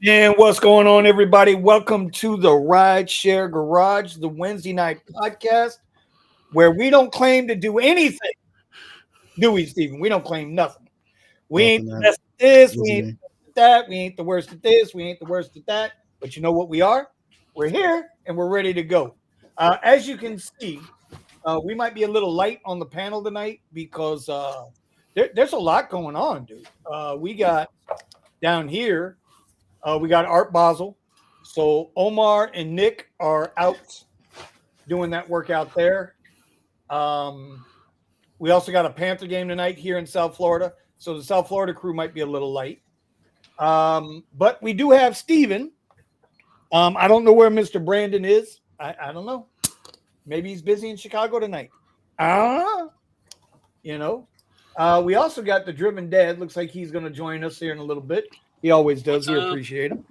And what's going on, everybody? Welcome to the Rideshare Garage, the Wednesday night podcast, where we don't claim to do anything, do we, Stephen? We don't claim nothing. We ain't Nothing the that best at this, we is ain't the me. best at that, we ain't the worst at this, we ain't the worst at that. But you know what we are? We're here and we're ready to go. As you can see, we might be a little light on the panel tonight because there's a lot going on, dude. We got down here. We got Art Basel. So Omar and Nick are out doing that workout there. Um, we also got a Panther game tonight here in South Florida. So the South Florida crew might be a little light. But we do have Steven. I don't know where Mr. Brandon is. I don't know. Maybe he's busy in Chicago tonight. Ah, you know. We also got the Driven Dad. Looks like he's going to join us here in a little bit. He always does. What's We up? appreciate him.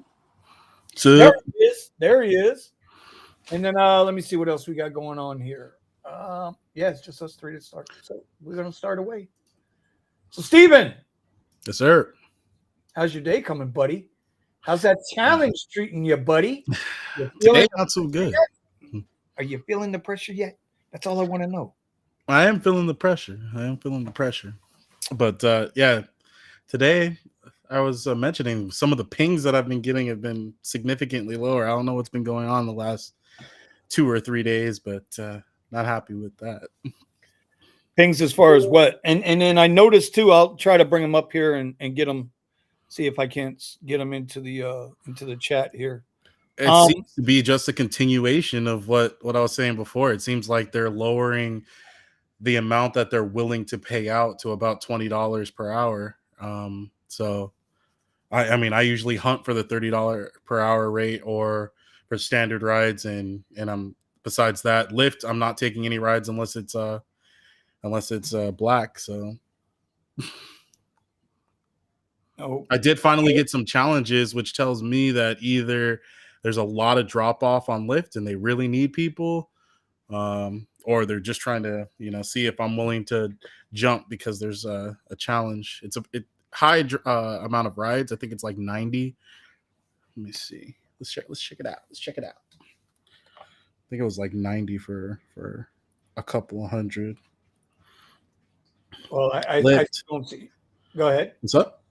There So he is. There he is. And then let me see what else we got going on here. Yeah, it's just us three to start. So we're gonna start away. So Steven, yes, sir. how's your day coming, buddy? How's that challenge treating you, buddy? You feeling Today the not so pressure good. yet? Are you feeling the pressure yet? That's all I want to know. I am feeling the pressure. But yeah, today I was mentioning some of the pings that I've been getting have been significantly lower. I don't know what's been going on the last 2 or 3 days, but not happy with that. Things as far as what? And then I noticed too. I'll try to bring them up here and get them. See if I can't get them into the chat here. It seems to be just a continuation of what I was saying before. It seems like they're lowering the amount that they're willing to pay out to about $20 per hour. So I mean, I usually hunt for the $30 per hour rate or for standard rides, and I'm besides that, Lyft, I'm not taking any rides unless it's black. So I did finally get some challenges, which tells me that either there's a lot of drop off on Lyft and they really need people, or they're just trying to see if I'm willing to jump because there's a challenge. It's a high amount of rides. I think it's like 90. Let me see. Let's check it out. I think it was like 90 for a couple of hundred. Well, I Lyft. don't see. Go ahead. What's up?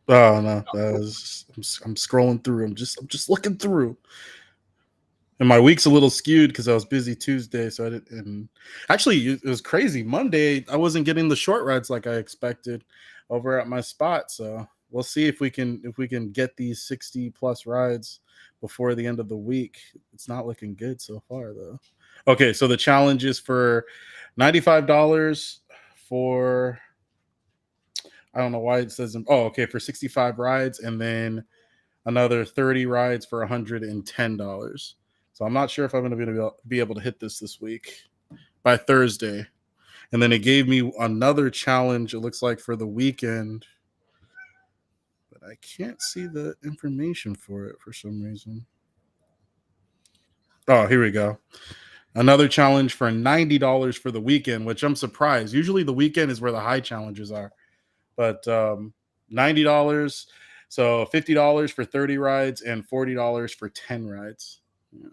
Oh no, I'm scrolling through. I'm just looking through. And my week's a little skewed because I was busy Tuesday, so I didn't. And actually, it was crazy. Monday, I wasn't getting the short rides like I expected over at my spot. So we'll see if we can get these 60 plus rides before the end of the week. It's not looking good so far, though. Okay, so the challenge is for $95 for. I don't know why it says. Oh, okay, for 65 rides, and then another 30 rides for $110. So I'm not sure if I'm going to be able to hit this week by Thursday. And then it gave me another challenge, it looks like, for the weekend. But I can't see the information for it for some reason. Oh, here we go. Another challenge for $90 for the weekend, which I'm surprised. Usually the weekend is where the high challenges are. But $90. So $50 for 30 rides and $40 for 10 rides. Yeah.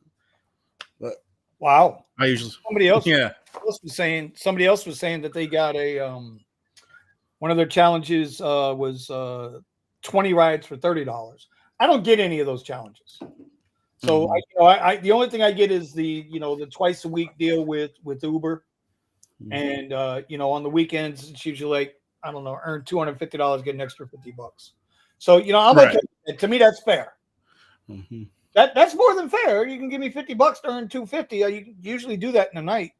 But Wow. I usually Somebody else yeah. was saying that they got a one of their challenges was 20 rides for $30. I don't get any of those challenges. So I the only thing I get is the twice a week deal with Uber. And on the weekends it's usually like, I don't know, earn $250, get an extra $50. So I'm Right. okay. To me, that's fair. Mm-hmm. That's more than fair. You can give me $50 to earn $250. You usually do that in a night,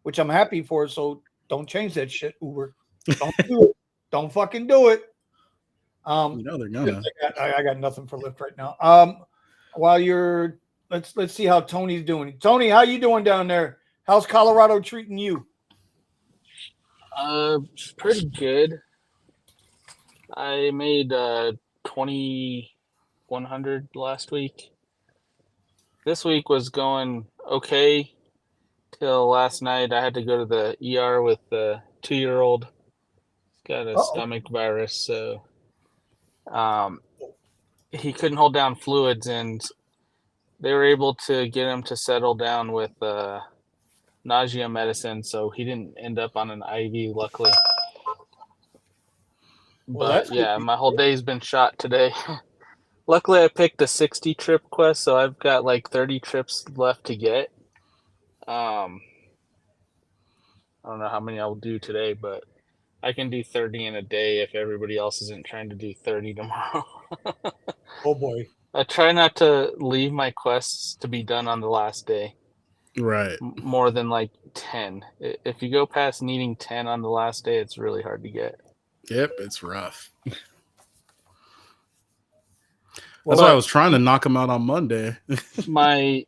which I'm happy for. So don't change that shit, Uber. Don't do it. Don't fucking do it. They're gonna. I got nothing for Lyft right now. While you're let's see how Tony's doing. Tony, how you doing down there? How's Colorado treating you? Pretty good. I made 2,100 last week. This week was going okay till last night. I had to go to the ER with the 2-year-old. Got a stomach virus, so he couldn't hold down fluids, and they were able to get him to settle down with nausea medicine, so he didn't end up on an IV, luckily. Well, But that's good. yeah, my whole day's been shot today. Luckily, I picked a 60 trip quest, so I've got like 30 trips left to get. I don't know how many I'll do today, but I can do 30 in a day if everybody else isn't trying to do 30 tomorrow. Oh boy. I try not to leave my quests to be done on the last day Right. more than like 10. If you go past needing 10 on the last day, it's really hard to get. Yep, it's rough. That's Well, why I was trying to knock him out on Monday. my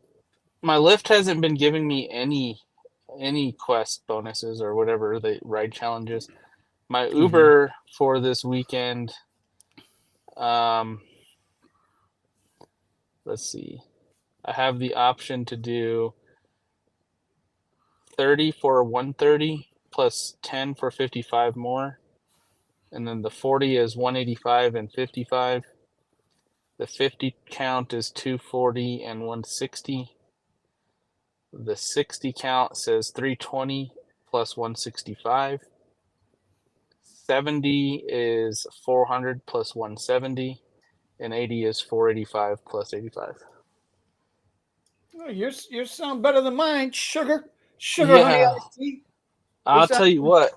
Lyft hasn't been giving me any quest bonuses or whatever the ride challenges. My Uber for this weekend, let's see. I have the option to do 30 for 130 plus 10 for 55 more. And then the 40 is 185 and 55. The 50 count is 240 and 160. The 60 count says 320 plus 165. 70 is 400 plus 170. And 80 is 485 plus 85. oh, yours sound better than mine. Sugar, Yeah. honey, iced tea. I'll What's that? tell you what.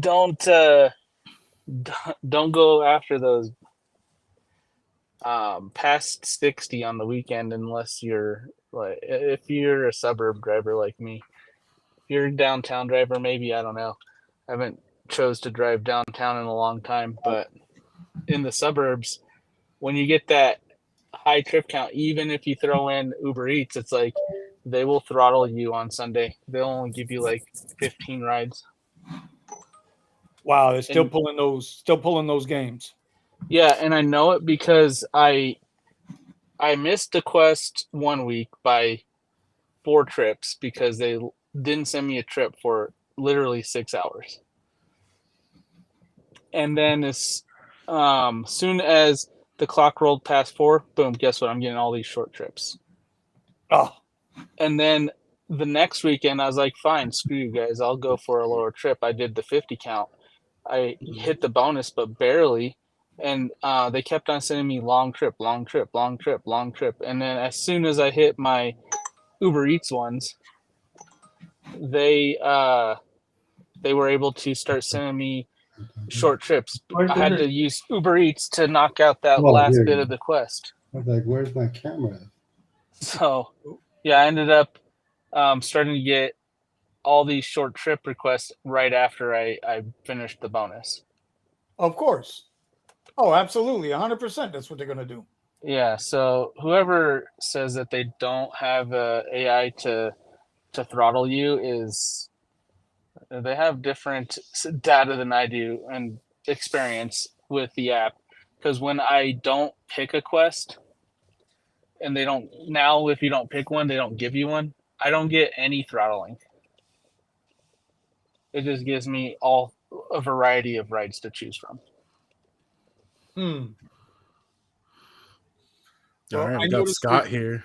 Don't go after those past 60 on the weekend unless you're like, if you're a suburb driver like me. If you're a downtown driver, maybe, I don't know. I haven't chose to drive downtown in a long time, but in the suburbs, when you get that high trip count, even if you throw in Uber Eats, it's like they will throttle you on Sunday. They'll only give you like 15 rides. Wow, they're still And- pulling those games. Yeah, and I know it because I missed the quest 1 week by 4 trips because they didn't send me a trip for literally 6 hours. And then as soon as the clock rolled past 4, boom, guess what? I'm getting all these short trips. Oh, And then the next weekend, I was like, fine, screw you guys. I'll go for a lower trip. I did the 50 count. I hit the bonus, but barely. And they kept on sending me long trip. And then as soon as I hit my Uber Eats ones, they were able to start sending me short trips. I had to use Uber Eats to knock out that last bit of the quest. I was like, where's my camera? So, yeah, I ended up starting to get all these short trip requests right after I finished the bonus. of course. Oh, absolutely. 100%. That's what they're going to do. Yeah, so whoever says that they don't have AI to throttle you is they have different data than I do and experience with the app. Because when I don't pick a quest, and they don't now, if you don't pick one, they don't give you one. I don't get any throttling. It just gives me a variety of rides to choose from. All Well, right, I we got noticed Scott here.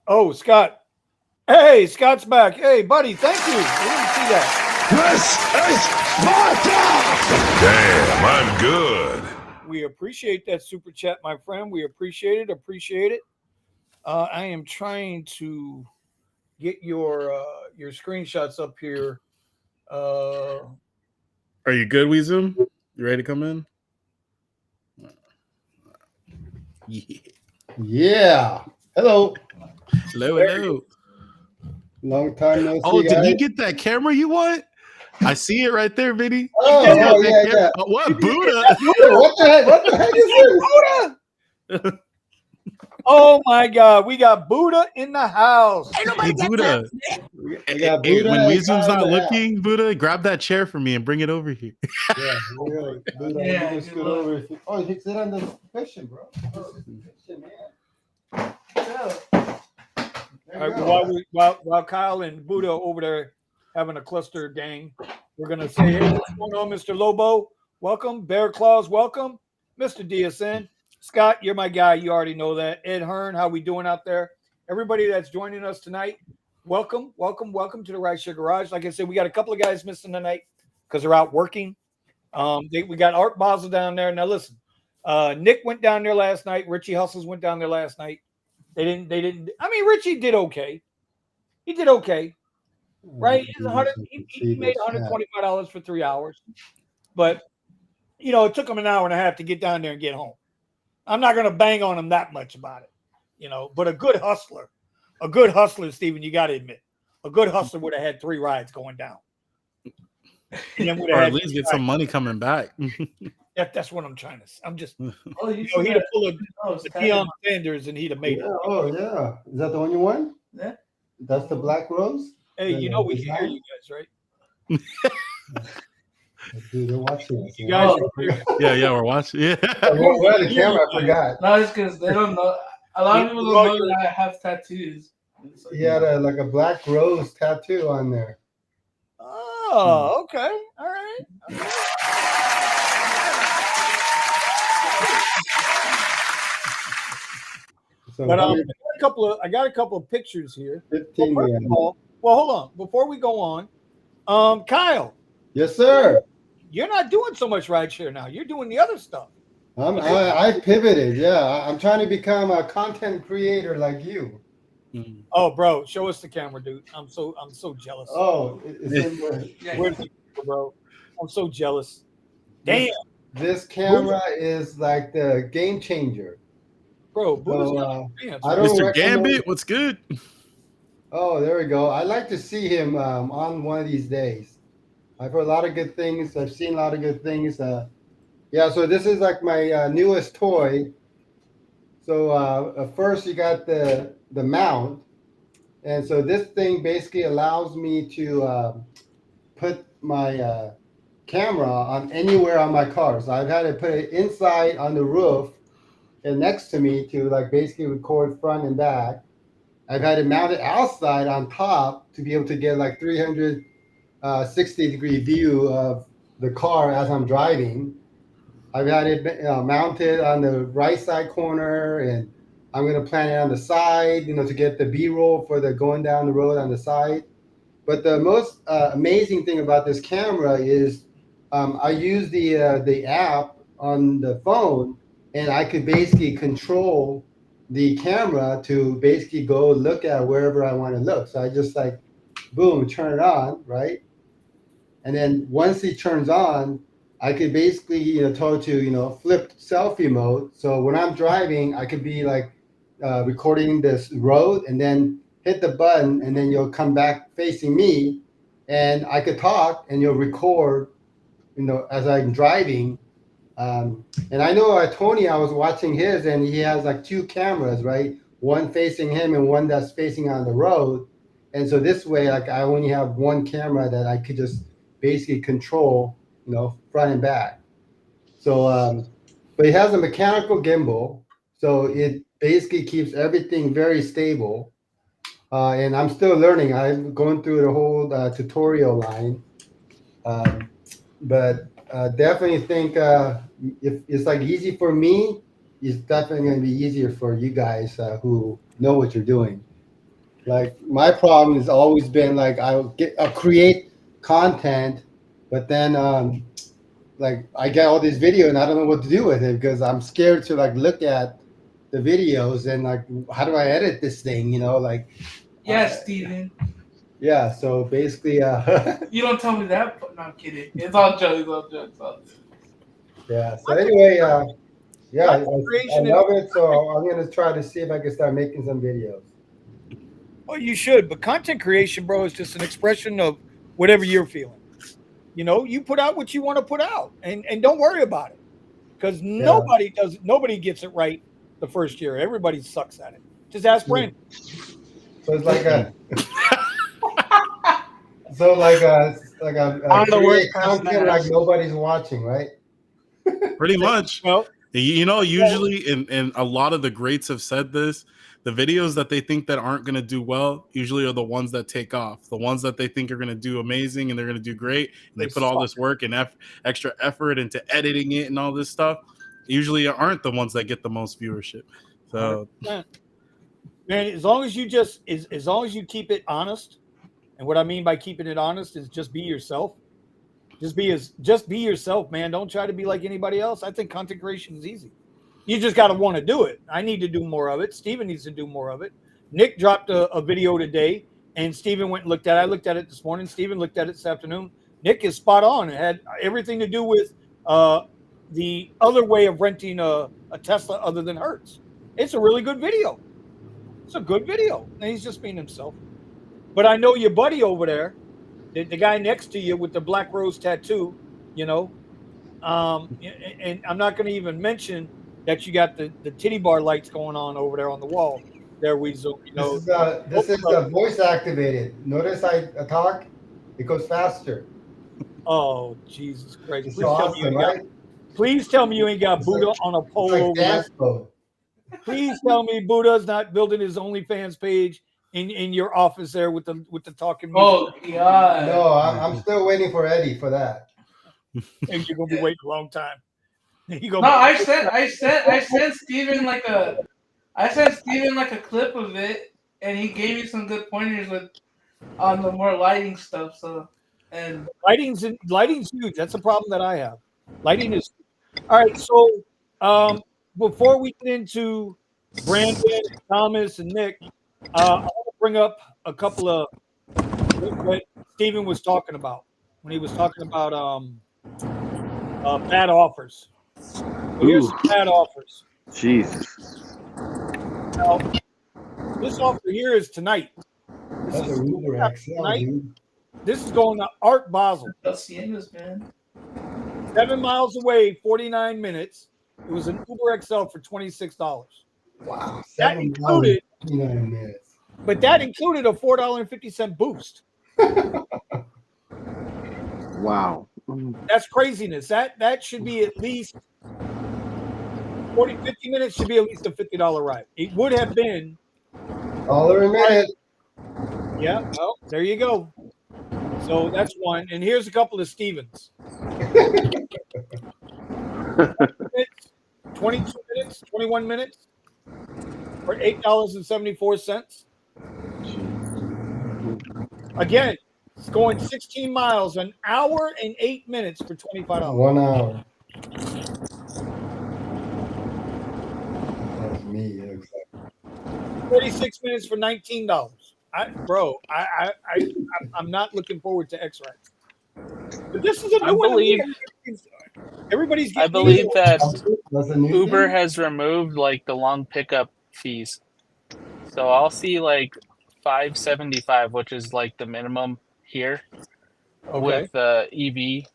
Oh, Scott. Hey, Scott's back. Hey, buddy, thank you. I didn't see that. Damn, I'm good. We appreciate that super chat, my friend. We appreciate it. I am trying to get your screenshots up here. Are you good, Weezum? You ready to come in? Yeah. Yeah. Hello. Hello. Long time no see. Oh, did he guys. get that camera you want? I see it right there, Vinny. Oh, You got oh, that yeah, camera? yeah. Oh, what, Buddha? What the heck is this? Oh my God, we got Buddha in the house. Hey, Buddha. We got Hey, Buddha when and Weezum's Kyle not in the house. looking, Buddha, grab that chair for me and bring it over here. Yeah, we're gonna Buddha. Yeah, You just good go luck. over. Oh, you sit on the cushion, bro. Cushion, man. Yeah. All right, while Kyle and Buddha over there having a cluster gang, we're gonna say, hey, what's going on, Mr. Lobo? Welcome, Bear Claws, welcome, Mr. DSN, Scott, you're my guy. You already know that. Ed Hearn, how we doing out there? Everybody that's joining us tonight, welcome to the Rideshare Garage. Like I said, we got a couple of guys missing tonight because they're out working. We got Art Basel down there. Now listen, Nick went down there last night. Richie Hustles went down there last night. They didn't. I mean, Richie did okay. He did okay, right? He made $125 for 3 hours, but it took him an hour and a half to get down there and get home. I'm not going to bang on him that much about it, but a good hustler, Steven, you got to admit, a good hustler would have had 3 rides going down. Or at least get some money coming back. That's what I'm trying to say. I'm just, Oh, he'd have pulled a Deion Sanders and he'd have made it. Oh, yeah. Is that the one you want? Yeah. That's the Black Rose? Hey, we can hear you guys, right? Dude, they're watching us. You guys, Yeah, we're watching. Yeah. Where the camera? I forgot. No, it's because they don't know. A lot of people don't know that I have tattoos. He had a Black Rose tattoo on there. Oh, okay. All right. So But I got a couple of pictures here. 15 Well, first of all, hold on. Before we go on, Kyle, Yes, sir. you're not doing so much rideshare now. You're doing the other stuff. I pivoted. Yeah, I'm trying to become a content creator like you. Oh, bro, show us the camera, dude. I'm so jealous. Oh, it's in the, Where's the camera, bro? I'm so jealous. Damn, this camera is like the game changer. bro. Buddha's So, got pants, I bro. don't Mr. recommend- Gambit, what's good? Oh, there we go. I'd like to see him on one of these days. I've heard a lot of good things. I've seen a lot of good things. Yeah, so this is like my newest toy. So first you got the mount. And so this thing basically allows me to put my camera on anywhere on my car. So I've had to put it inside on the roof and next to me to like basically record front and back. I've had it mounted outside on top to be able to get like 360-degree view of the car as I'm driving. I've had it mounted on the right side corner, and I'm going to plant it on the side, to get the B-roll for the going down the road on the side. But the most amazing thing about this camera is I use the app on the phone, and I could basically control the camera to basically go look at wherever I want to look. So I just like, boom, turn it on, right? And then once it turns on, I could basically, tell it to, flip selfie mode. So when I'm driving, I could be like recording this road and then hit the button, and then you'll come back facing me, and I could talk and you'll record, as I'm driving. And I know Tony, I was watching his, and he has like 2 cameras, right? One facing him and one that's facing on the road. And so this way, like I only have one camera that I could just basically control, front and back. So, but it has a mechanical gimbal, so it basically keeps everything very stable. And I'm still learning. I'm going through the whole tutorial line. But definitely think if it's like easy for me, it's definitely going to be easier for you guys who know what you're doing. Like my problem has always been like I'll create content, but then like I get all this video and I don't know what to do with it because I'm scared to like look at the videos and like how do I edit this thing? Yes, Steven. Yeah. So basically, You don't tell me that, but no, I'm kidding. It's all jokes. yeah. So anyway, yeah, I love it. So I'm gonna try to see if I can start making some videos. Well, you should, but content creation, bro, is just an expression of whatever you're feeling. You put out what you want to put out, and don't worry about it, because nobody gets it right the first year. Everybody sucks at it. Just ask Brandon. So it's like a, so like a On the word create content like nobody's watching, right? Pretty much. Well, Usually, and a lot of the greats have said this, the videos that they think that aren't going to do well usually are the ones that take off. The ones that they think are going to do amazing and they're going to do great. They put all this work and extra effort into editing it and all this stuff. usually aren't the ones that get the most viewership. So 100%. Man, as long as you keep it honest, and what I mean by keeping it honest is just be yourself. Just be yourself, man. Don't try to be like anybody else. I think content creation is easy. You just got to want to do it. I need to do more of it. Steven needs to do more of it. Nick dropped a video today, and Steven went and looked at it. I looked at it this morning. Steven looked at it this afternoon. Nick is spot on. It had everything to do with the other way of renting a Tesla other than Hertz. It's a really good video. It's a good video. And he's just being himself. But I know your buddy over there, the guy next to you with the black rose tattoo, and I'm not going to even mention that you got the titty bar lights going on over there on the wall. There we zoom. This is voice activated. Notice I talk, it goes faster. Oh, Jesus Christ! It's awesome, right? Please tell me you ain't got Buddha on a pole over there. Please tell me Buddha's not building his OnlyFans page in your office there with the talking. Oh God! No, I'm still waiting for Eddie for that. And you're gonna be waiting a long time. I sent Steven like a clip of it, and he gave me some good pointers on the more lighting stuff. So, and lighting's huge. That's a problem that I have. Lighting is all right. So before we get into Brandon, Thomas, and Nick, I want to bring up a couple of what Steven was talking about when he was talking about bad offers. So here's some bad offers. Jesus. Now, this offer here is tonight. That's a Uber XL, dude. This is going to Art Basel. Haciendas, man. 7 miles away, 49 minutes. It was an Uber XL for $26. Wow. That included, 29 minutes. but that included a $4.50 boost. Wow. That's craziness. That should be at least 50 minutes should be at least a $50 ride. It would have been $1 a minute. Yeah, well, there you go. So that's one. And here's a couple of Stevens. 22 minutes, 21 minutes for $8.74. Again, it's going 16 miles, an hour and 8 minutes for $25. 1 hour. That's me. It looks like 46 minutes for $19. I'm not looking forward to X-Rax. But this is a new one. I believe that that's a new Uber thing? has removed like the long pickup fees. So I'll see like $5.75, which is like the minimum here with the EV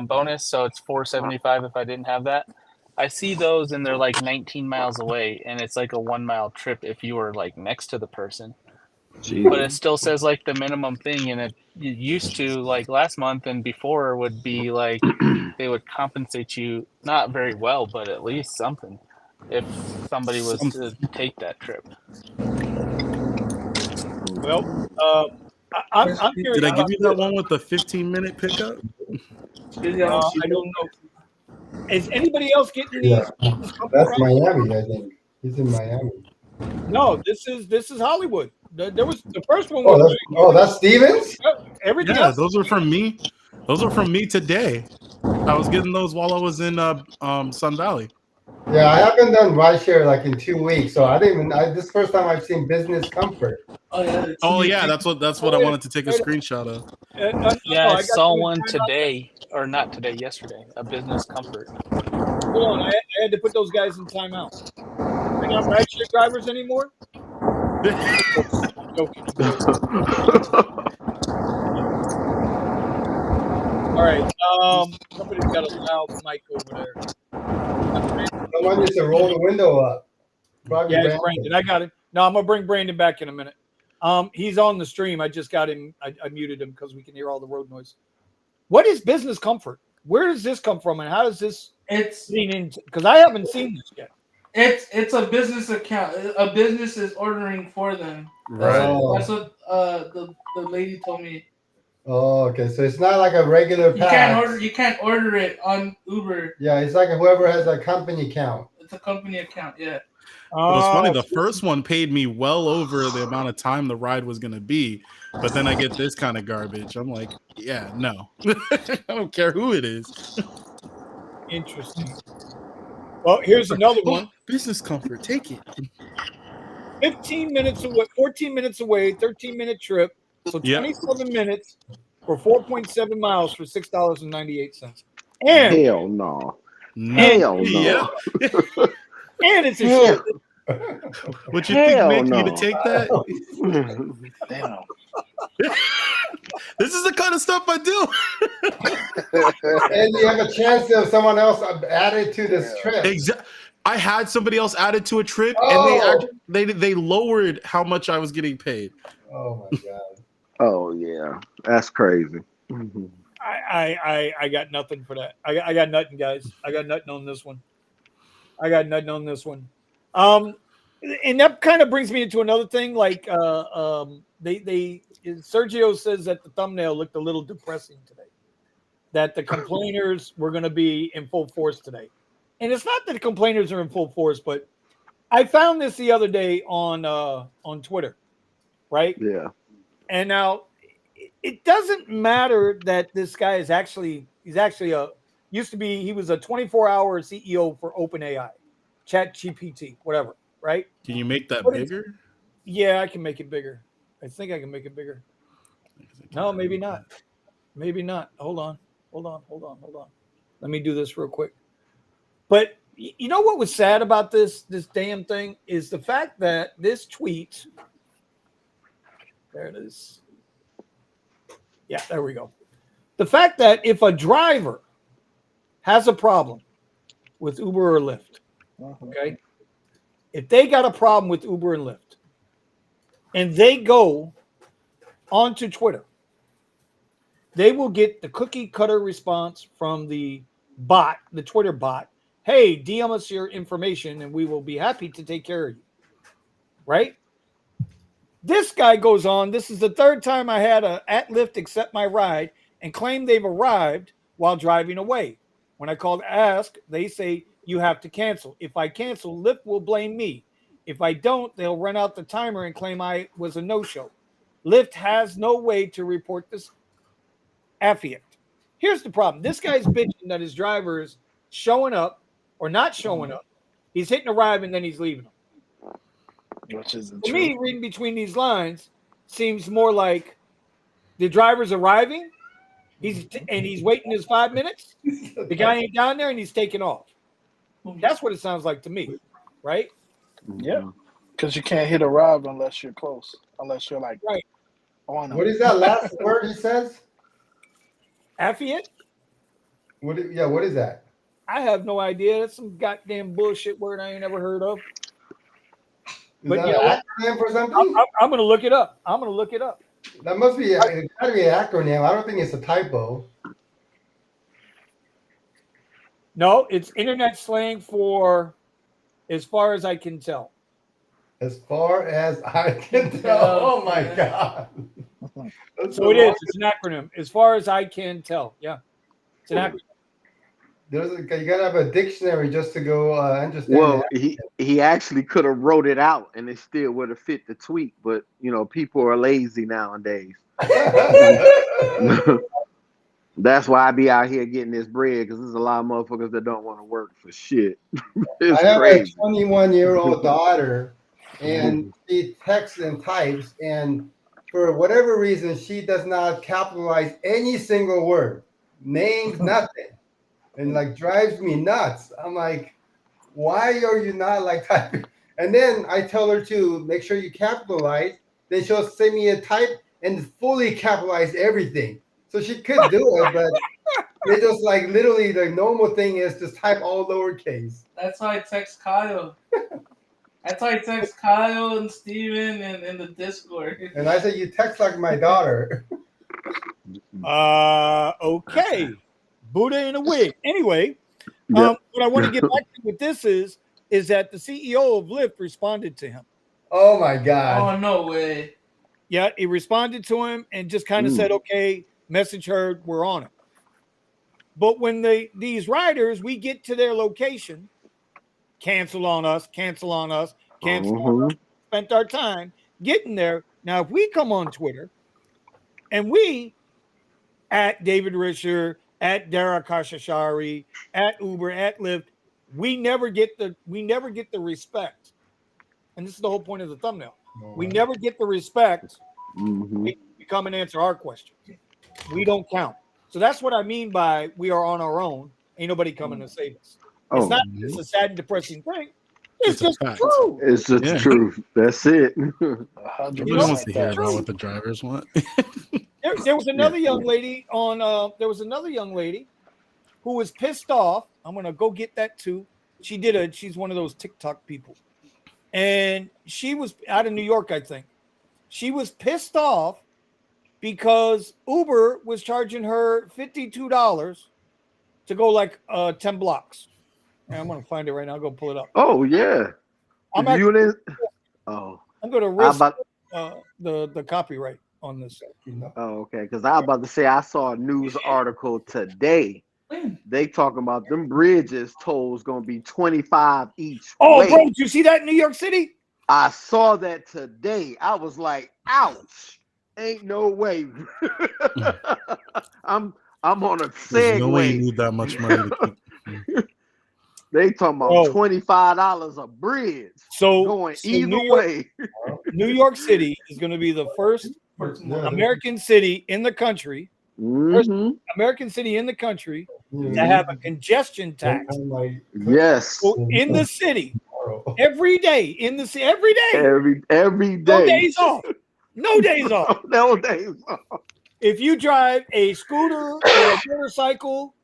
bonus. So it's $4.75 if I didn't have that. I see those and they're like 19 miles away, and it's like a 1 mile trip if you were like next to the person. Jesus. But it still says like the minimum thing, and it used to like last month and before would be like they would compensate you not very well, but at least something if somebody was to take that trip. Well, I'm curious. Did I give you that one with the 15-minute pickup? I don't know. Is anybody else getting these? Yeah. That's Miami, I think. He's in Miami. No, this is Hollywood. There was the first one. That's Stevens? Everything Yeah, else. those are from me. Those are from me today. I was getting those while I was in Sun Valley. Yeah, I haven't done rideshare like in 2 weeks, so I didn't even. This is the first time I've seen business comfort. Oh yeah, that's what I wanted to take a screenshot of. I saw one today, or not today, yesterday. A business comfort. Hold on, I had to put those guys in timeout. They're not rideshare drivers anymore. Okay. All right. Somebody's got a loud mic over there. Someone needs to roll the window up. Probably It's Brandon. I got it. No, I'm gonna bring Brandon back in a minute. He's on the stream. I just got him. I muted him because we can hear all the road noise. What is business comfort? Where does this come from, and how does this? It's because I haven't seen this yet. It's a business account. A business is ordering for them. Right. That's what the lady told me. Oh, okay. So it's not like a regular pass. You can't order it on Uber. Yeah, it's like whoever has a company account. It's a company account. Yeah. It was funny. The first one paid me well over the amount of time the ride was going to be, but then I get this kind of garbage. I'm like, yeah, no, I don't care who it is. Interesting. Well, here's another one. Business comfort, take it. 15 minutes away, 14 minutes away, 13-minute trip. So 27 minutes for 4.7 miles for $6.98. And Hell no. Hell no. Yeah. And it's a short. Would you think make me to take that? Damn. This is the kind of stuff I do. And you have a chance of someone else added to this trip. Exactly. I had somebody else added to a trip, Oh. and they lowered how much I was getting paid. Oh my god. Oh yeah, that's crazy. I got nothing for that. I got nothing, guys. I got nothing on this one. And that kind of brings me into another thing. Like Sergio says that the thumbnail looked a little depressing today. That the complainers were going to be in full force today, and it's not that the complainers are in full force, but I found this the other day on Twitter, right? Yeah. And now it doesn't matter that this guy is he was a 24-hour CEO for OpenAI, ChatGPT, whatever, right? Can you make that bigger? Yeah, I can make it bigger. I think I can make it bigger. No, maybe not. Maybe not. Hold on. Let me do this real quick. But you know what was sad about this damn thing is the fact that this tweet, there it is. Yeah, there we go. The fact that if a driver has a problem with Uber or Lyft, okay, if they got a problem with Uber and Lyft, and they go onto Twitter, they will get the cookie cutter response from the bot, the Twitter bot. Hey, DM us your information and we will be happy to take care of you. Right? This guy goes on. This is the third time I had at Lyft accept my ride and claim they've arrived while driving away. When I called to ask, they say you have to cancel. If I cancel, Lyft will blame me. If I don't, they'll run out the timer and claim I was a no-show. Lyft has no way to report this affiant. Here's the problem. This guy's bitching that his driver is showing up or not showing up. He's hitting a ride and then he's leaving them. Which isn't To true. me, reading between these lines seems more like the driver's arriving. He's waiting his 5 minutes. The guy ain't down there and he's taking off. That's what it sounds like to me, right? Yeah, because you can't hit a ride unless you're close, unless you're like right on them. What is that last word he says? Affiant? What is that? I have no idea. That's some goddamn bullshit word I ain't never heard of. Is that an acronym for something? I'm going to look it up. That must be, it's got to be an acronym. I don't think it's a typo. No, it's internet slang for as far as I can tell. As far as I can tell. Oh my God. So it is. It's an acronym. As far as I can tell. Yeah. It's an acronym. You got to have a dictionary just to go understand. Well, he actually could have wrote it out and it still would have fit the tweet, but people are lazy nowadays. That's why I be out here getting this bread, because there's a lot of motherfuckers that don't want to work for shit. I have a 21-year-old daughter, and she texts and types, and for whatever reason, she does not capitalize any single word, names, nothing, and like drives me nuts. I'm like, why are you not like typing? And then I tell her to make sure you capitalize. Then she'll send me a type and fully capitalize everything. So she could do it, but it's just like literally the normal thing is just type all lowercase. That's why I text Kyle. That's why I text Kyle and Steven in the Discord. And I said, you text like my daughter. Okay. Buddha in a wig. Anyway, what I want to get back to with this is that the CEO of Lyft responded to him. Oh my God. Oh, no way. Yeah, he responded to him and just kind of said, okay, message heard, we're on it. But when these riders, we get to their location, cancel on us, cancel on us, cancel on us, spent our time getting there. Now, if we come on Twitter and we at David Risher, at Dara Khashoggi, at Uber, at Lyft, we never get the respect. And this is the whole point of the thumbnail. We never get the respect. We come and answer our questions. We don't count. So that's what I mean by we are on our own. Ain't nobody coming to save us. It's not just a sad and depressing thing. It's just true. It's just the truth. That's it. You don't want to hear about what the drivers want. There was another young lady on. There was another young lady who was pissed off. I'm gonna go get that too. She's one of those TikTok people, and she was out of New York, I think. She was pissed off because Uber was charging her $52 to go like 10 blocks. And I'm gonna find it right now. I'll go pull it up. Oh yeah. I'm I'm gonna risk the copyright on this. Oh, okay. Because I was about to say I saw a news article today. They talking about them bridges tolls gonna be 25 each. Oh, bro, did you see that in New York City? I saw that today. I was like, ouch. Ain't no way. I'm on a Segway. There's no way you need that much money to keep. They talking about $25 a bridge. So going either way. New York City is going to be the first American city in the country. First American city in the country to have a congestion tax. Yes. So in the city, every day in the city, every day, every day, no days off, no days off, no days off. If you drive a scooter or a motorcycle,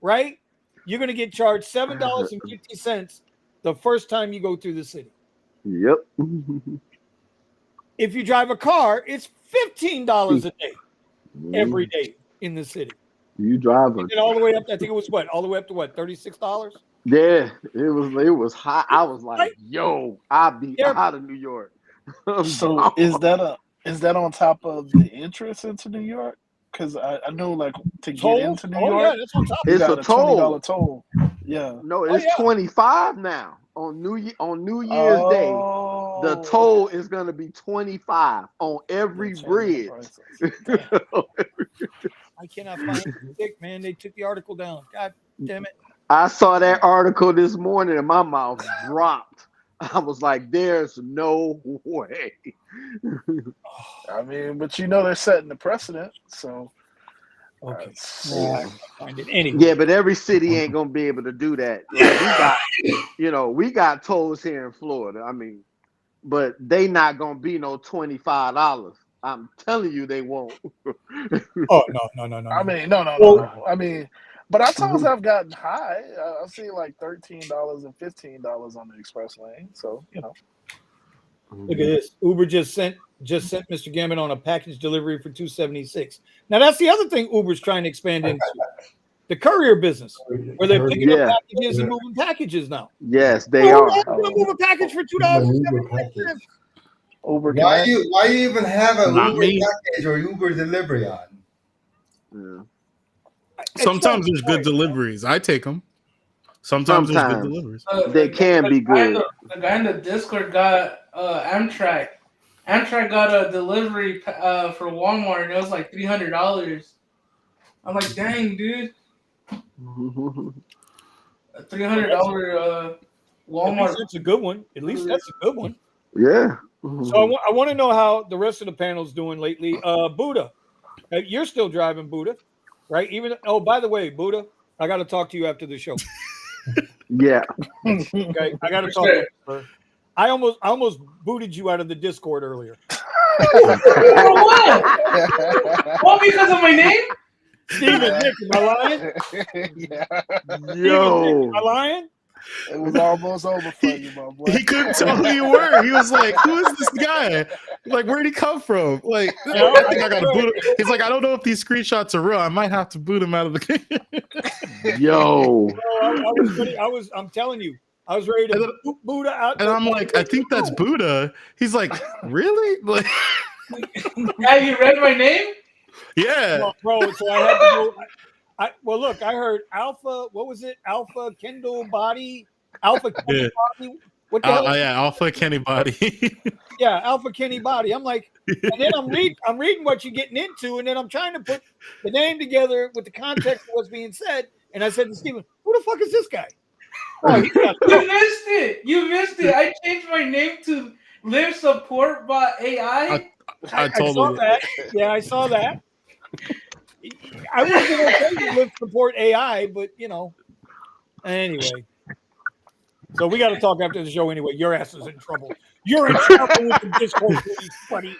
right, you're going to get charged $7.50 the first time you go through the city. Yep. If you drive a car, it's $15 a day every day in the city. You drive it all the way up. I think it was all the way up to $36. Yeah, it was high. I was like, yo, I'll be out of New York. So is that on top of the entrance into New York? Because I know, like, to get into New York, yeah, that's on top. It's a toll. $20 toll. Yeah. No, it's 25 now on New Year's Day. The toll is going to be 25 on every bridge. I cannot find it, man. They took the article down. God damn it. I saw that article this morning and my mouth dropped. I was like, there's no way. I mean, but they're setting the precedent, so. Okay. Find it anyway. Yeah, but every city ain't gonna be able to do that. Like we got tolls here in Florida. I mean, but they not gonna be no $25. I'm telling you, they won't. Oh no. I mean, no. I mean, but our tolls have gotten high. I've seen like $13 and $15 on the express lane. So Look at this. Uber just sent Mr. Gambit on a package delivery for $276. Now that's the other thing Uber's trying to expand into. The courier business, where they're picking up packages and moving packages now. Yes, they are. Move a package for $2.75. Uber. Why you even have a Uber package or Uber delivery on? Yeah. Sometimes there's good deliveries. I take them. Sometimes there's good deliveries. They can be good. The guy in the Discord got Amtrak. Amtrak got a delivery for Walmart, and it was like $300. I'm like, dang, dude. A $300 Walmart. That's a good one. At least that's a good one. Yeah. So I want to know how the rest of the panel's doing lately. Buddha, you're still driving, Buddha, right? By the way, Buddha, I got to talk to you after the show. Yeah. Okay, I got to talk to you. I almost booted you out of the Discord earlier. What, because of my name? Steven, Nick, am I lying? Yeah. Yo. Nick, am I lying? It was almost over for you, my boy. He couldn't tell who you were. He was like, "Who is this guy? Like, where'd he come from?" Like, I think I gotta boot him. He's like, "I don't know if these screenshots are real. I might have to boot him out of the game." Yo. I'm telling you, I was ready to boot Buddha out. And I'm like, "I think that's Buddha." He's like, "Really?" Like, Have you read my name? Yeah. No, bro. So I had to go. Well, look, I heard Alpha. What was it? Alpha Kindle Body. Alpha Kenny Yeah. Body. What the hell? Yeah, Alpha Kenny Body. Yeah, Alpha Kenny Body. I'm like, and then I'm reading what you're getting into, and then I'm trying to put the name together with the context of what's being said. And I said to Steven, "Who the fuck is this guy?" Oh, he's got You missed it. You missed it. I changed my name to Live Support Bot AI. I I saw totally. that. Yeah, I saw that. I wasn't going to say you live support AI, but you know. Anyway, so we got to talk after the show anyway. Your ass is in trouble. You're in trouble with the Discord police, buddy.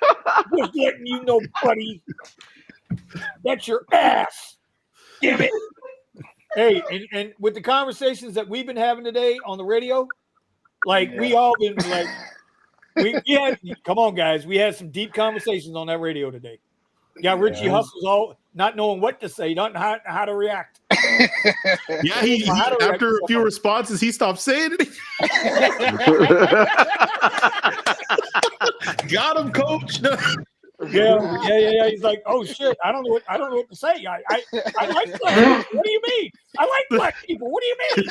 Just letting you know, buddy. That's your ass. Damn it. Hey, and with the conversations that we've been having today on the radio, like we all been like, we had, come on, guys, we had some deep conversations on that radio today. Yeah, Richie Hustle's all not knowing what to say, not how to react. Yeah, he after a few responses, he stopped saying it. Got him, coach. Yeah. He's like, oh shit, I don't know what to say. I like black people. What do you mean? I like black people. What do you mean?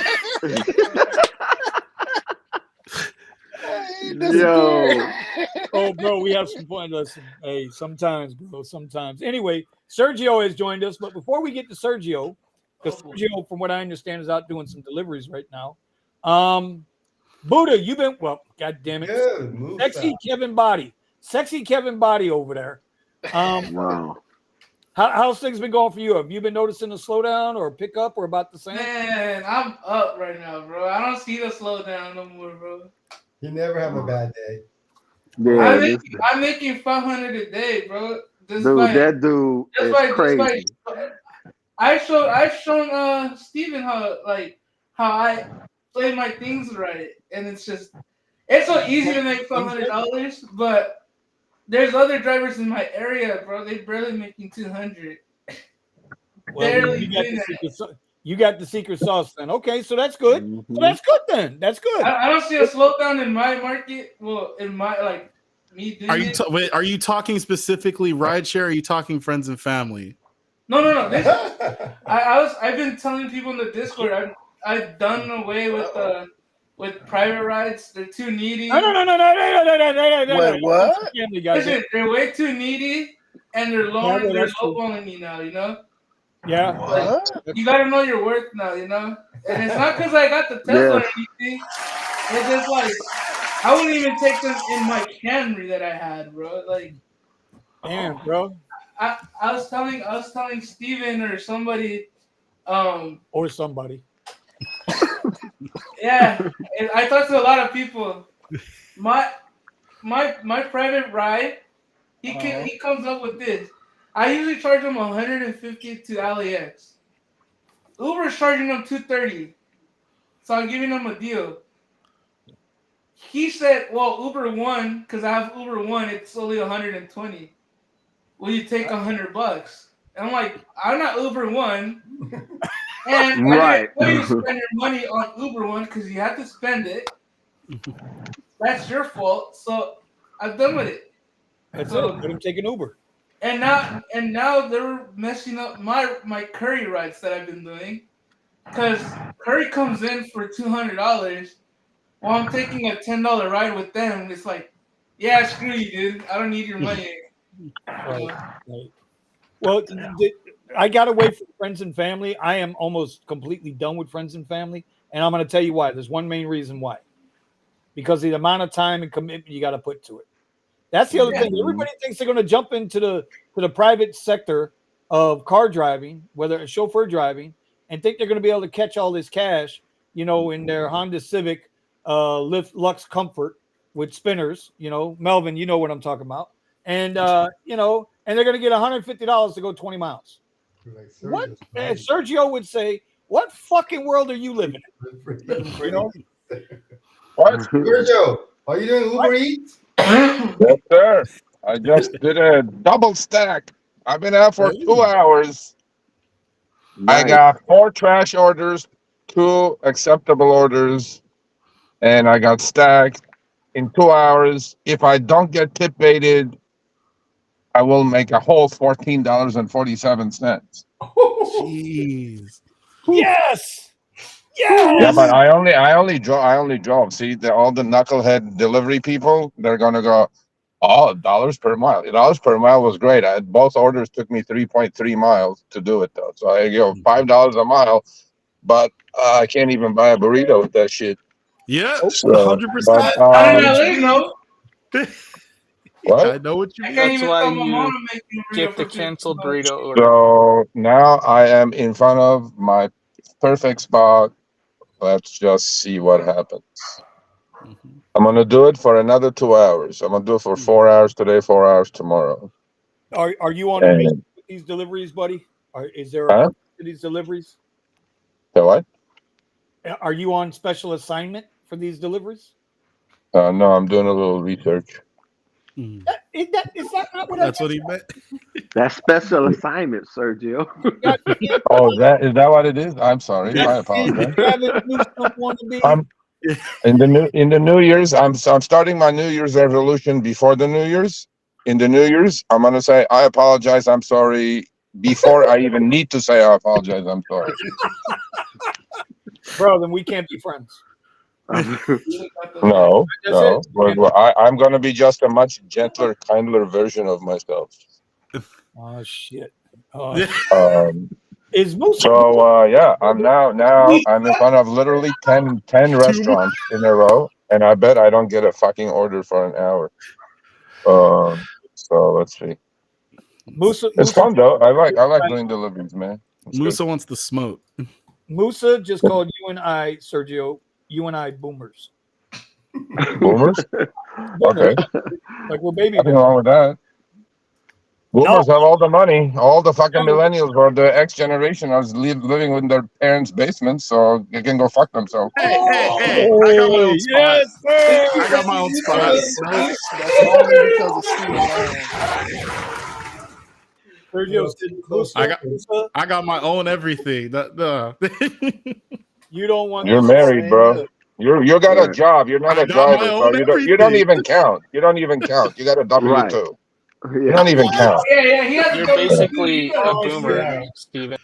Yo. Oh, bro, we have some fun. Listen, hey, sometimes, bro, sometimes. Anyway, Sergio has joined us, but before we get to Sergio, because Sergio, from what I understand, is out doing some deliveries right now. Buddha, you've been God damn it, sexy Kevin Body over there. Wow. How's things been going for you? Have you been noticing a slowdown or a pickup or about the same? Man, I'm up right now, bro. I don't see the slowdown no more, bro. You never have a bad day. Yeah, I'm making 500 a day, bro. That dude is crazy. I've shown Steven how I play my things right, and it's so easy to make $500, but there's other drivers in my area, bro. They barely making 200. Well, you got the secret sauce then. Okay, so that's good. Mm-hmm. So that's good then. That's good. I don't see a slowdown in my market. Well, in my me doing Are you talking specifically rideshare? Or are you talking friends and family? No. I've been telling people in the Discord. I've done away with private rides. They're too needy. No. Wait, what? Listen, they're way too needy, and they're lowballing me now. You know. Yeah. You gotta know your worth now. You know, and it's not because I got the Tesla or anything. It's just I wouldn't even take them in my Camry that I had, bro. Damn, bro. I was telling Steven or somebody, or somebody. Yeah, I talked to a lot of people. My private ride, he comes up with this. I usually charge him $150 to LAX. Uber's charging him $230, so I'm giving him a deal. He said, "Well, Uber One, because I have Uber One, it's only $120. Will you take $100?" And I'm like, "I'm not Uber One." And right. I didn't spend your money on Uber One because you have to spend it. That's your fault. So I'm done with it. That's it. Let him take an Uber. And now they're messing up my Curry rides that I've been doing, because Curry comes in for $200 while I'm taking a $10 ride with them. It's like, yeah, screw you, dude. I don't need your money. Right. Well, I got away from friends and family. I am almost completely done with friends and family, and I'm going to tell you why. There's one main reason why. Because of the amount of time and commitment you got to put to it. That's the other thing. Everybody thinks they're going to jump into the private sector of car driving, whether it's chauffeur driving, and think they're going to be able to catch all this cash, in their Honda Civic Lyft Lux Comfort with spinners. Melvin, you know what I'm talking about. And, and they're going to get $150 to go 20 miles. Like what? And Sergio would say, what fucking world are you living in? What? Sergio, are you doing Uber Eats? Yes, sir. I just did a double stack. I've been out for 2 hours. Nice. I got 4 trash orders, 2 acceptable orders, and I got stacked in 2 hours. If I don't get tip baited, I will make a whole $14.47. Jeez. Yes. Yeah, Yes. but I only drove. See, all the knucklehead delivery people, they're gonna go, oh, dollars per mile. Dollars per mile was great. Both orders took me 3.3 miles to do it though. So I go $5 a mile, but I can't even buy a burrito with that shit. Yeah, So, 100%. but, I didn't know. No. what? I know what you I mean. can't That's even why tell my mom you to make me a get the burrito for canceled $15. burrito order. So now I am in front of my perfect spot. Let's just see what happens. Mhm. I'm gonna do it for another 2 hours. I'm gonna do it for 4 hours today, 4 hours tomorrow. Are you on a mission And with these deliveries, buddy? Is there a huh? purpose to these deliveries? So what? Are you on special assignment for these deliveries? No, I'm doing a little research. Mhm. Is that not what That's I what he meant. That's special assignment, Sergio. got? Oh, is that what it is? I'm sorry. I apologize. Travis Newsom want to be? I'm in the New Year's. I'm starting my New Year's resolution before the New Year's. In the New Year's, I'm gonna say I apologize. I'm sorry. Before I even need to say I apologize, I'm sorry. Bro, then we can't be friends. No, That's no. it. I'm gonna be just a much gentler, kindler version of myself. Oh shit. Oh, Yeah. Um, is Moose? So yeah, now I'm in front of literally 10 restaurants in a row, and I bet I don't get a fucking order for an hour. So let's see. It's fun though. I like doing deliveries, man. It's good. Musa wants the smoke. Musa just called you and I, Sergio. You and I boomers. Boomers? Okay, Like we're baby nothing boomers. wrong with that. Boomers have all the money. All the fucking No. millennials or the X generation are living in their parents' basements, so they can go fuck themselves. Hey, I got my own spot. Yes, sir. I got my own spot. Nope, that's only because of Steven Land. Sergio said, I got my own everything. you don't want You're this. married, bro. You got a job. You're not I a got my driver, so own you don't everything. even count. You don't even count. You got a W Right. two. You Yeah. don't even count. Yeah, he has You're to go basically a Oh, boomer, yeah. Steven.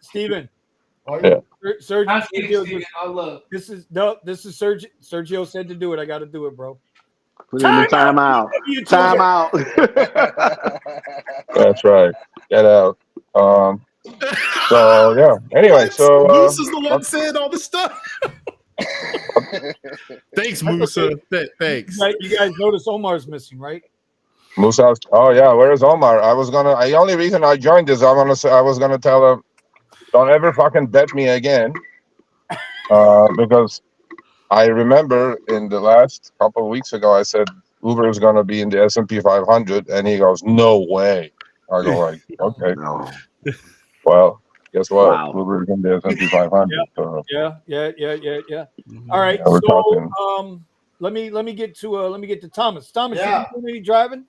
Steven. Yeah. Sergio, Steven, I love. this is Sergio. Sergio said to do it. I got to do it, bro. Put in the timeout. Timeout. That's right. Get out. So yeah. Anyway, so Moose is the one saying all this stuff. Thanks, Musa. Thanks. You guys notice Omar's missing, right? Musa. Oh yeah, where's Omar? The only reason I joined is I was gonna tell him, don't ever fucking bet me again. Because I remember in the last couple of weeks ago I said Uber is gonna be in the S&P 500, and he goes, no way. I go like, okay. No. Well, guess what? Wow. Uber is in the S&P 500. So Yeah. Mhm. All right. Yeah, we're talking. Let me get to Thomas. Thomas, Yeah. you been doing any driving?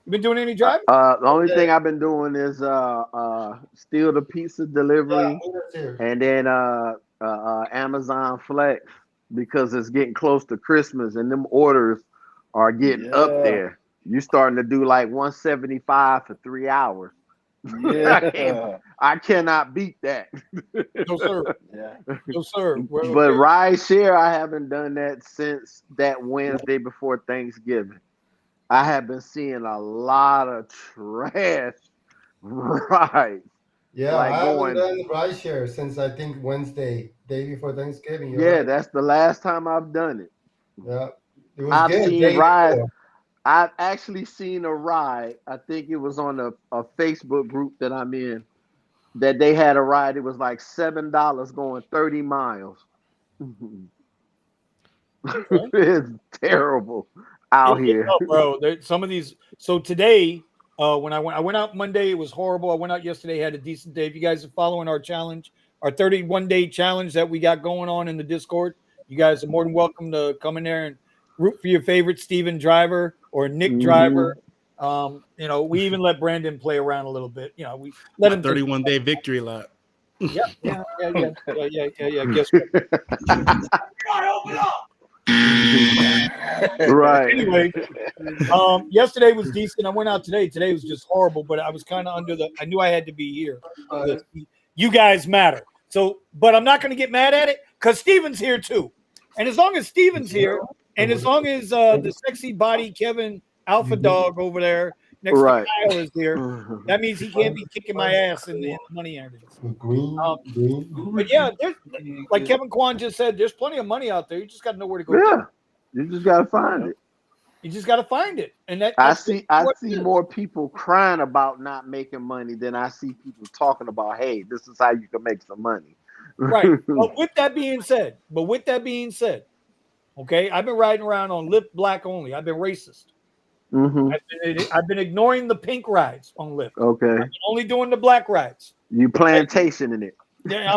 You been doing any driving? The only thing I've been doing is steal the pizza delivery and then Amazon Flex, because it's getting close to Christmas and them orders are getting up there. You starting to do like 175 for 3 hours. Yeah. I cannot beat that. No, sir. Yeah. No, sir. But Rideshare, I haven't done that since that Wednesday before Thanksgiving. I have been seeing a lot of trash rides. Yeah, Like I going- haven't done Rideshare since I think Wednesday, day before Thanksgiving. You're Yeah, right. that's the last time I've done it. Yeah, it was I've good. seen day rides. before. I've actually seen a ride. I think it was on a Facebook group that I'm in, that they had a ride. It was like $7 going 30 miles. It's terrible out here. No, bro. Some of these. So today, when I went out Monday, it was horrible. I went out yesterday, had a decent day. If you guys are following our challenge, our 31-day challenge that we got going on in the Discord, you guys are more than welcome to come in there and root for your favorite Steven driver or Nick driver. We even let Brandon play around a little bit. We let him 31-day victory lap. Yeah. Guess what? Right. Anyway, yesterday was decent. I went out today. Today was just horrible, but I was kind of I knew I had to be here. You guys matter. So, but I'm not going to get mad at it because Steven's here too. And as long as Steven's here, and as long as the sexy body Kevin Alpha Dog over there next Right. to Kyle is here, that means he can't be kicking my ass in the money earnings. Green. But yeah, there's, like Kevin Kwan just said, there's plenty of money out there. You just got to know where to go. Yeah. You just gotta find it. You just got to find it. And I see more people crying about not making money than I see people talking about, hey, this is how you can make some money. Right. But with that being said, okay, I've been riding around on Lyft Black only. I've been racist. I've been ignoring the pink rides on Lyft. Okay. I've been only doing the black rides. You plantation in it. Yeah,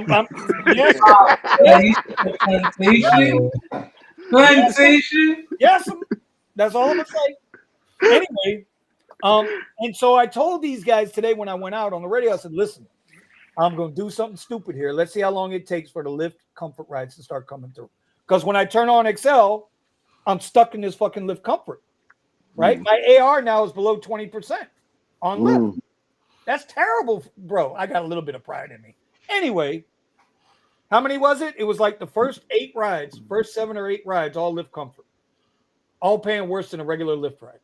yes. Plantation. Yes, that's all I'm gonna say. Anyway, and so I told these guys today when I went out on the radio, I said, listen, I'm gonna do something stupid here. Let's see how long it takes for the Lyft comfort rides to start coming through. Because when I turn on Excel, I'm stuck in this fucking Lyft comfort. Right? My AR now is below 20% on Lyft. That's terrible, bro. I got a little bit of pride in me. Anyway, how many was it? It was like the first 7 or 8 rides, all Lyft comfort. All paying worse than a regular Lyft ride.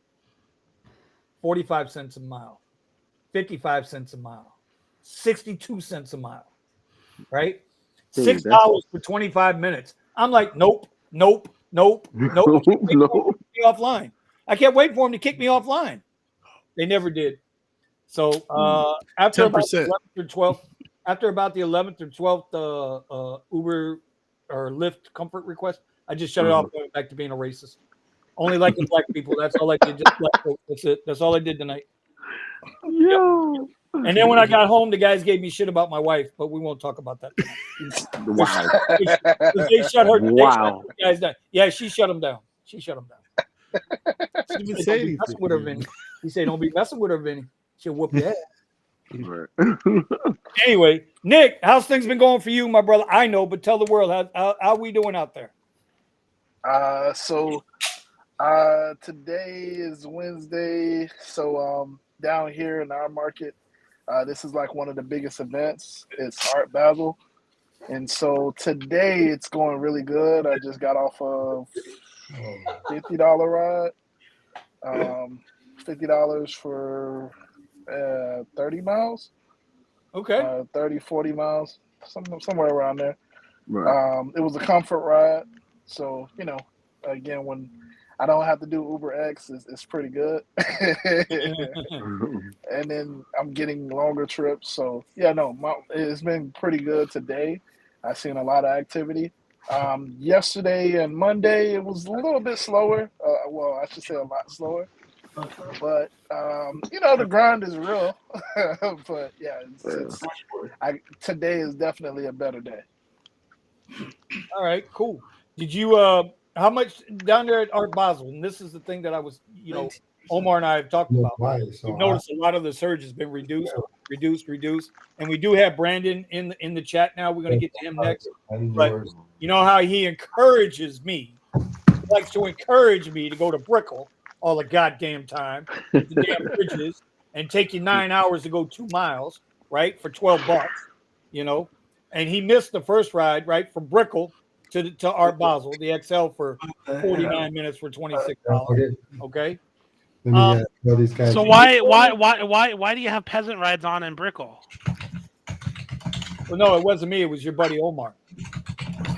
45 cents a mile, 55 cents a mile, 62 cents a mile, right? $6 for 25 minutes. I'm like, nope. Nope. Me offline. I kept waiting for them to kick me offline. They never did. So after 10%. about the 11th or 12th Uber or Lyft comfort request, I just shut it off, going back to being a racist. Only liking black people. That's all I did. Just black folks. That's it. That's all I did tonight. Yo. Yep. And then when I got home, the guys gave me shit about my wife, but we won't talk about that tonight. Wow. They shut her. Wow. They shut guys down. Yeah, she shut them down. She didn't even say anything. Messing with her, Vinny. He said, "Don't be messing with her, Vinny. She'll whoop your ass." Anyway, Nick, how's things been going for you, my brother? I know, but tell the world how we doing out there. Today is Wednesday, so down here in our market, this is like one of the biggest events. It's Art Basel, and so today it's going really good. I just got off of $50 ride, $50 for 30 miles. Okay. 30, 40 miles, somewhere around there. Right. It was a comfort ride, so again, when I don't have to do Uber X, it's pretty good. And then I'm getting longer trips, so it's been pretty good today. I've seen a lot of activity. Yesterday and Monday, it was a little bit slower. Well, I should say a lot slower. But the grind is real. But yeah, today is definitely a better day. All right, cool. Did you how much down there at Art Basel? And this is the thing that I was, Omar and I have talked about. We've noticed a lot of the surge has been reduced, and we do have Brandon in the chat now. We're going to get to him next. But you know how he encourages me. He likes to encourage me to go to Brickell all the goddamn time, the damn bridges, and take you 9 hours to go 2 miles, right, for $12, And he missed the first ride, right, from Brickell to Art Basel, the XL for 49 minutes for $26. Okay. So why do you have peasant rides on in Brickell? Well, no, it wasn't me. It was your buddy Omar.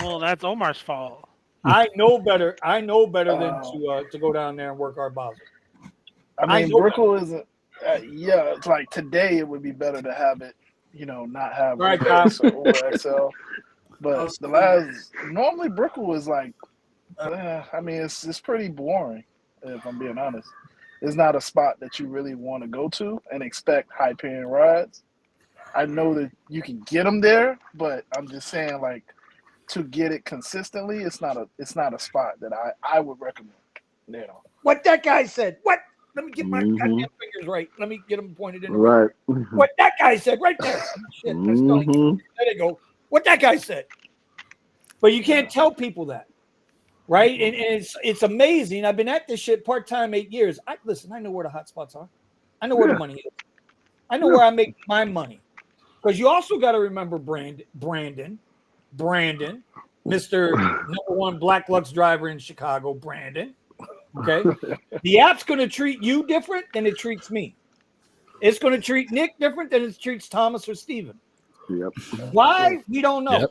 Well, that's Omar's fault. I know better than to go down there and work Art Basel. I mean, Brickell isn't. It's like today it would be better to have it, not have Uber X or Uber XL. But normally Brickell is like, it's pretty boring, if I'm being honest. It's not a spot that you really want to go to and expect high-paying rides. I know that you can get them there, but I'm just saying, like, to get it consistently, it's not a spot that I would recommend. What that guy said. What? Let me get my goddamn fingers right. Let me get them pointed in. Right. What that guy said right there. Shit, there they go. What that guy said. But you can't tell people that. right? And it's amazing. I've been at this shit part-time 8 years. I know where the hot spots are. I know where the money is. I know where I make my money. Because you also got to remember Brandon, Mr. #1 Black Lux driver in Chicago, Brandon. Okay. The app's going to treat you different than it treats me. It's going to treat Nick different than it treats Thomas or Steven. Yep. Why? We don't know.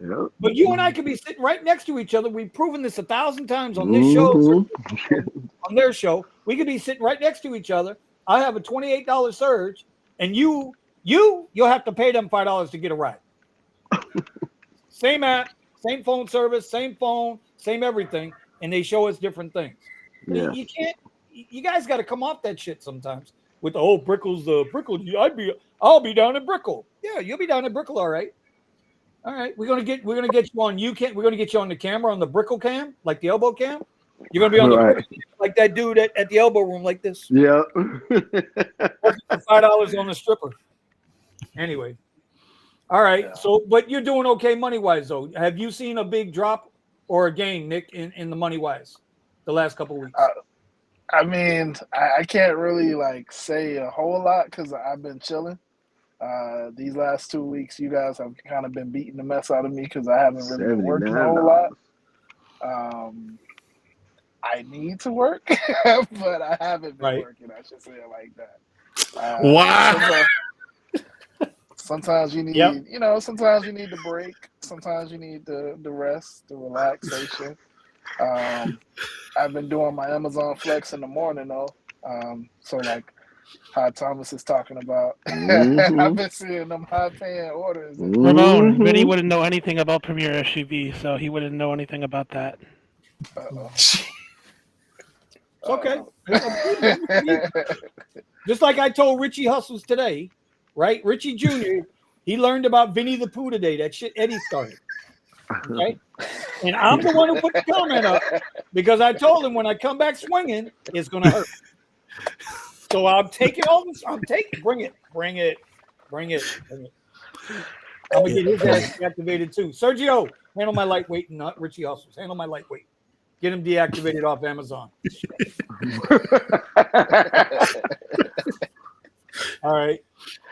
Yep. But you and I could be sitting right next to each other. We've proven this 1,000 times on this show, on their show. We could be sitting right next to each other. I have a $28 surge, and you'll have to pay them $5 to get a ride. Same app, same phone service, same phone, same everything, and they show us different things. Yeah. You can't. You guys got to come off that shit sometimes. With the whole Brickell's, I'll be down in Brickell. Yeah, you'll be down in Brickell, all right. All right, we're gonna get you on. We're gonna get you on the camera on the Brickell cam, like the elbow cam. You're gonna be on the Brickell cam, like that dude at the elbow room, like this. Yeah. $5 on the stripper. Anyway, all right. Yeah. So, but you're doing okay money wise, though. Have you seen a big drop or a gain, Nick, in the money wise, the last couple of weeks? I mean, I can't really like say a whole lot because I've been chilling. These last 2 weeks, you guys have kind of been beating the mess out of me because I haven't really been working a whole lot. I need to work, but I haven't been working. I should say it like that. Wow. Sometimes you need, sometimes you need the break. Sometimes you need the rest, the relaxation. I've been doing my Amazon Flex in the morning though. So like how Thomas is talking about, I've been seeing them high paying orders. Ramon, Vinny wouldn't know anything about Premier SUV, so he wouldn't know anything about that. It's okay. Just like I told Richie Hustles today, right? Richie Jr., he learned about Vinny the Pooh today. That shit Eddie started. Okay? And I'm the one who put the comment up because I told him when I come back swinging, it's going to hurt. So I'm taking all this. Bring it. I'm going to get his ass deactivated too. Sergio, handle my lightweight, not Richie Hustles. Handle my lightweight. Get him deactivated off Amazon. All right.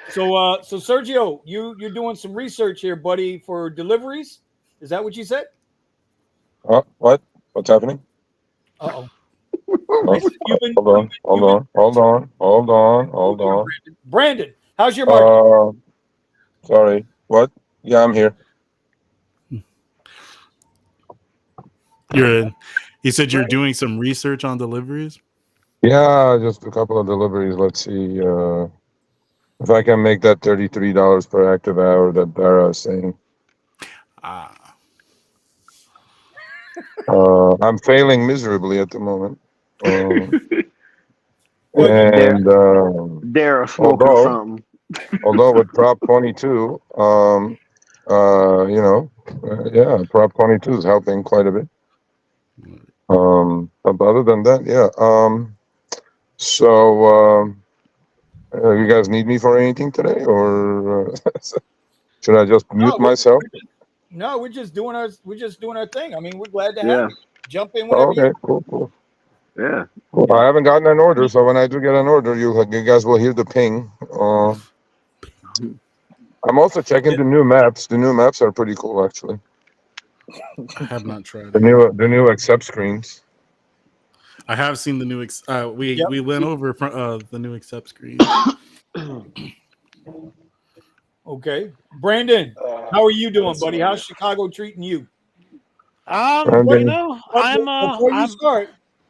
So Sergio, you're doing some research here, buddy, for deliveries. Is that what you said? What? What's happening? Uh-oh. Hold on. Brandon, how's your market? Sorry. What? Yeah, I'm here. He said you're doing some research on deliveries? Yeah, just a couple of deliveries. Let's see if I can make that $33 per active hour that Dara is saying. I'm failing miserably at the moment. Dara smoking something. Although with Prop 22, Prop 22 is helping quite a bit. But other than that, you guys need me for anything today, or should I just mute myself? No, we're just doing our thing. I mean, we're glad to have you. Jump in whenever Cool. Yeah. Well, I haven't gotten an order, so when I do get an order, you guys will hear the ping. I'm also checking the new maps. The new maps are pretty cool, actually. I have not tried the new accept screens. I have seen the new. We went over the new accept screen. Okay, Brandon, how are you doing, buddy? How's Chicago treating you?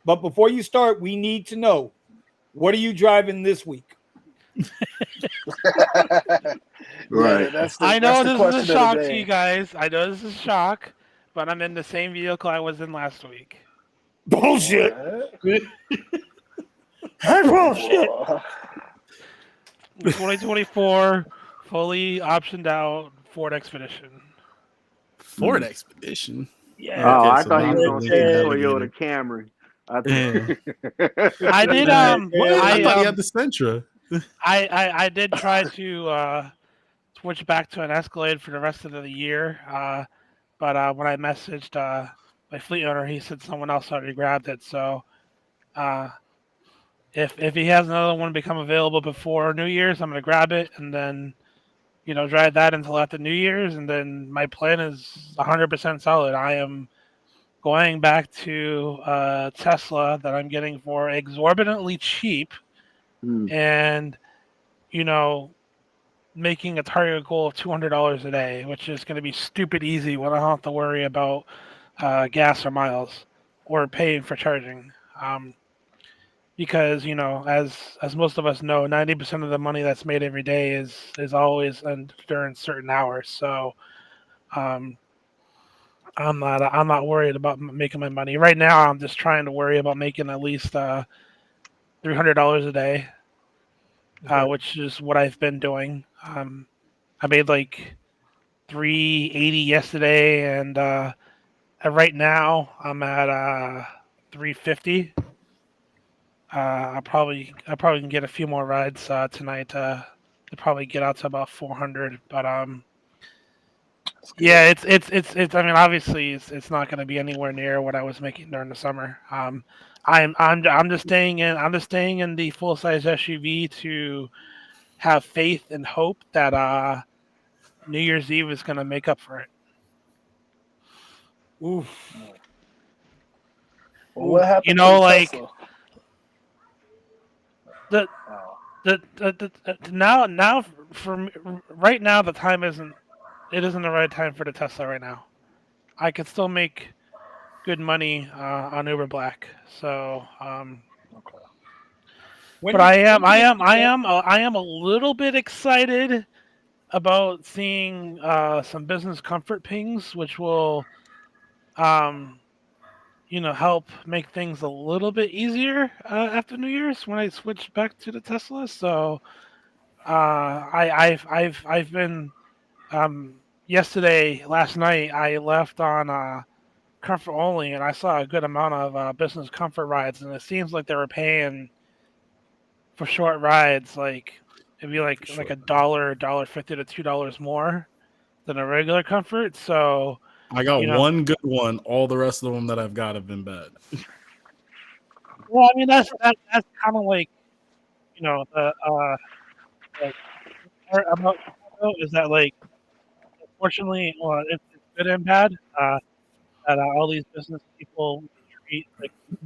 Before you start, we need to know, what are you driving this week? Right. I know this is a shock to you guys. I know this is a shock, but I'm in the same vehicle I was in last week. Bullshit. That's bullshit. 2024, fully optioned out Ford Expedition. Ford Expedition? Yeah. Oh, I thought he was going to say Toyota Camry. I did. I thought he had the Sentra. I did try to switch back to an Escalade for the rest of the year, but when I messaged fleet owner, he said someone else already grabbed it. So if he has another one become available before New Year's, I'm gonna grab it and then drive that until after New Year's, and then my plan is 100% solid. I am going back to Tesla that I'm getting for exorbitantly cheap, and making a target goal of $200 a day, which is going to be stupid easy when I don't have to worry about gas or miles or paying for charging. Because as most of us know, 90% of the money that's made every day is always during certain hours. So I'm not worried about making my money right now. I'm just trying to worry about making at least $300 a day, which is what I've been doing. I made like 380 yesterday, and right now I'm at 350. I probably can get a few more rides tonight to probably get out to about 400. But yeah, it's. I mean, obviously, it's not going to be anywhere near what I was making during the summer. I'm just staying in. I'm just staying in the full size SUV to have faith and hope that New Year's Eve is going to make up for it. Oof. Well, what happened? Like Tesla? now for right now the time isn't the right time for the Tesla right now. I could still make good money on Uber Black, so but I am a little bit excited about seeing some business comfort pings, which will help make things a little bit easier after New Year's when I switch back to the Tesla. So I've been last night I left on comfort only, and I saw a good amount of business comfort rides, and it seems like they were paying for short rides like it'd be like $1.50 to $2 more than a regular comfort. So I got one good one. All the rest of them that I've got have been bad. Well, I mean that's kind of like the part about is that like unfortunately, well, it's good and bad that all these business people treat like a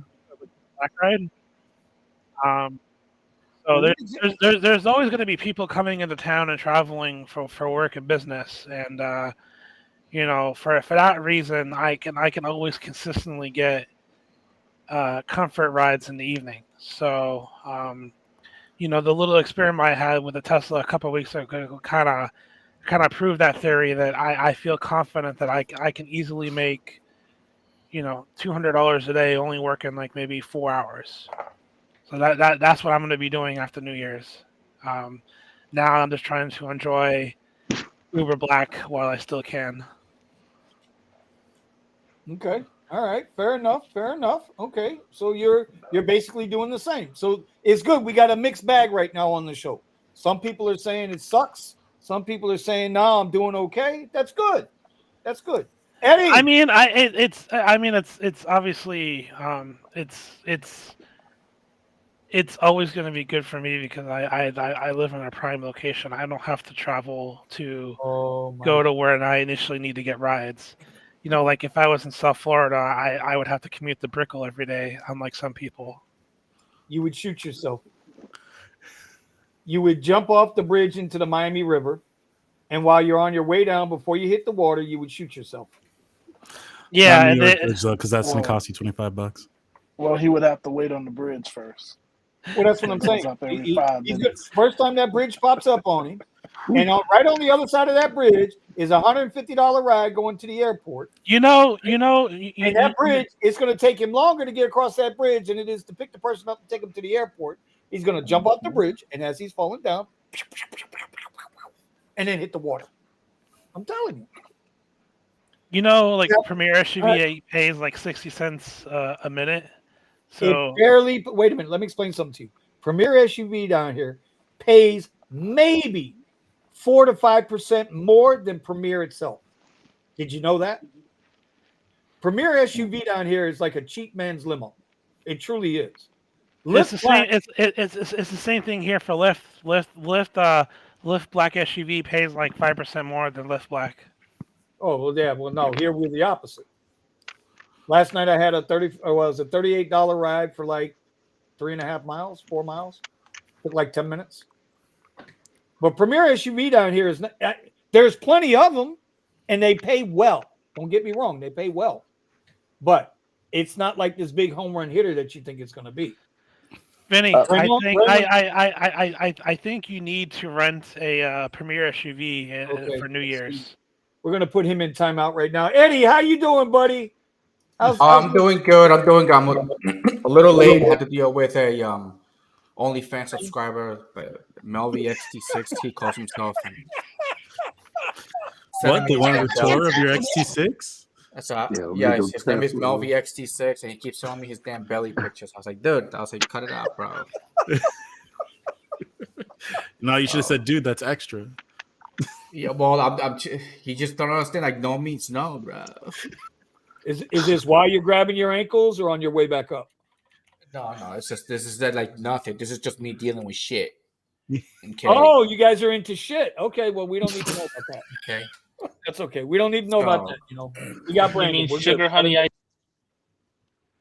black ride. So there's always going to be people coming into town and traveling for work and business, and for that reason, I can always consistently get comfort rides in the evening. So the little experiment I had with the Tesla a couple of weeks ago kind of proved that theory that I feel confident that I can easily make $200 a day only working like maybe 4 hours. So that's what I'm going to be doing after New Year's. Now I'm just trying to enjoy Uber Black while I still can. Okay. All right. Fair enough. Okay. So you're basically doing the same. So it's good. We got a mixed bag right now on the show. Some people are saying it sucks. Some people are saying, no, I'm doing okay. That's good. Eddie. I mean, it's obviously it's always going to be good for me because I live in a prime location. I don't have to travel to go to where I initially need to get rides. Like if I was in South Florida, I would have to commute to Brickell every day, unlike some people. You would shoot yourself. You would jump off the bridge into the Miami River, and while you're on your way down, before you hit the water, you would shoot yourself. Yeah, because that's gonna cost you $25. Well, he would have to wait on the bridge first. Well, that's what I'm saying. First time that bridge pops up on him, and right on the other side of that bridge is a $150 ride going to the airport. And that bridge, it's going to take him longer to get across that bridge than it is to pick the person up and take him to the airport. He's going to jump off the bridge, and as he's falling down, and then hit the water. I'm telling you. Premier SUV pays like 60 cents a minute. So it barely. Wait a minute. Let me explain something to you. Premier SUV down here pays maybe 4 to 5% more than Premier itself. Did you know that? Premier SUV down here is like a cheap man's limo. It truly is. It's the Lyft Black, same. It's the same thing here for Lyft. Lyft Black SUV pays like 5% more than Lyft Black. oh well, yeah. Well, no, here we're the opposite. Last night I had a $38 ride for like 3.5 miles, 4 miles. Took like 10 minutes. But Premier SUV down here is not, there's plenty of them, and they pay well. Don't get me wrong, they pay well, but it's not like this big home run hitter that you think it's going to be. Vinny, Raymond- I think you need to rent a Premier SUV Okay. for New Year's. We're going to put him in timeout right now. Eddie, how you doing, buddy? I'm doing good. I'm a little late. Had to deal with a OnlyFans subscriber, Melvi XT6. He calls himself. What? They wanted a tour of your XT6? That's Yeah, his name is Melvi XT6, and he keeps showing me his damn belly pictures. I was like, dude, cut it out, bro. No, you should have said, dude, that's extra. Yeah, well, he just don't understand. Like, no means no, bro. Is this while you're grabbing your ankles or on your way back up? No, it's just this is like nothing. This is just me dealing with shit. Okay. Oh, you guys are into shit. Okay, well, we don't need to know about that. Okay. That's okay. We don't need to know about that. We got Brandon. You mean sugar honey?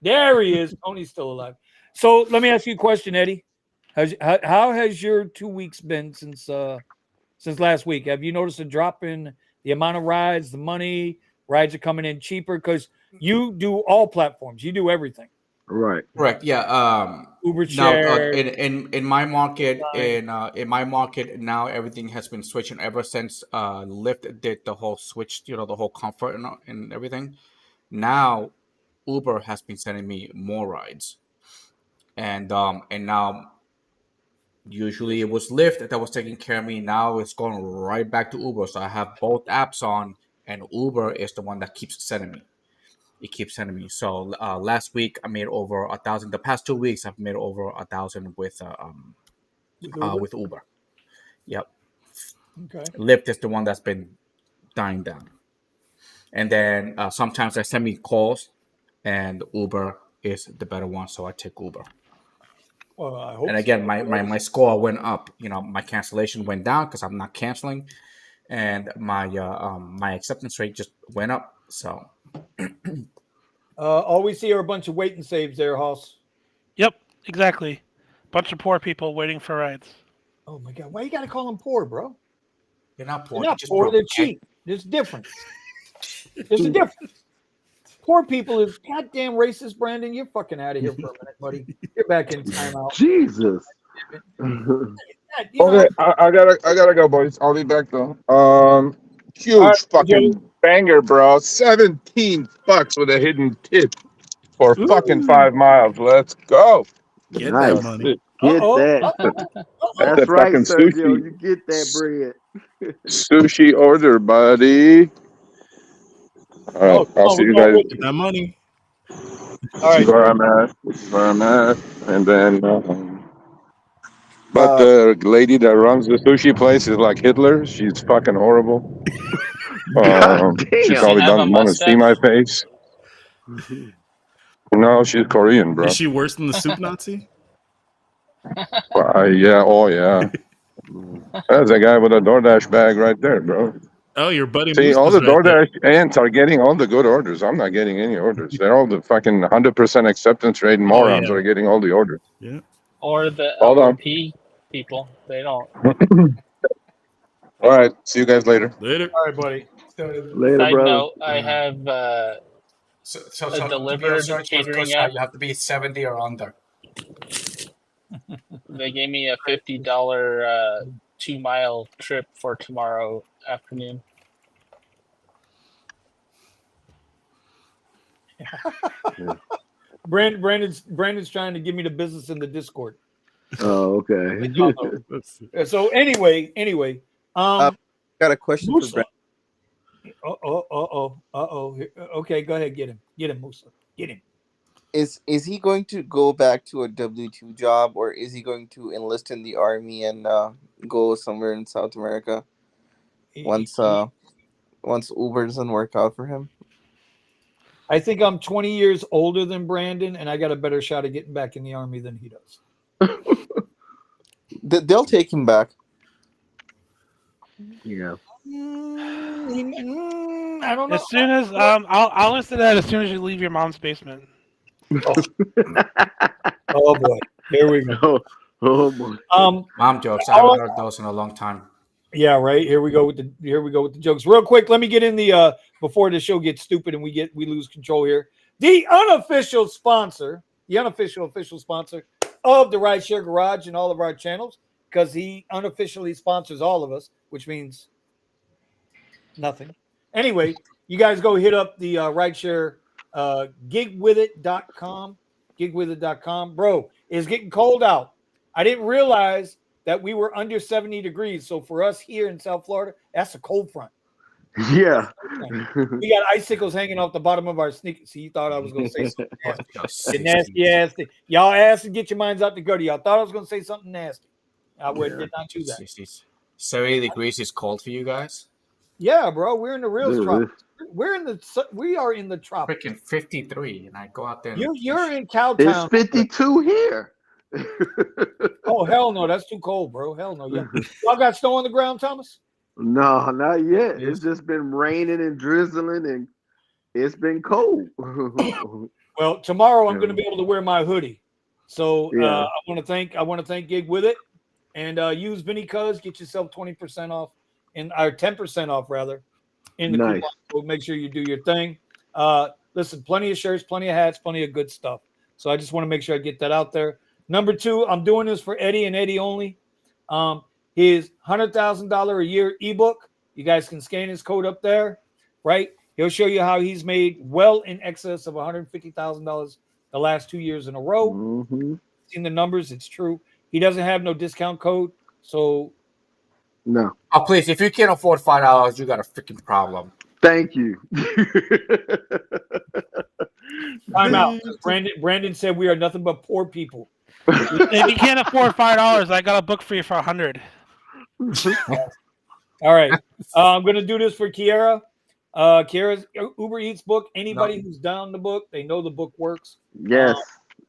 There he is. Tony's still alive. So let me ask you a question, Eddie. How has your 2 weeks been since last week? Have you noticed a drop in the amount of rides, the money? Rides are coming in cheaper because you do all platforms. You do everything. Right. Correct. Yeah. Uber share. In my market, in my market now, everything has been switching ever since Lyft did the whole switch. The whole comfort and everything. Now, Uber has been sending me more rides, and now usually it was Lyft that was taking care of me. Now it's going right back to Uber. So I have both apps on, and Uber is the one that keeps sending me. It keeps sending me. So last week I made over 1,000. The past 2 weeks I've made over 1,000 with Uber. Yep. Okay. Lyft is the one that's been dying down. And then sometimes they send me calls, and Uber is the better one, so I take Uber. Well, I hope. And again, my score went up. My cancellation went down because I'm not canceling, and my acceptance rate just went up. So. All we see are a bunch of wait and saves there, Hoss. Yep, exactly. Bunch of poor people waiting for rides. Oh my God! Why you gotta call them poor, bro? They're not poor. They're not poor. They're cheap. There's a difference. There's a difference. Poor people is goddamn racist, Brandon. You're fucking out of here for a minute, buddy. You're back in timeout. Jesus. Okay, I gotta go, boys. I'll be back though. Huge right, fucking banger, bro. $17 with a hidden tip for fucking 5 miles. Let's go. Get Nice. that money. Get that. That's That's right, fucking Sergio. sushi. You get that bread. Sushi order, buddy. All right, I'll see you guys. Get that money. All right. This is where I'm at. And then, but the lady that runs the sushi place is like Hitler. She's fucking horrible. She probably doesn't want to see my face. No, she's Korean, bro. Is she worse than the soup Nazi? Yeah, oh yeah. That's a guy with a DoorDash bag right there, bro. Oh, your buddy. See, Moose all the is right there. DoorDash ants are getting all the good orders. I'm not getting any orders. They're all the fucking 100% acceptance rate morons yeah. are getting all the orders. Yeah. Or the Hold on. LP people. They don't. All right, see you guys later. Later. All right, buddy. Later, Side brother. note, I have So a delivered catering app. You have to be 70 or under. They gave me a $50 2-mile trip for tomorrow afternoon. Brandon's trying to give me the business in the Discord. Oh, okay. So anyway, got a question Musa. for Brandon. Okay, go ahead, get him, Musa, get him. Is he going to go back to a W-2 job, or is he going to enlist in the army and go somewhere in South America once Uber doesn't work out for him? I think I'm 20 years older than Brandon, and I got a better shot of getting back in the Army than he does. They'll take him back. Yeah. I don't know. As soon as I'll listen to that as soon as you leave your mom's basement. Oh boy, here we go. Oh boy. Mom jokes. I haven't heard those in a long time. Yeah, right. Here we go with the jokes. Real quick, let me get in the before the show gets stupid and we lose control here. The unofficial sponsor of the Rideshare Garage and all of our channels, because he unofficially sponsors all of us, which means nothing. Anyway, you guys go hit up the Rideshare gigwithit.com. Gigwithit.com. Bro, it's getting cold out. I didn't realize that we were under 70 degrees. So for us here in South Florida, that's a cold front. Yeah. We got icicles hanging off the bottom of our sneakers. See, you thought I was going to say something nasty. Nasty ass thing. Y'all ass and get your minds out the gutter. Y'all thought I was going to say something nasty. I did not do that. 70 degrees is cold for you guys? Yeah, bro. We're in the real tropics. We are in the tropics. Freaking 53, and I go out there. You're in Cowtown. It's 52 here. Oh, hell no. That's too cold, bro. Hell no. Y'all got snow on the ground, Thomas? No, not yet. It's just been raining and drizzling, and it's been cold. Well, tomorrow I'm going to be able to wear my hoodie. So I want to thank Gig With It, and use Vinny Cuz. Get yourself 20% off, or 10% off rather, in the coupon code. Make sure you do your thing. Listen, plenty of shirts, plenty of hats, plenty of good stuff. So I just want to make sure I get that out there. Number 2, I'm doing this for Eddie and Eddie only. His $100,000 a year ebook. You guys can scan his code up there, right? He'll show you how he's made well in excess of $150,000 the last 2 years in a row. Mm-hmm. Seen the numbers, it's true. He doesn't have no discount code, so no. Oh, please! If you can't afford $5, you got a freaking problem. Thank you. Time out. Brandon said we are nothing but poor people. If you can't afford $5, I got a book for you for $100. All right. I'm going to do this for Kiara. Kiara's Uber Eats book. Anybody who's down the book, they know the book works. Yes,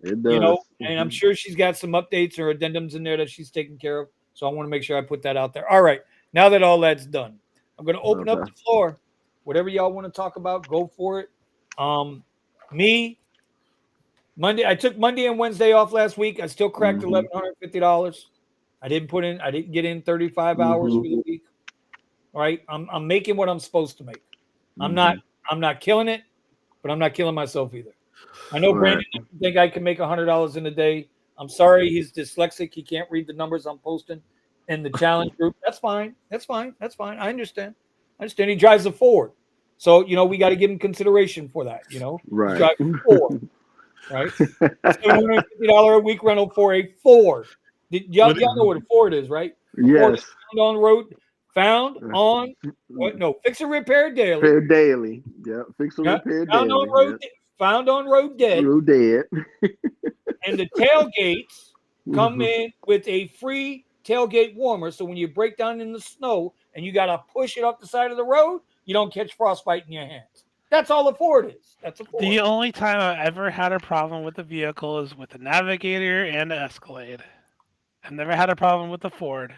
it does. You know, and I'm sure she's got some updates or addendums in there that she's taking care of. So I want to make sure I put that out there. All right. Now that all that's done, I'm going to open up the floor. Whatever y'all want to talk about, go for it. Monday, I took Monday and Wednesday off last week. I still cracked $1,150. I didn't get in 35 hours for the week. All right. I'm making what I'm supposed to make. I'm not killing it, but I'm not killing myself either. I know Brandon doesn't think I can make $100 in a day. I'm sorry, he's dyslexic. He can't read the numbers I'm posting in the challenge group. That's fine. I understand. He drives a Ford. So, we got to give him consideration for that, Right. He drives a Ford, right? $750 a week rental for a Ford. Y'all know what a Ford is, right? Yes. Found on fix and repair daily. Repair daily. Yeah, fix and repair daily. Found on road dead. Road dead. And the tailgates come in with a free tailgate warmer. So when you break down in the snow and you got to push it up the side of the road, you don't catch frostbite in your hands. That's all a Ford is. That's a Ford. The only time I've ever had a problem with the vehicle is with the Navigator and the Escalade. I've never had a problem with the Ford.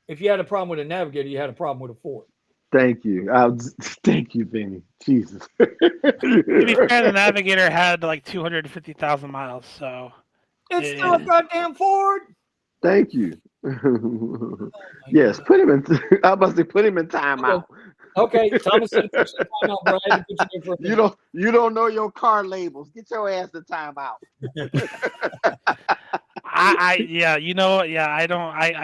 If you had a problem with a Navigator, you had a problem with a Ford. Thank you. Thank you, Vinny. Jesus. To be fair, the Navigator had like 250,000 miles, so it's still a goddamn Ford. Thank you. Yes, put him in. I was about to say, put him in timeout. Okay, Thomas said timeout, bro. I had to put you there for you don't know your car labels. Get your ass in timeout. I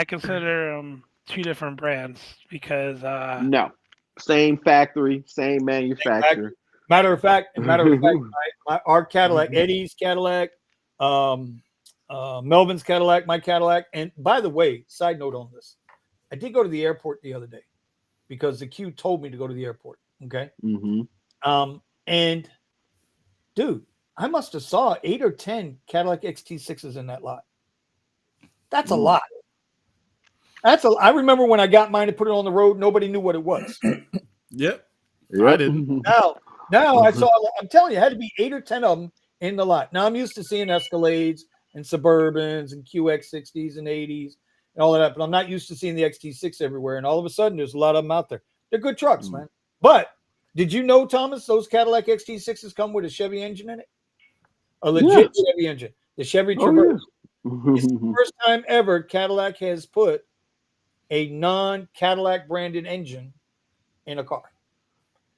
consider two different brands because no, same factory, same manufacturer. Matter of fact, our Cadillac, Eddie's Cadillac, Melvin's Cadillac, my Cadillac. And by the way, side note on this, I did go to the airport the other day because the Q told me to go to the airport. Okay. And dude, I must have saw 8 or 10 Cadillac XT6s in that lot. That's a lot. I remember when I got mine to put it on the road, nobody knew what it was. Yep. I didn't. Now I saw. I'm telling you, it had to be 8 or 10 of them in the lot. Now I'm used to seeing Escalades and Suburbans and QX60s and 80s and all of that, but I'm not used to seeing the XT6 everywhere. And all of a sudden, there's a lot of them out there. They're good trucks, man. But did you know, Thomas, those Cadillac XT6s come with a Chevy engine in it? A legit Chevy engine. The Chevy Traverse. It's the first time ever Cadillac has put a non-Cadillac branded engine in a car.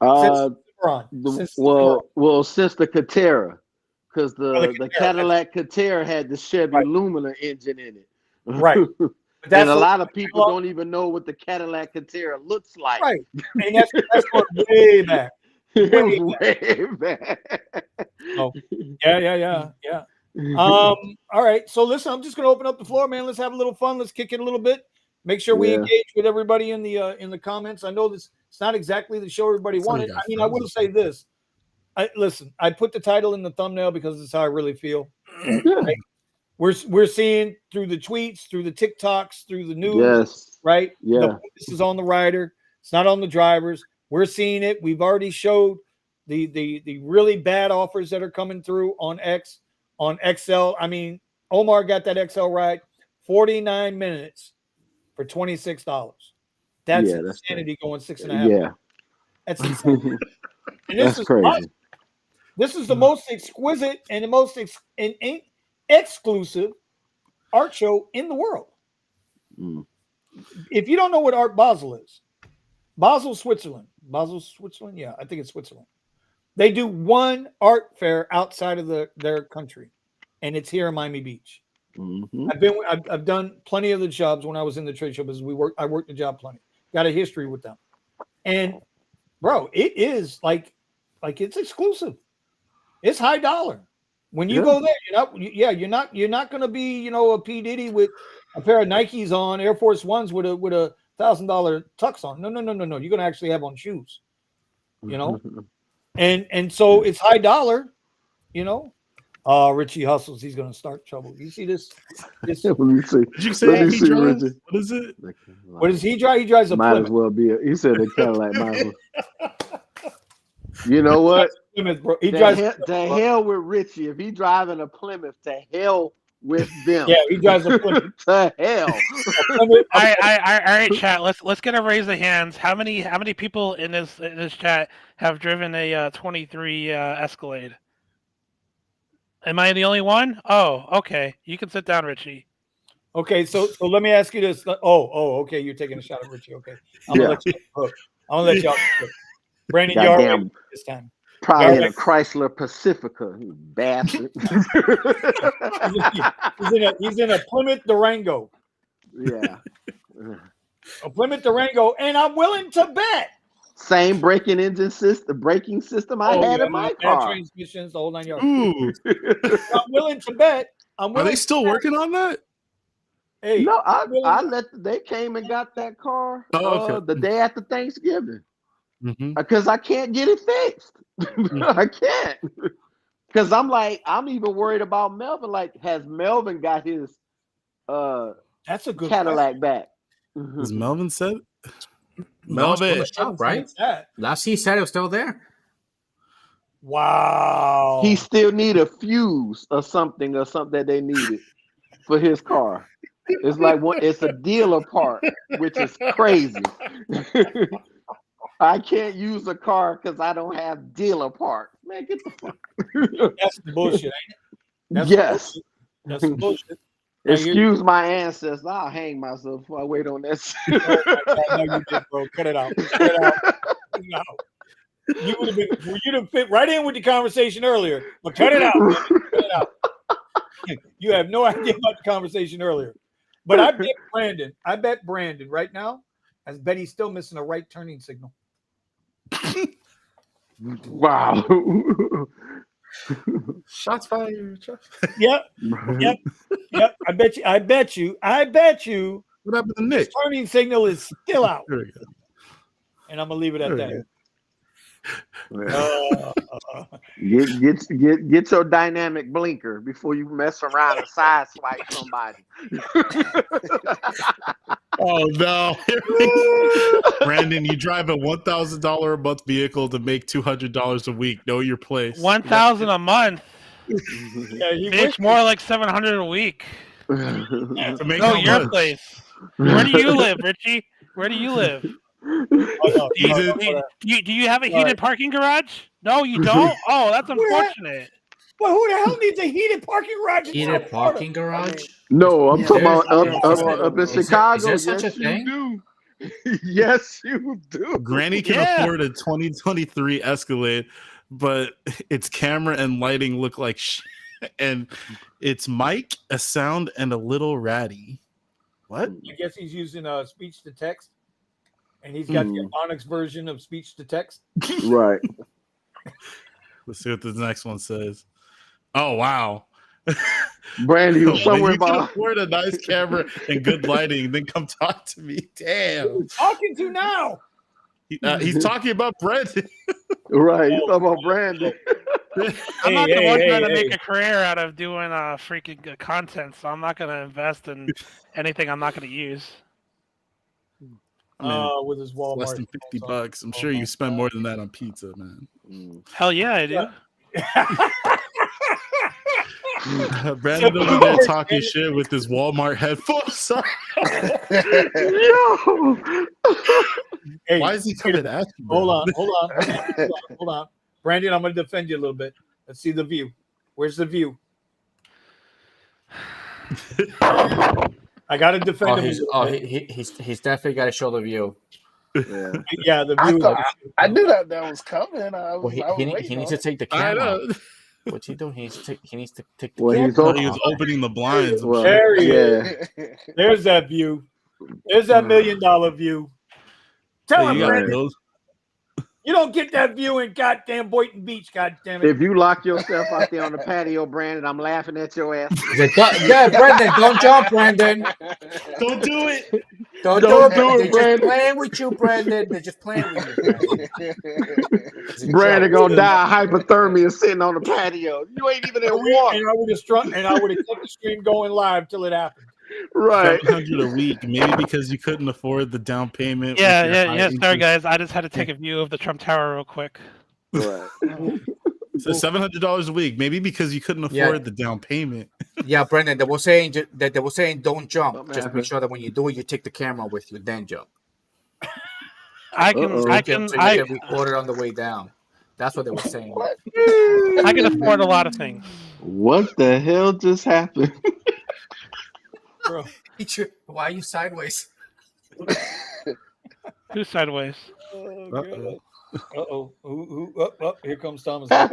Since the Catera, because the Cadillac Catera had the Chevy Lumina engine in it. Right. And a lot of people don't even know what the Cadillac Catera looks like. Right. And that's going way back. Way back. Oh, yeah. All right. So listen, I'm just going to open up the floor, man. Let's have a little fun. Let's kick it a little bit. Make sure we engage with everybody in the comments. I know this it's not exactly the show everybody wanted. I mean, I will say this. Listen, I put the title in the thumbnail because it's how I really feel. Right? We're seeing through the tweets, through the TikToks, through the news, right? Yeah. This is on the rider. It's not on the drivers. We're seeing it. We've already showed the really bad offers that are coming through on XL. I mean, Omar got that XL ride, 49 minutes for $26. That's insanity going 6.5. Yeah. That's insane. And That's crazy. Awesome. This is the most exquisite and the most exclusive art show in the world. If you don't know what Art Basel is, Basel, Switzerland. Yeah, I think it's Switzerland. They do one art fair outside of their country, and it's here in Miami Beach. I've done plenty of the jobs when I was in the trade show business. I worked the job plenty. Got a history with them, and bro, it is like it's exclusive. It's high dollar. When you go there, you're not going to be a P Diddy with a pair of Nikes on, Air Force Ones with a $1,000 tux on. No. You're going to actually have on shoes, and so it's high dollar, Richie hustles. He's going to start trouble. You see this? Let me see. Did you say he drives? Richie. What is it? What does he drive? He drives a Might Plymouth. as well be. He said a Cadillac. Might as well. You know what? Plymouth, bro. He The drives hell with Richie. If he driving a Plymouth, to hell with them. Yeah, he drives a Plymouth. To hell. All right, chat. Let's get a raise of hands. How many people in this chat have driven a 23 Escalade? Am I the only one? Oh, okay. You can sit down, Richie. Okay, so let me ask you this. Okay. You're taking a shot at Richie. Okay, I'm gonna let y'all. Brandon, you already this time. Probably in a Chrysler Pacifica, you bastard. he's in a Plymouth Durango. Yeah. A Plymouth Durango, and I'm willing to bet. Same braking system I had in my car. Transmissions, the whole 9 yards. Ooh. I'm willing to bet. Are they still working on that? Hey, no, they came and got that car the day after Thanksgiving. Because I can't get it fixed. I can't. Because I'm even worried about Melvin. Like, has Melvin got his that's a good Cadillac back? Has Melvin said? Melvin, right? Last he said it was still there. Wow. He still need a fuse or something that they needed for his car. It's like it's a dealer part, which is crazy. I can't use a car because I don't have dealer parts. Man, get the fuck. That's the bullshit, ain't it? Yes. That's the bullshit. Excuse my ancestors. I'll hang myself before I wait on that. No, you did, bro. Cut it out. Cut it out. No. You'd have fit right in with the conversation earlier, but cut it out. Man. Cut it out. You have no idea about the conversation earlier. But I bet Brandon right now, I bet he's still missing a right turning signal. Wow. Shots fired. Yep. I bet you. What happened to Nick? His turning signal is still out. There we go. And I'm gonna leave it at that. Get your dynamic blinker before you mess around and side swipe somebody. Oh no, Brandon, you drive a $1,000 a month vehicle to make $200 a week. Know your place. 1,000 a month. Yeah, he It's wished more like 700 a week. To make No, how your much? place. Where do you live, Richie? Where do you live? Oh, no, Do you have a heated parking garage? No, you don't? Oh, that's unfortunate. Well, who the hell needs a heated parking garage in Heated South Florida? parking garage? No, I'm talking There's- about in up Florida, up in though. Is Chicago. there such a Yes, you thing? do. Yes, you do. Granny can Yeah. afford a 2023 Escalade, but its camera and lighting look like shit. And its mic, a sound, and a little ratty. What? I guess he's using speech to text, and he's got the Onyx version of speech to text. Right. Let's see what the next one says. Oh wow. Brandy, When somewhere you can about afford a nice camera and good lighting, then come talk to me. Damn. Talking to now. He's talking about Brandon. right. You talking about Brandy. I'm not the one trying to make a career out of doing freaking content, so I'm not going to invest in anything I'm not going to use. With his Walmart. Less than $50. I'm sure you spend more than that on pizza, man. Hell yeah, I do. Brandon over there talking shit with his Walmart headphones. Yo. Hey, why is he coming at you? Hold on. Brandon, I'm going to defend you a little bit. Let's see the view. Where's the view? I got to defend him. He's definitely got to show the view. Yeah, the view. I knew that was coming. He needs to take the camera. What's he doing? He needs to take the camera. He was opening the blinds. There he is. There's that view. There's that $1 million view. Tell him, Brandon. You don't get that view in goddamn Boynton Beach, goddamn it. If you lock yourself out there on the patio, Brandon, I'm laughing at your ass. Yeah, Brandon, don't jump, Brandon. Don't do it. Don't do it, Brandon. They're just playing with you, Brandon. They're just playing with you. Brandon gonna die of hypothermia sitting on the patio. You ain't even in water. And I would have kept the stream going live till it happened. Right. $700 a week, maybe because you couldn't afford the down payment. Yeah. Sorry, guys. I just had to take a view of the Trump Tower real quick. Right. So $700 a week, maybe because you couldn't afford the down payment. Yeah, Brendan, they were saying don't jump. Just make sure that when you do it, you take the camera with you, then jump. I can record it on the way down. That's what they were saying. I can afford a lot of things. What the hell just happened? Bro. Why are you sideways? Who's sideways? Here comes Thomas. Bro,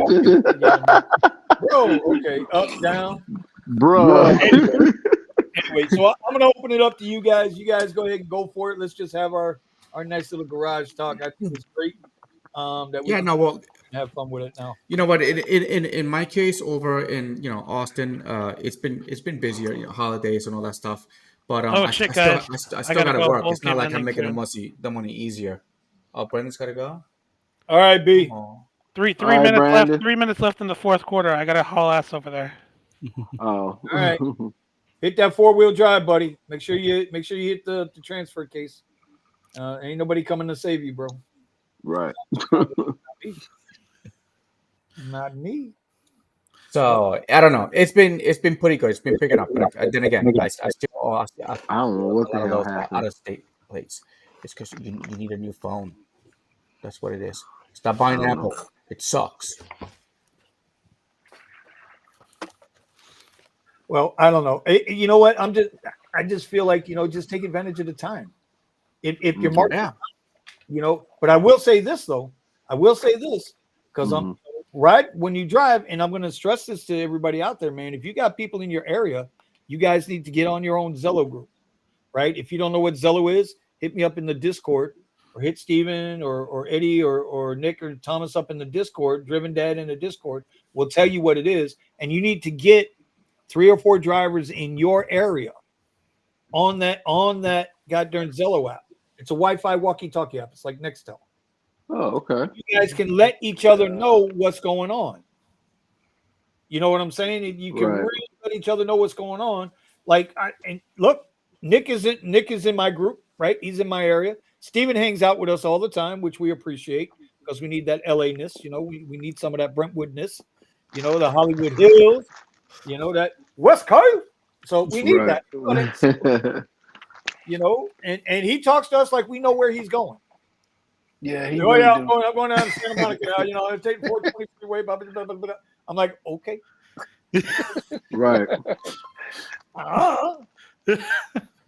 okay, up, down. Bro. Anyway, so I'm gonna open it up to you guys. You guys go ahead and go for it. Let's just have our nice little garage talk. I think it's great. That we have fun with it now. You know what? In my case, over in Austin, it's been busier, holidays and all that stuff. But I still gotta work. It's not like I'm making the money easier. Oh, Brendan's gotta go. All right, B. Three minutes Brandon. left. 3 minutes left in the fourth quarter. I gotta haul ass over there. Oh, all right. Hit that 4-wheel drive, buddy. Make sure you hit the transfer case. Ain't nobody coming to save you, bro. Right. Not me. So I don't know. It's been pretty good. It's been picking up, but then again, I don't know what the hell happened. Out of state plates. It's because you need a new phone. That's what it is. Stop buying Apple. It sucks. Well, I don't know. You know what? I just feel like just take advantage of the time. If you're marketing, But I will say this though. Because I'm right when you drive, and I'm going to stress this to everybody out there, man. If you got people in your area, you guys need to get on your own Zello group, right? If you don't know what Zello is, hit me up in the Discord, or hit Steven or Eddie or Nick or Thomas up in the Discord. Driven Dad in the Discord will tell you what it is, and you need to get 3 or 4 drivers in your area on that goddamn Zello app. It's a Wi-Fi walkie-talkie app. It's like Nextel. Oh, okay. You guys can let each other know what's going on. You know what I'm saying? You can really let each other know what's going on. And look, Nick is in my group, right? He's in my area. Steven hangs out with us all the time, which we appreciate because we need that LA-ness. We need some of that Brentwoodness. The Hollywood Hills. That West Coast. So we need Right. that. And he talks to us like we know where he's going. Yeah, he Oh really yeah, do. I'm going down to Santa Monica. I'm taking 420 freeway. Blah, blah, blah, blah. I'm like, okay. Right.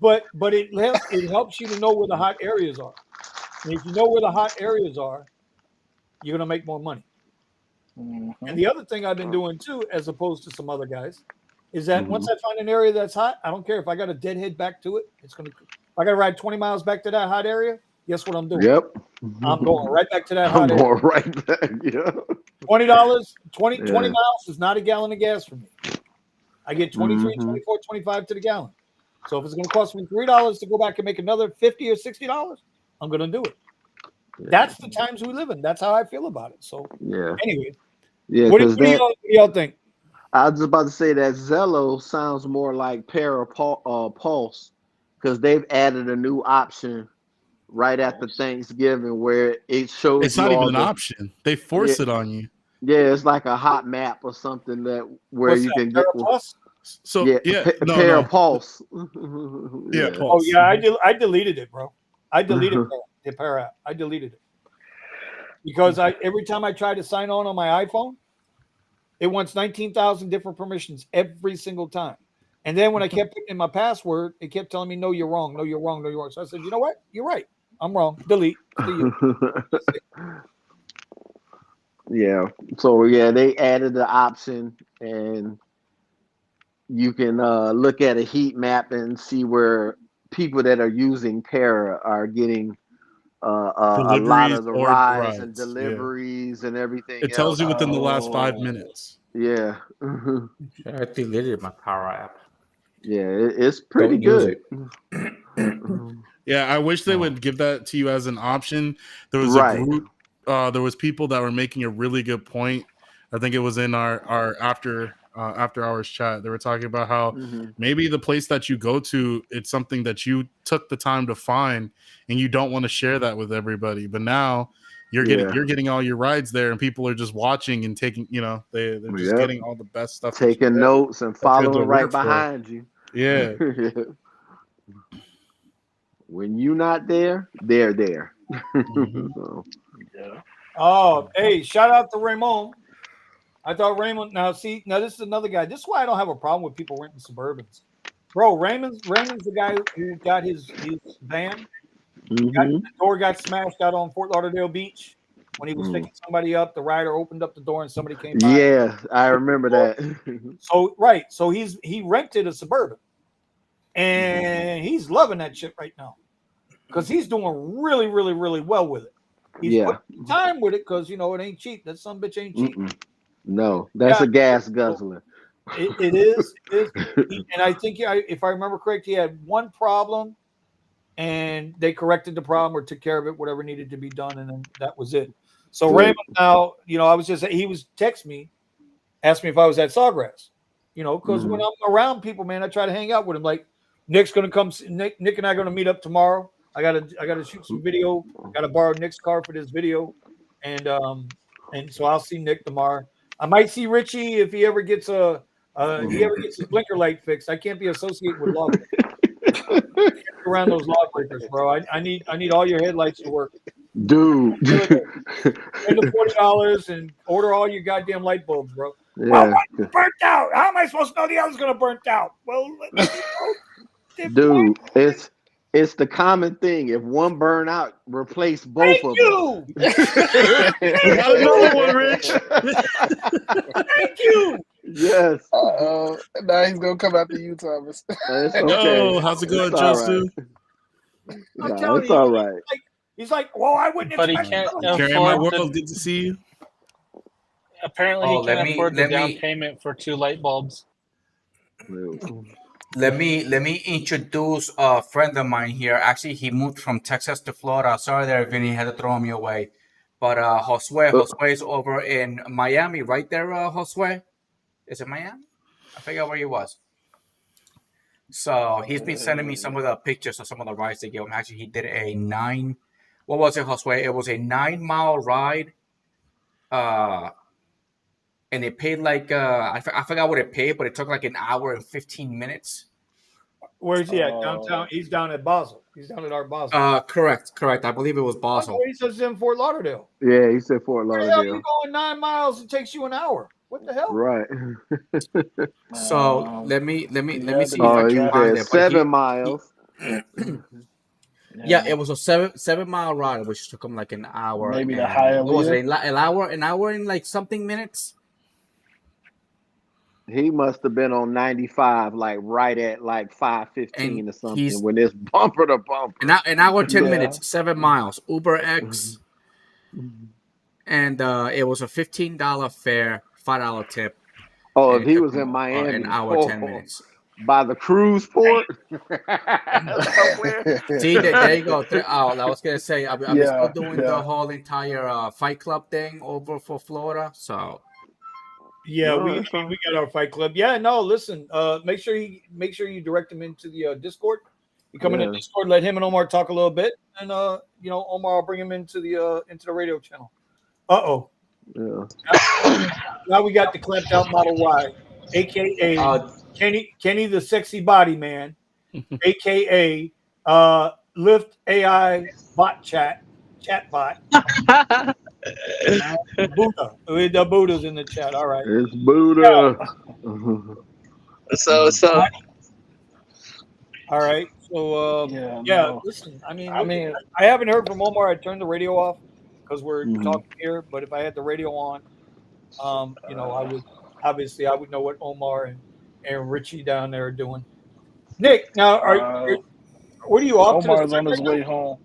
But it helps you to know where the hot areas are. And if you know where the hot areas are, you're gonna make more money. Mm-hmm. And the other thing I've been doing too, as opposed to some other guys, is that once I find an area that's hot, I don't care if I got a deadhead back to it. If I got to ride 20 miles back to that hot area, guess what I'm doing? Yep. I'm going right back to that I'm hot area. going right back. Yeah. $20, 20 miles is not a gallon of gas for me. I get 23, 24, 25 to the gallon. So if it's going to cost me $3 to go back and make another $50 or $60, I'm going to do it. Yeah. That's the times we live in. That's how I feel about it. So anyway, what do y'all think? I was just about to say that Zello sounds more like Pulse because they've added a new option right after Thanksgiving where it shows it's not even an option. They force it on you. Yeah, it's like a hot map or something where you can get. So Para Pulse. Yeah. Pulse. Oh yeah, I deleted it, bro. I deleted the Para app. I deleted it because every time I try to sign on my iPhone, it wants 19,000 different permissions every single time. And then when I kept putting in my password, it kept telling me, no, you're wrong. No, you're wrong. No, you're wrong. So I said, you know what? You're right. I'm wrong. Delete. Yeah. So, they added the option and you can look at a heat map and see where people that are using Para are getting a lot of the rides and deliveries and everything. It tells you within the last 5 minutes. Yeah. I deleted my Power app. Yeah, it's pretty good. Yeah, I wish they would give that to you as an option. There was a group, there was people that were making a really good point. I think it was in our after hours chat. They were talking about how maybe the place that you go to, it's something that you took the time to find and you don't want to share that with everybody. But now you're getting all your rides there and people are just watching and taking, they're just getting all the best stuff. Taking notes and following right behind you. Yeah. When you're not there, they're there. So. Oh, hey, shout out to Raymond. I thought Raymond. Now this is another guy. This is why I don't have a problem with people renting Suburbans, bro. Raymond's the guy who got his van. The door got smashed out on Fort Lauderdale Beach when he was picking somebody up. The rider opened up the door and somebody came by. Yeah, I remember that. So he rented a Suburban, and he's loving that shit right now because he's doing really, really, really well with it. He's putting time with it because it ain't cheap. That son bitch ain't cheap. No, that's a gas guzzler. It is. And I think, if I remember correct, he had one problem, and they corrected the problem or took care of it, whatever needed to be done, and then that was it. So Raymond, now, I was just he was text me, asked me if I was at Sawgrass, because when I'm around people, man, I try to hang out with him. Like Nick's gonna come. Nick and I are gonna meet up tomorrow. I gotta shoot some video. Gotta borrow Nick's car for this video, and so I'll see Nick tomorrow. I might see Richie if he ever gets his blinker light fixed. I can't be associated with lawbreakers. Around those lawbreakers, bro. I need all your headlights to work. Dude. Spend the $40 and order all your goddamn light bulbs, bro. Yeah. Well, burnt out. How am I supposed to know the other's gonna burnt out? Well, dude, it's the common thing. If one burn out, replace both of them. You got another one, Rich. Thank you. Yes. Now he's gonna come after you, Thomas. It's okay. Yo, how's it going, Justin? It's all right. He's like, well, I wouldn't. But he can't Carry my world. Good to see you. Apparently, he can't afford the down payment for 2 light bulbs. Let me introduce a friend of mine here. Actually, he moved from Texas to Florida. Sorry there, Vinny, had to throw him your way. But Josue is over in Miami, right there, Josue? Is it Miami? I forget where he was. So he's been sending me some of the pictures of some of the rides they gave him. Actually, he did what was it, Josue? It was a 9-mile ride. And it paid like I forgot what it paid, but it took like an hour and 15 minutes. Where's he at? Downtown. He's down at Basel. He's down at Art Basel. Correct. I believe it was Oh, Basel. no, he says it's in Fort Lauderdale. Yeah, he said Fort Where the hell Lauderdale. you going 9 miles? It takes you an hour. What the hell? Right. So let me see if I Oh, he can find said it. But 7 miles. Yeah, it was a 7-mile ride, which took him like an hour. Maybe the and- higher. what was it? An hour and like something minutes. He must have been on 95, like right at like 5:15 or something, he's- when it's bumper to bumper. An hour 10 Yeah. minutes, 7 miles. Uber X, and it was a $15 fare, $5 tip. Oh, and if it he took was him, in Miami, an hour 10 minutes. by the cruise port somewhere. See, there you go. I was gonna say, I'm Yeah, still doing the yeah. whole entire Fight Club thing over for Florida. So Yeah, No, we that's fine. we got our fight club. Yeah, no, listen. Make sure you direct him into the Discord. You come into Yeah. Discord, let him and Omar talk a little bit, and Omar will bring him into the radio channel. Yeah. Now we got the clamped out Model Y, aka Kenny the sexy body man, aka Lyft AI bot chat bot. Buddha. The Buddha's in the chat. All right. It's Buddha. So All right. So Yeah, yeah, no. listen. I mean, I mean, I haven't heard from Omar. I turned the radio off because we're Mhm. talking here. But if I had the radio on, I would know what Omar and Richie down there are doing. Nick, now what are you off Omar's to the on his side right way home.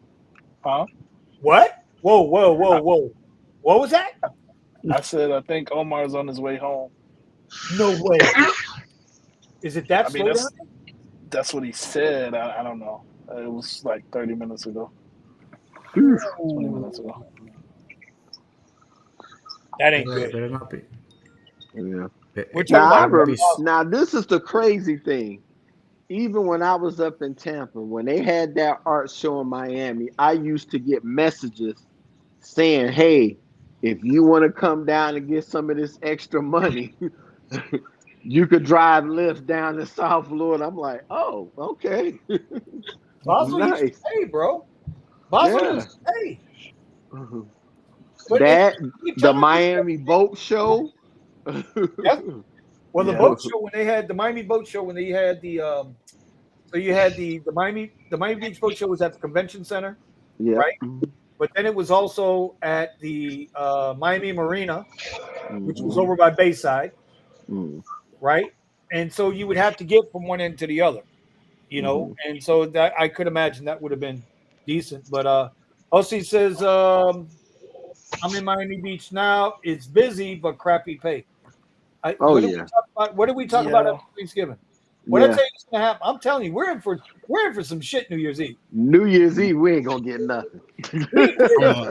Huh? now? What? Whoa! What was that? I said I think Omar's on his way home. No way. Is it that I mean, slow down? that's what he said. I don't know. It was like 30 minutes ago. 20 minutes ago. That ain't good. better not be. Yeah. We're talking Now, about now, this is the crazy thing. Even when I was up in Tampa, when they had that art show in Miami, I used to get messages saying, "Hey, if you want to come down and get some of this extra money, you could drive Lyft down to South Florida." I'm like, "Oh, okay." Basel Nice. used to pay, bro. Basel Yeah. used to pay. But That it's the Miami boat show. Yeah. Well, the Yeah. boat show when they had the Miami boat show when they had the so you had the Miami Beach boat show was at the convention center, Yeah. right? But then it was also at the Miami Marina, which was over by Bayside, right? And so you would have to get from one end to the other, and so that I could imagine that would have been decent. But OC says I'm in Miami Beach now. It's busy but crappy pay. Oh, what did yeah. we talk about? What did we talk about Yeah. after Thanksgiving? What I Yeah. tell you is gonna happen? I'm telling you, we're in for some shit New Year's Eve. New Year's Eve, we ain't gonna get nothing.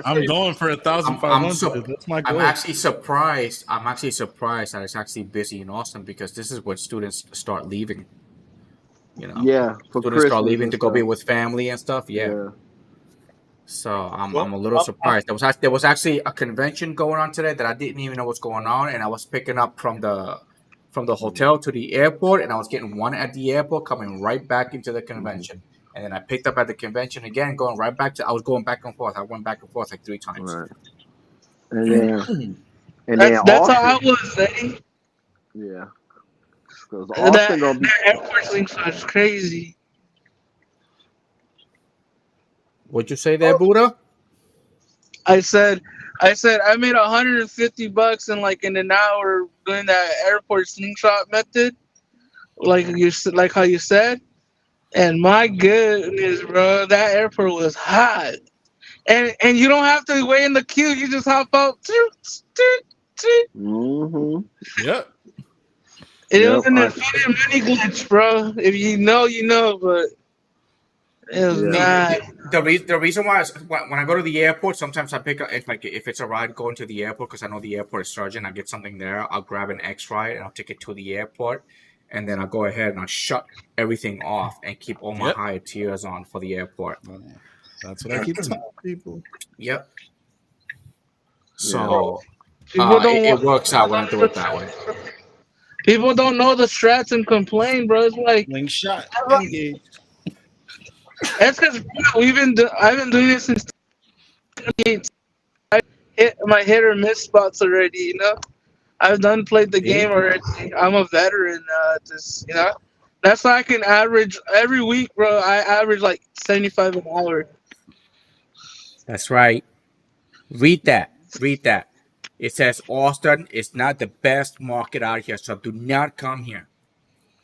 I'm going for 1,500. That's my goal. I'm actually surprised that it's actually busy in Austin because this is when students start leaving. Yeah, for Students Christmas start leaving and to go be stuff. with family and stuff. Yeah. Yeah. So I'm a little surprised. There was actually a convention going on today that I didn't even know what's going on, and I was picking up from the hotel to the airport, and I was getting one at the airport, coming right back into the convention, and then I picked up at the convention again, going right back to. I was going back and forth. I went back and forth like 3 times. Right. And then that's how I Austin. was, Eddie. Yeah. Because That Austin gonna be. airport thing was crazy. What'd you say there, Buddha? I said I made $150 in an hour doing that airport slingshot method, like how you said. And my goodness, bro, that airport was hot. And you don't have to wait in the queue. You just hop out. Yep. It was an infinite money glitch, bro. If you know, you know, but it was not. The reason why is when I go to the airport, sometimes I pick up if it's a ride going to the airport because I know the airport is charging. I get something there. I'll grab an X ride and I'll take it to the airport, and then I'll go ahead and I'll shut everything off and keep all my Yep. higher tiers on for the airport. That's what I keep telling people. Yep. So People don't it want. works out when I do it that way. People don't know the strats and complain, bro. It's like Slingshot engaged. that's because I've been doing this since I hit my hit or miss spots already. You know, I've done played the game already. I'm a veteran. Just you know, that's why I can average every week, bro. I average like 75 an hour. That's right. Read that. It says Austin is not the best market out here, so do not come here.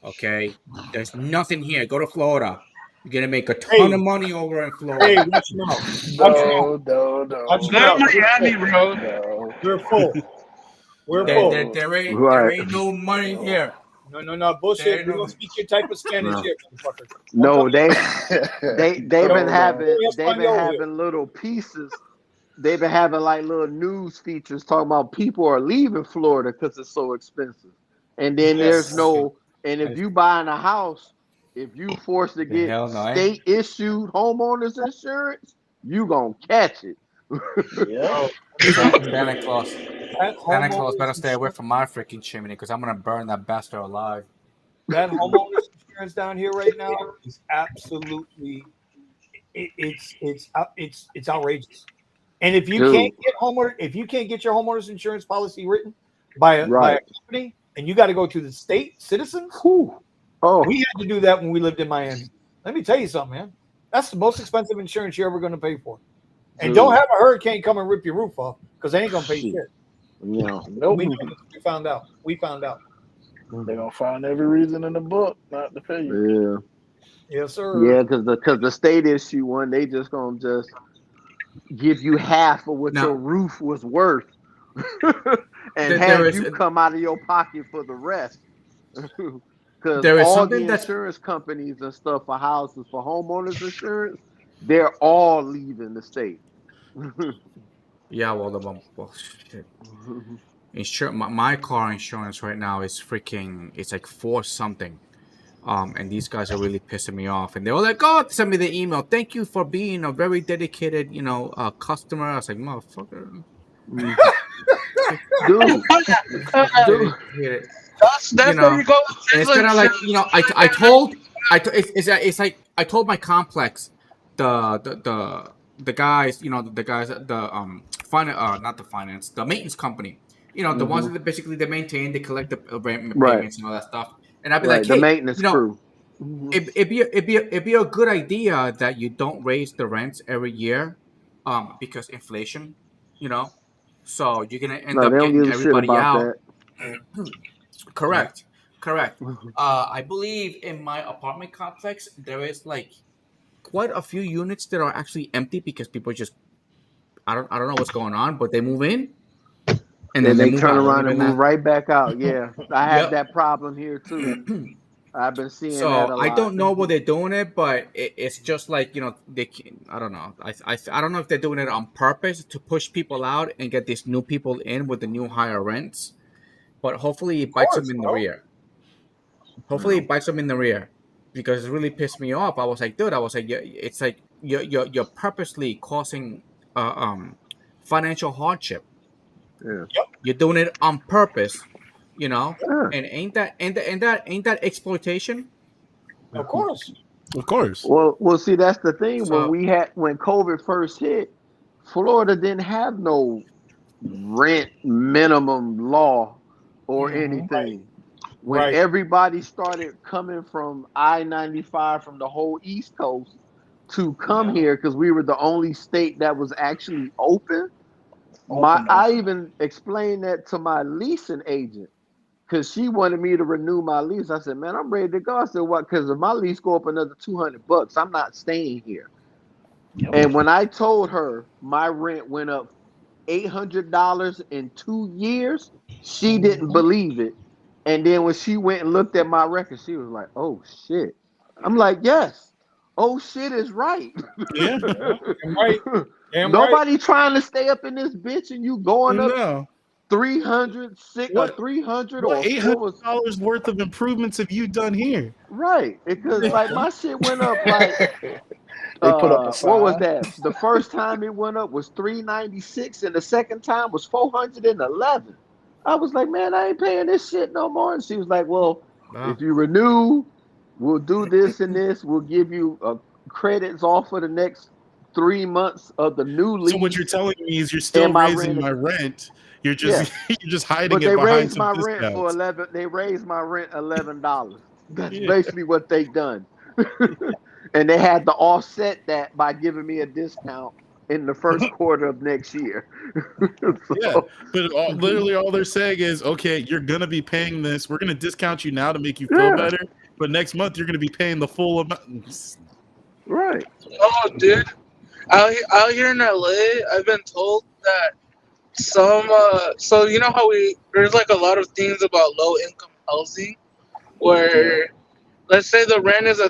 Okay? There's nothing here. Go to Florida. You're gonna make a ton of money over in Florida. Hey, watch your mouth. Watch your mouth. Watch your Go to mouth. Miami, bro. We're full. We're full. There ain't no money here. No, bullshit. We don't speak your type of Spanish here, motherfucker. No, they've been having little pieces. They've been having like little news features talking about people are leaving Florida because it's so expensive. And then there's no, and if you buying a house, if you forced to get state issued homeowners insurance, you gonna catch it. Yeah. Santa Claus better stay away from my freaking chimney because I'm gonna burn that bastard alive. That homeowners insurance down here right now is absolutely it's outrageous. And if you can't get your homeowners insurance policy written by a company, and you got to go to the state citizens, we had to do that when we lived in Miami. Let me tell you something, man. That's the most expensive insurance you're ever going to pay for. And don't have a hurricane come and rip your roof off because they ain't going to pay shit. No, we found out. They're gonna find every reason in the book not to pay you. Yeah. Yes, sir. Yeah, because the state issue one, they just gonna give you half of what your roof was worth, and have you come out of your pocket for the rest. Because all the insurance companies and stuff for houses, for homeowners insurance, they're all leaving the state. Yeah, shit. My car insurance right now is it's like $4 something. And these guys are really pissing me off. And they were like, "Oh, send me the email. Thank you for being a very dedicated, customer." I was like, "Motherfucker." Dude. That's where you go. And it's kind of like it's like I told my complex the guys, the maintenance company, the ones that basically they maintain, they collect the payments and all that stuff. And I'd be like, hey, the maintenance crew. It'd be a good idea that you don't raise the rents every year, because inflation, so you're gonna end up getting everybody out. Correct. I believe in my apartment complex there is like quite a few units that are actually empty because people just I don't know what's going on, but they move in and then they turn around and move right back out. Yeah, I have that problem here too. I've been seeing that a lot. I don't know what they're doing it, but it's just like they can, I don't know. I don't know if they're doing it on purpose to push people out and get these new people in with the new higher rents. But hopefully it bites them in the rear. It bites them in the rear because it really pissed me off. I was like, dude, it's like you're purposely causing financial hardship. Yeah. You're doing it on purpose. And ain't that exploitation? Of course. Well, see, that's the thing. When COVID first hit, Florida didn't have no rent minimum law or anything. When everybody started coming from I-95 from the whole East Coast to come here, because we were the only state that was actually open. I even explained that to my leasing agent. Because she wanted me to renew my lease. I said, man, I'm ready to go. I said, what? Because if my lease go up another $200, I'm not staying here. Yep. And when I told her my rent went up $800 in 2 years, she didn't believe it. And then when she went and looked at my record, she was like, oh, shit. I'm like, yes. Oh, shit is right. Yeah, I'm right. Nobody trying to stay up in this bitch and you going up 300, What 300 what or what was $800 worth of improvements have you done here? right? Because like my shit went up like They put up a what was sign. that? The first time it went up was 396 and the second time was 411. I was like, man, I ain't paying this shit no more. And she was like, well, Wow. if you renew, we'll do this and this. We'll give you credits off for the next 3 months of the new So what lease you're telling me is you're and still my raising rent. my rent. You're Yeah, just you're just hiding but it they behind raised some my rent for discounts. 11. They raised my rent $11. That's Yeah. basically what they done. And they had to offset that by giving me a discount in the first quarter of next year. Yeah, So, but literally all they're saying is, okay, you're gonna be paying this. We're gonna discount you now to make you feel yeah, better, but next month you're gonna be paying the full amount. right. Oh, dude, out here in LA, I've been told that so you know how there's like a lot of things about low income housing Yeah. where let's say the rent is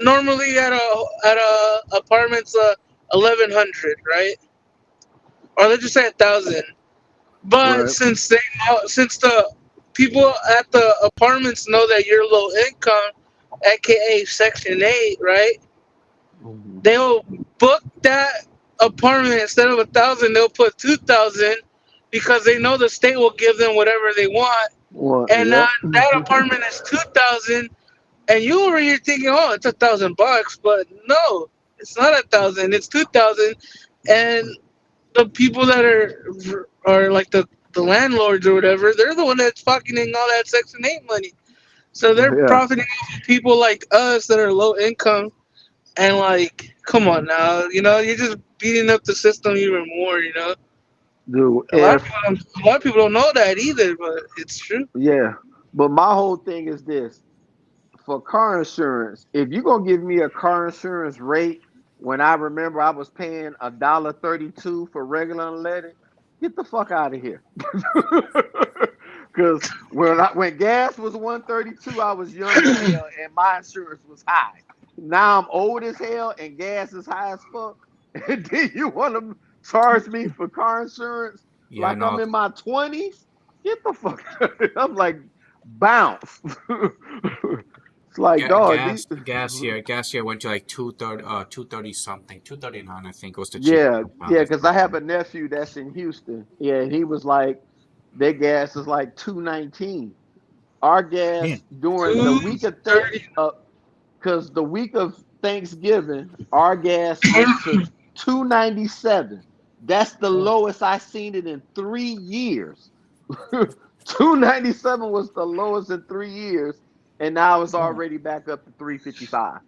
normally at a apartment's 1,100, right? Or let's just say 1,000. But Right. since the people at the apartments know that you're low income, aka Section 8, right? Mhm. They'll book that apartment instead of 1,000. They'll put 2,000 because they know the state will give them whatever they want. What? And now Yep. that apartment is 2,000, and you over here thinking, oh, it's $1,000, but no, it's not 1,000. It's 2,000, and the people that are like the landlords or whatever, they're the one that's pocketing all that Section 8 money. So they're Yeah, profiting off of people like us that are low income. And like, come on now, you're just beating up the system even more. dude. A lot of If people don't, a lot of people don't know that either, but it's true. yeah, but my whole thing is this: for car insurance, if you're gonna give me a car insurance rate when I remember I was paying $1.32 for regular unleaded, get the fuck out of here. Because when gas was 132, I was young as hell and my insurance was high. Now I'm old as hell and gas is high as fuck. And then you want to charge me for car insurance Yeah, like I'm no. in my 20s? Get the fuck out of here. I'm like, bounce. It's like, dog. Gas here went to like 230 something, 239 I think was the cheapest Yeah, I found yeah, this because I have a nephew that's in Houston. Yeah, and he was like, their gas is like 219. Our gas Man. during the week of 230. because the week of Thanksgiving, our gas went to 297. That's the lowest I seen it in 3 years. 297 was the lowest in 3 years, and now it's already back up to 355.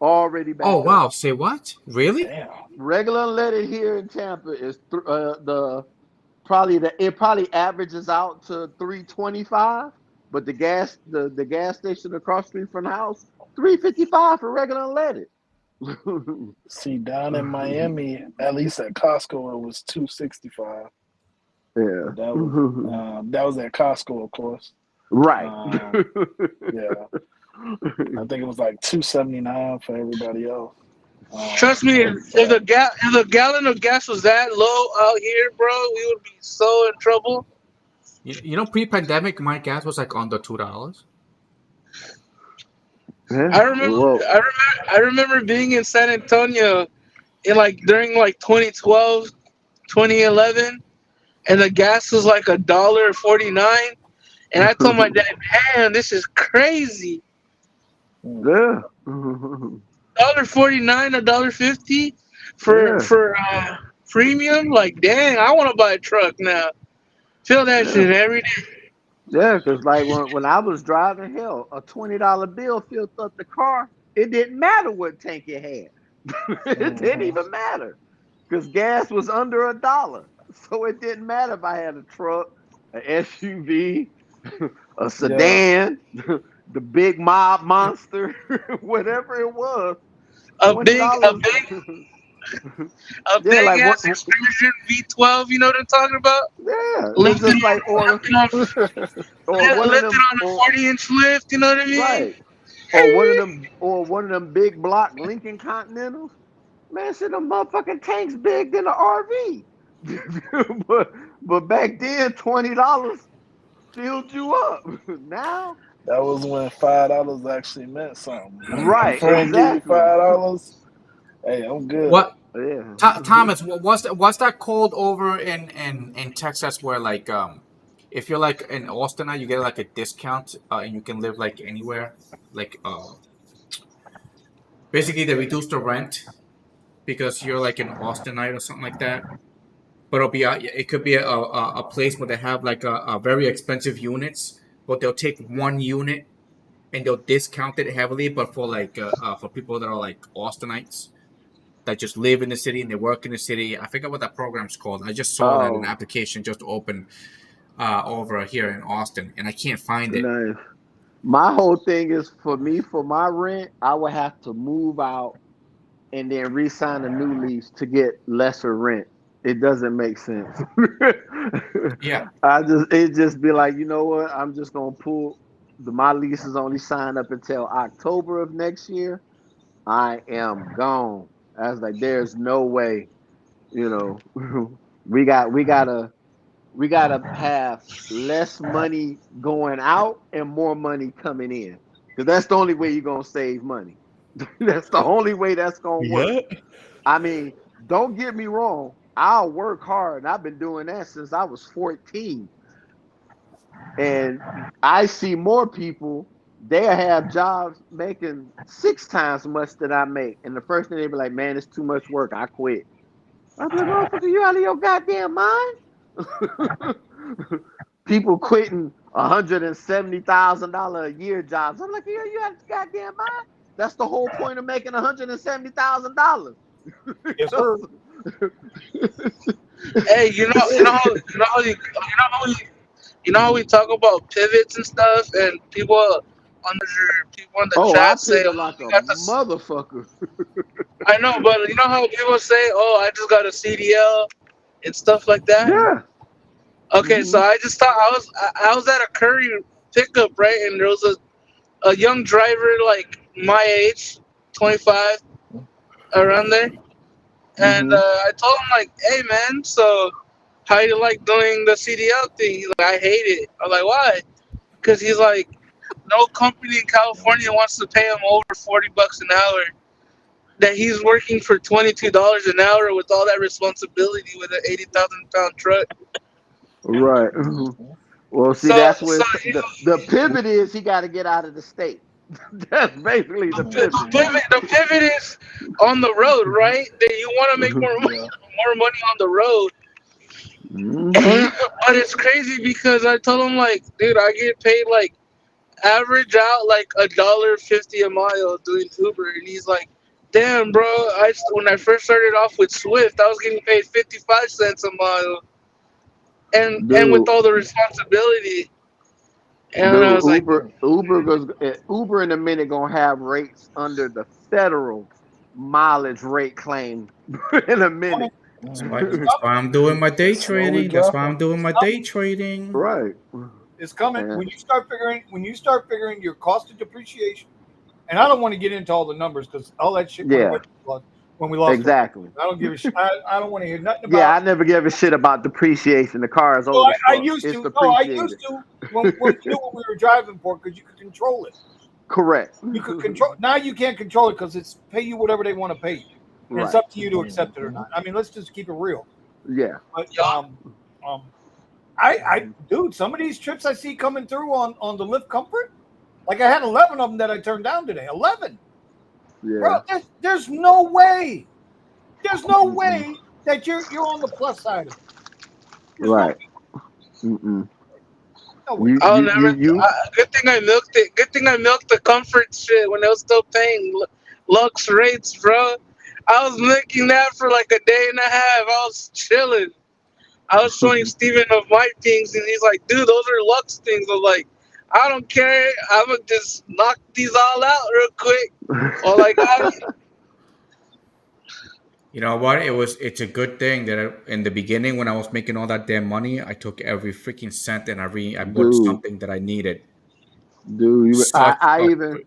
Already Oh back up. wow, say what? Really? Damn. Regular unleaded here in Tampa is it probably averages out to 325, but the gas station across the street from the house 355 for regular unleaded. See, down in Miami, at least at Costco, it was 265. Yeah. But that was at Costco, of course. Right. Yeah, I think it was like 279 for everybody else. Trust me, if the gallon of gas was that low out here, bro, we would be so in trouble. You know, pre-pandemic, my gas was like under $2. Yeah. I remember, Well, I remember being in San Antonio in during 2012, 2011, and the gas was like $1.49, and I told my dad, "Man, this is crazy. yeah. $1.49, $1.50 for Yeah. premium. Like, dang, I want to buy a truck now. Feel that Yeah. shit every day." Yeah, because like when I was driving, hell, a $20 bill filled up the car. It didn't matter what tank it had. It didn't even matter because gas was under $1. So it didn't matter if I had a truck, an SUV, a Yeah, sedan, the big mob monster, whatever it was. A $20. big, a big, a Yeah, big like ass what? Excursion V12. You know what I'm talking about? Yeah, it's Lifted just like on, lifted on, one of lifted them on a 40-inch lift. You know what I mean? right. Or one of them big block Lincoln Continentals. Man, shit, them motherfucking tanks big than an RV. but But back then, $20 filled you up. Now, That was when $5 actually meant something. My right? friend give you Exactly. $5. Hey, I'm good. What Yeah. Thomas? What's that called over in Texas? Where like if you're like in Austin now, you get like a discount and you can live like anywhere. Like basically they reduce the rent because you're like an Austinite or something like that. But it could be a place where they have like a very expensive units, but they'll take one unit and they'll discount it heavily. But for people that are like Austinites that just live in the city and they work in the city, I forget what that program's called. I just saw that an Oh, application just opened over here in Austin, and I can't find it. nice. My whole thing is for me, for my rent, I would have to move out and then re-sign a new lease to get lesser rent. It doesn't make sense. Yeah, It just be like, you know what? I'm just gonna pull my lease is only signed up until October of next year. I am gone. I was like, there's no way, you know, we gotta have less money going out and more money coming in. Because that's the only way you're gonna save money. That's the only way that's gonna work. Yeah. I mean, don't get me wrong. I'll work hard. I've been doing that since I was 14. And I see more people, they have jobs making 6 times as much that I make. And the first thing they be like, man, it's too much work. I quit. I'm like, motherfucker, you out of your goddamn mind? People quitting $170,000 a year jobs. I'm like, yeah, you out of your goddamn mind? That's the whole point of making $170,000. Yes, sir. Hey, you know how we talk about pivots and stuff, and people on the Oh, I chat say, pivot "Oh, like we a got this." motherfucker. I know, but you know how people say, "Oh, I just got a CDL" and stuff like that. Yeah. Okay, so Hmm. I just thought I was at a Curry pickup, right, and there was a young driver like my age, 25, around there, and Hmm. I told him like, "Hey, man, so how you like doing the CDL thing?" He's like, "I hate it." I'm like, "Why?" Because he's like, no company in California wants to pay him over $40 an hour. That he's working for $22 an hour with all that responsibility with an 80,000 pound truck. Right. Well, see, So, that's where so the pivot is. He got to get out of the state. That's basically the pivot. the pivot is on the road, right? That you want to make Yeah. more money on the road. Hmm. But it's crazy because I told him like, dude, I get paid like average out like $1.50 a mile doing Uber, and he's like, "Damn, bro! When I first started off with Swift, I was getting paid 55 cents a mile, and with Dude, all the responsibility." And I dude, was like, Uber in a minute gonna have rates under the federal mileage rate claim in a minute. that's why I'm doing my day Slowly trading. That's why I'm dropping. doing It's my day coming. trading. Right. It's coming. And When you start figuring your cost of depreciation, and I don't want to get into all the numbers because all that shit went away yeah, when we lost them. exactly. I don't give a shit. I don't want to hear nothing Yeah, about. I never gave a shit about depreciation. The car is Well, old as I fuck. used It's to. No, I used depreciated. to when we knew what we were driving for because you could control it. Correct. You could control. Now you can't control it because it's pay you whatever they want to pay you, and it's Right. up to you to accept it or not. I mean, let's just keep it real. Yeah. But um, dude, some of these trips I see coming through on the Lyft Comfort, like I had 11 of them that I turned down today. 11, bro. Yeah. There's no way. There's no Mm-mm. way that you're on the plus side of it. There's no Right. Mm-mm. no way. You "I'll you you never." you Good thing I milked it. Good thing I milked the comfort shit when it was still paying Lux rates, bro. I was milking that for like a day and a half. I was chilling. I was showing Steven of my things, and he's like, "Dude, those are Lux things." I'm like, "I don't care. I'm gonna just knock these all out real quick." All I got. You know what? It's a good thing that in the beginning when I was making all that damn money, I took every freaking cent and I bought dude, something that I needed. dude. I, Such I a even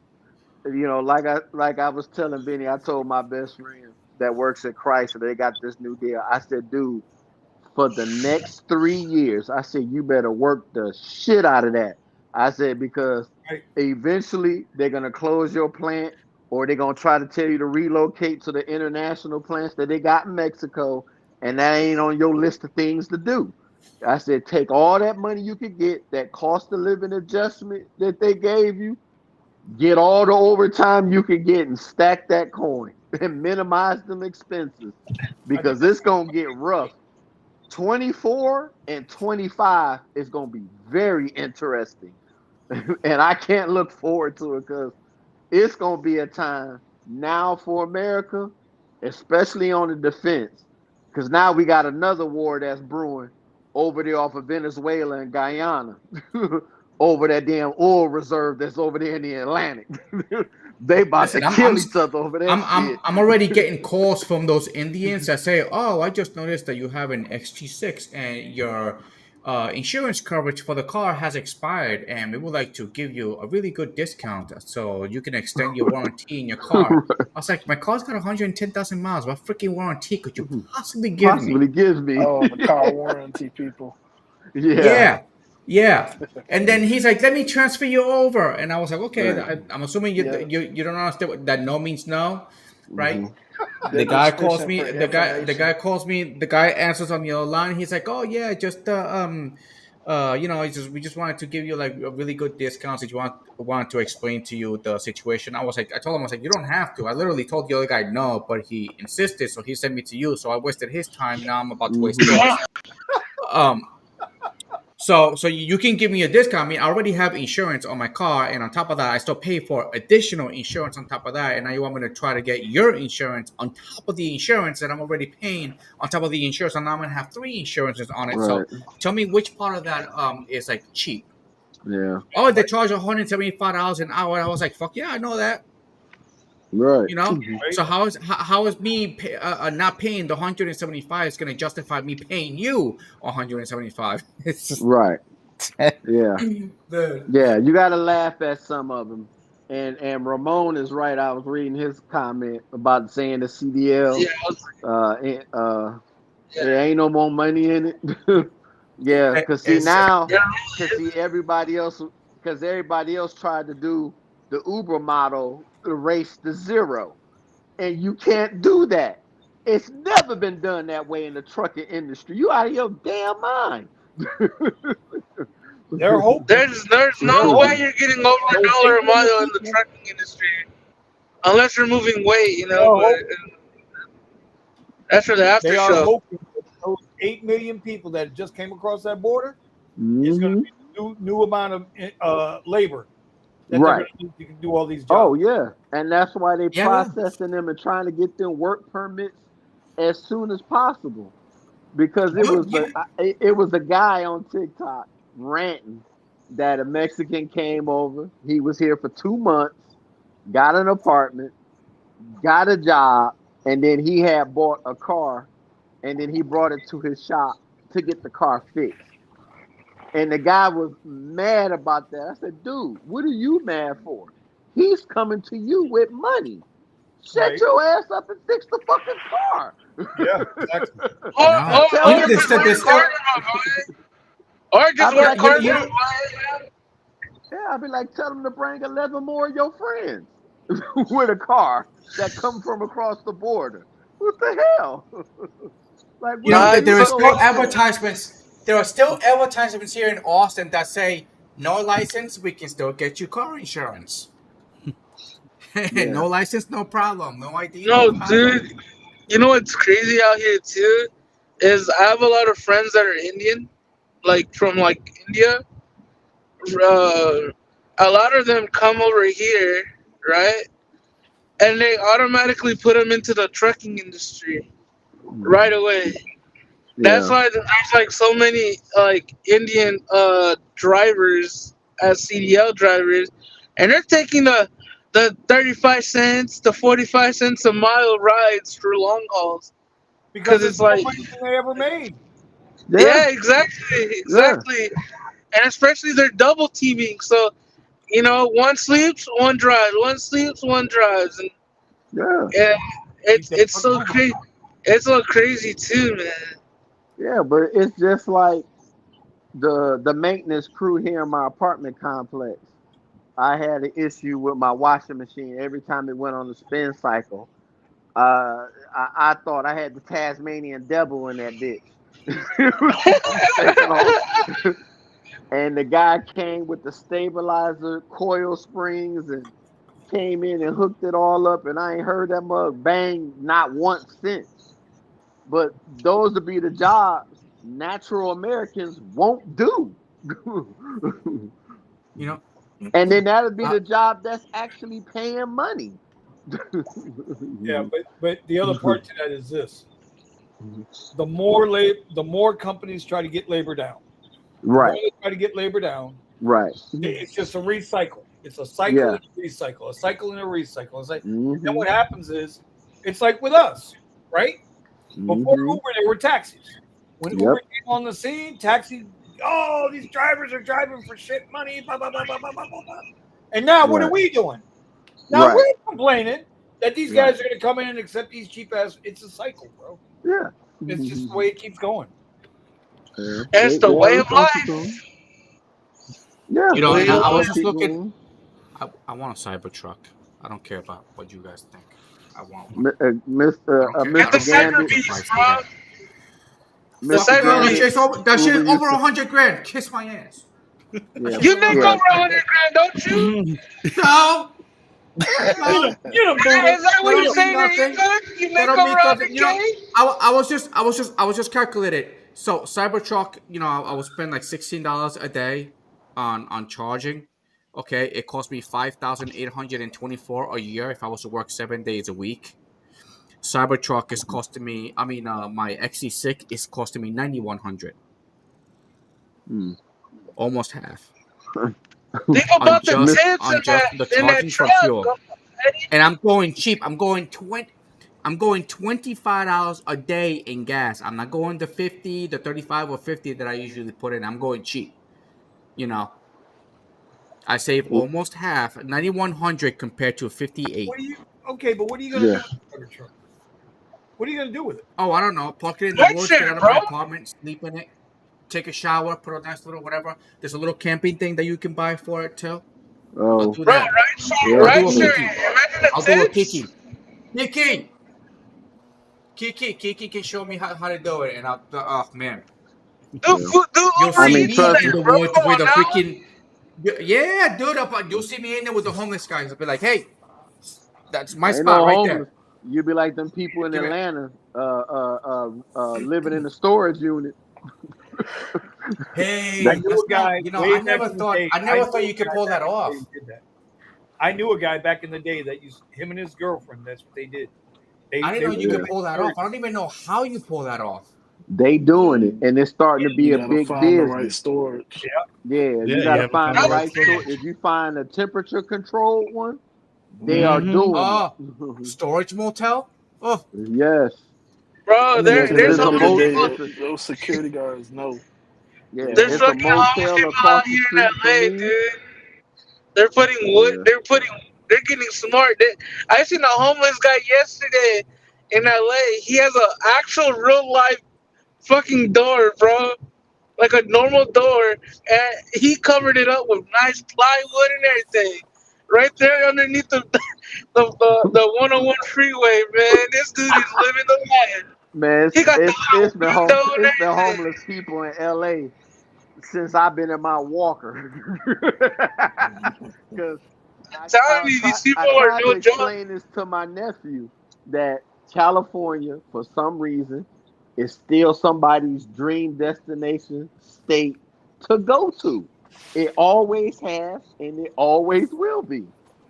like I was telling Benny, I told my best friend that works at Chrysler, they got this new deal. I said, dude, for the next 3 years. I said, you better work the shit out of that. I said, because eventually they're going to close your plant or they're going to try to tell you to relocate to the international plants that they got in Mexico. And that ain't on your list of things to do. I said, take all that money you could get, that cost of living adjustment that they gave you, get all the overtime you can get and stack that coin and minimize them expenses because it's going to get rough. 24 and 25 is going to be very interesting. And I can't look forward to it because it's going to be a time now for America, especially on the defense, because now we got another war that's brewing over there off of Venezuela and Guyana over that damn oil reserve that's over there in the Atlantic. They about to kill each other over that shit. I'm already getting calls from those Indians that say, "Oh, I just noticed that you have an XT6 and your insurance coverage for the car has expired, and we would like to give you a really good discount so you can extend your warranty in your car." I was like, "My car's got 110,000 miles. What freaking warranty could you possibly give me?" Oh, the car warranty people. Yeah. And then he's like, "Let me transfer you over." And I was like, "Okay." Right. I'm assuming you don't understand what that no means no, right? Mm-hmm. The guy calls me. The guy calls me. The guy answers on the other line. He's like, "Oh yeah, just we just wanted to give you like a really good discount. If you want to explain to you the situation." I told him, I was like, "You don't have to." I literally told the other guy no, but he insisted, so he sent me to you. So I wasted his time. Now I'm about to waste yours. So you can give me a discount. I mean, I already have insurance on my car, and on top of that, I still pay for additional insurance on top of that. And now you want me to try to get your insurance on top of the insurance that I'm already paying on top of the insurance, and now I'm gonna have 3 insurances on it. Right. So tell me which part of that is like cheap. Yeah. Oh, they charge $175 an hour. I was like, fuck yeah, I know that. Right. You know, so how is me not paying the 175 is going to justify me paying you 175? It's just right. Yeah. The... Yeah. You got to laugh at some of them. And Ramon is right. I was reading his comment about saying the CDL. There ain't no more money in it. Yeah, because everybody else tried to do the Uber model, the race to zero. And you can't do that. It's never been done that way in the trucking industry. You out of your damn mind. There's no way you're getting over $1 a mile in the trucking industry unless you're moving weight, you know. But that's for the after they show. Are hoping that those 8 million people that just came across that border is going to be a new amount of labor that they're going to need to do all these jobs. Oh yeah, and that's why they processing them and trying to get them work permits as soon as possible. Because it was a guy on TikTok ranting that a Mexican came over. He was here for 2 months, got an apartment, got a job, and then he had bought a car, and then he brought it to his shop to get the car fixed. And the guy was mad about that. I said, dude, what are you mad for? He's coming to you with money. Shut your ass up and fix the fucking car. Yeah, exactly. Or just work hard. Yeah, I'd be like, tell them to bring 11 more of your friends with a car that come from across the border. What the hell? Like, there are still advertisements. There are still advertisements here in Austin that say, "No license, we can still get you car insurance." No license, no problem. No ID. No, dude. You know what's crazy out here too is I have a lot of friends that are Indian, like from like India. A lot of them come over here, right? And they automatically put them into the trucking industry right away. That's why there's like so many like Indian drivers as CDL drivers, and they're taking the 35 cents to 45 cents a mile rides for long hauls because it's like money they ever made. Yeah, exactly. And especially they're double teaming, so you know, one sleeps, one drives, one sleeps, one drives, and it's so crazy. It's so crazy too, man. Yeah, but it's just like the maintenance crew here in my apartment complex. I had an issue with my washing machine every time it went on the spin cycle. I thought I had the Tasmanian devil in that bitch. It was taking off. And the guy came with the stabilizer, coil springs, and came in and hooked it all up. And I ain't heard that mug bang not once since. But those would be the jobs natural Americans won't do. You know, And then that would be the job that's actually paying money. Yeah, but the other part to that is this: the more companies try to get labor down, Right. try to get labor down. Right. It's just a recycle. It's a cycle Yeah. and a recycle, a cycle and a recycle. It's like, Mhm. then what happens is, it's like with us, right? Before Mhm. Uber, there were taxis. When Yep. Uber came on the scene, taxi, oh, these drivers are driving for shit money, blah, blah, blah, blah, blah, blah, blah. And now what are Right. we doing? Now Right. we're complaining that these Right. guys are going to come in and accept these cheap ass. It's a cycle, bro. Yeah. It's just the way it keeps going. Yeah. It's the They are way of responsible. life. Yeah. you know, Way I of was life. just looking. I want a Cybertruck. I don't care about what you guys think. I want one. I Mr. don't care. I Get the don't care Gambit. what the Cyber Beast, price bro. either. The Mr. Fuck no, Cyber that Gambit. shit's Beast. over. That shit Uber is used over to. 100 grand. Kiss my ass. Yeah. You make Yeah. over 100 grand, don't you? No, Get no, him, Buddha. Is that that what you're don't mean saying that you nothing. could? You That make don't over mean nothing. You know, 100K? I was just calculated. So Cybertruck, you know, I would spend like $16 a day on charging. Okay, it cost me 5,824 a year if I was to work 7 days a week. Cybertruck is costing me. I mean, my XC6 is costing me 9,100, Mm. almost half Think on about the just tips on just the in that charging for truck, fuel. Eddie. And I'm going cheap. I'm going $25 a day in gas. I'm not going the 50, the 35 or 50 that I usually put in. I'm going cheap. You know, I save almost half, 9,100 compared to 58. What are you? Okay, but what are you going to Yeah. do with the Cybertruck? What are you going to do with it? Oh, I don't know. Plug it in the Right woods, shit, get out of bro. my apartment, sleep in it, take a shower, put a nice little whatever. There's a little camping thing that you can buy for it too. I'll Oh. do Bro, that. Yeah. I'll do right a shit. Kiki. Imagine the I'll do a tips. Kiki. Kiki can show me how to do it, and I'll. Oh man, Do Yeah. you'll Uber I see mean, Eats me trust in me. the like, bro, woods come with on a now. freaking. Yeah, dude. You'll see me in there with the homeless guys. I'll be like, hey, that's my Ain't spot no right homeless. there. You be like them people in Give it. Atlanta, living in the storage unit. I Hey, knew that's a not. guy You know, way back in the day. I I never knew thought a you could guy pull back that in the day off. who did that. I knew a guy back in the day that used him and his girlfriend. That's what they did. I didn't They know were you Yeah. could pull that off. I don't even know how you pull that off. They doing it, and it's starting to be You a gotta big find the right business. storage. Yeah, Yeah, you got you to have to find find the the right right store. storage. If you find a temperature controlled one, they are Mm-hmm. doing Oh, it. storage motel. Oh, Yes. Bro, Them niggas Yes, at the there's end so of much the mo. day, people. It's a those security guards know. yeah. They There's know. It's a fucking homeless motel people out across the here in street from LA, me. dude. They're putting wood. Yeah. They're getting smart. I seen a homeless guy yesterday in LA. He has an actual real life fucking door, bro. Like a normal door, and he covered it up with nice plywood and everything. Right there underneath the 101 freeway, man. This dude is living the life. Man, He got the little window and it's been everything. homeless people in L.A. since I've been in my walker. Because I'm telling you, these I people are tried to no joke. explain this to my nephew that California, for some reason, is still somebody's dream destination state to go to. It always has, and it always will be.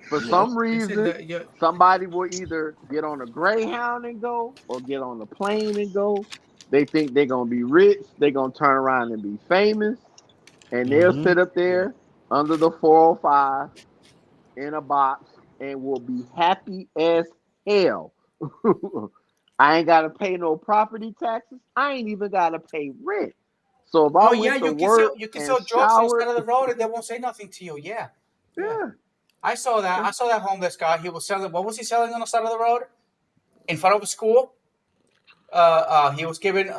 For Yeah. some listen, reason, the, somebody will either get on a Greyhound and go, or get on a plane and go. They think they're gonna be rich. They're gonna turn around and be famous, and they'll Mm-hmm. sit up there under the 405 in a box and will be happy as hell. I ain't gotta pay no property taxes. I ain't even gotta pay rent. So if I oh yeah, went to work you can and sell drugs on the showered, side of the road and they won't say nothing to you. Yeah, yeah. yeah, I saw that. I saw that homeless guy. He was selling. What was he selling on the side of the road? In front of a school? he was giving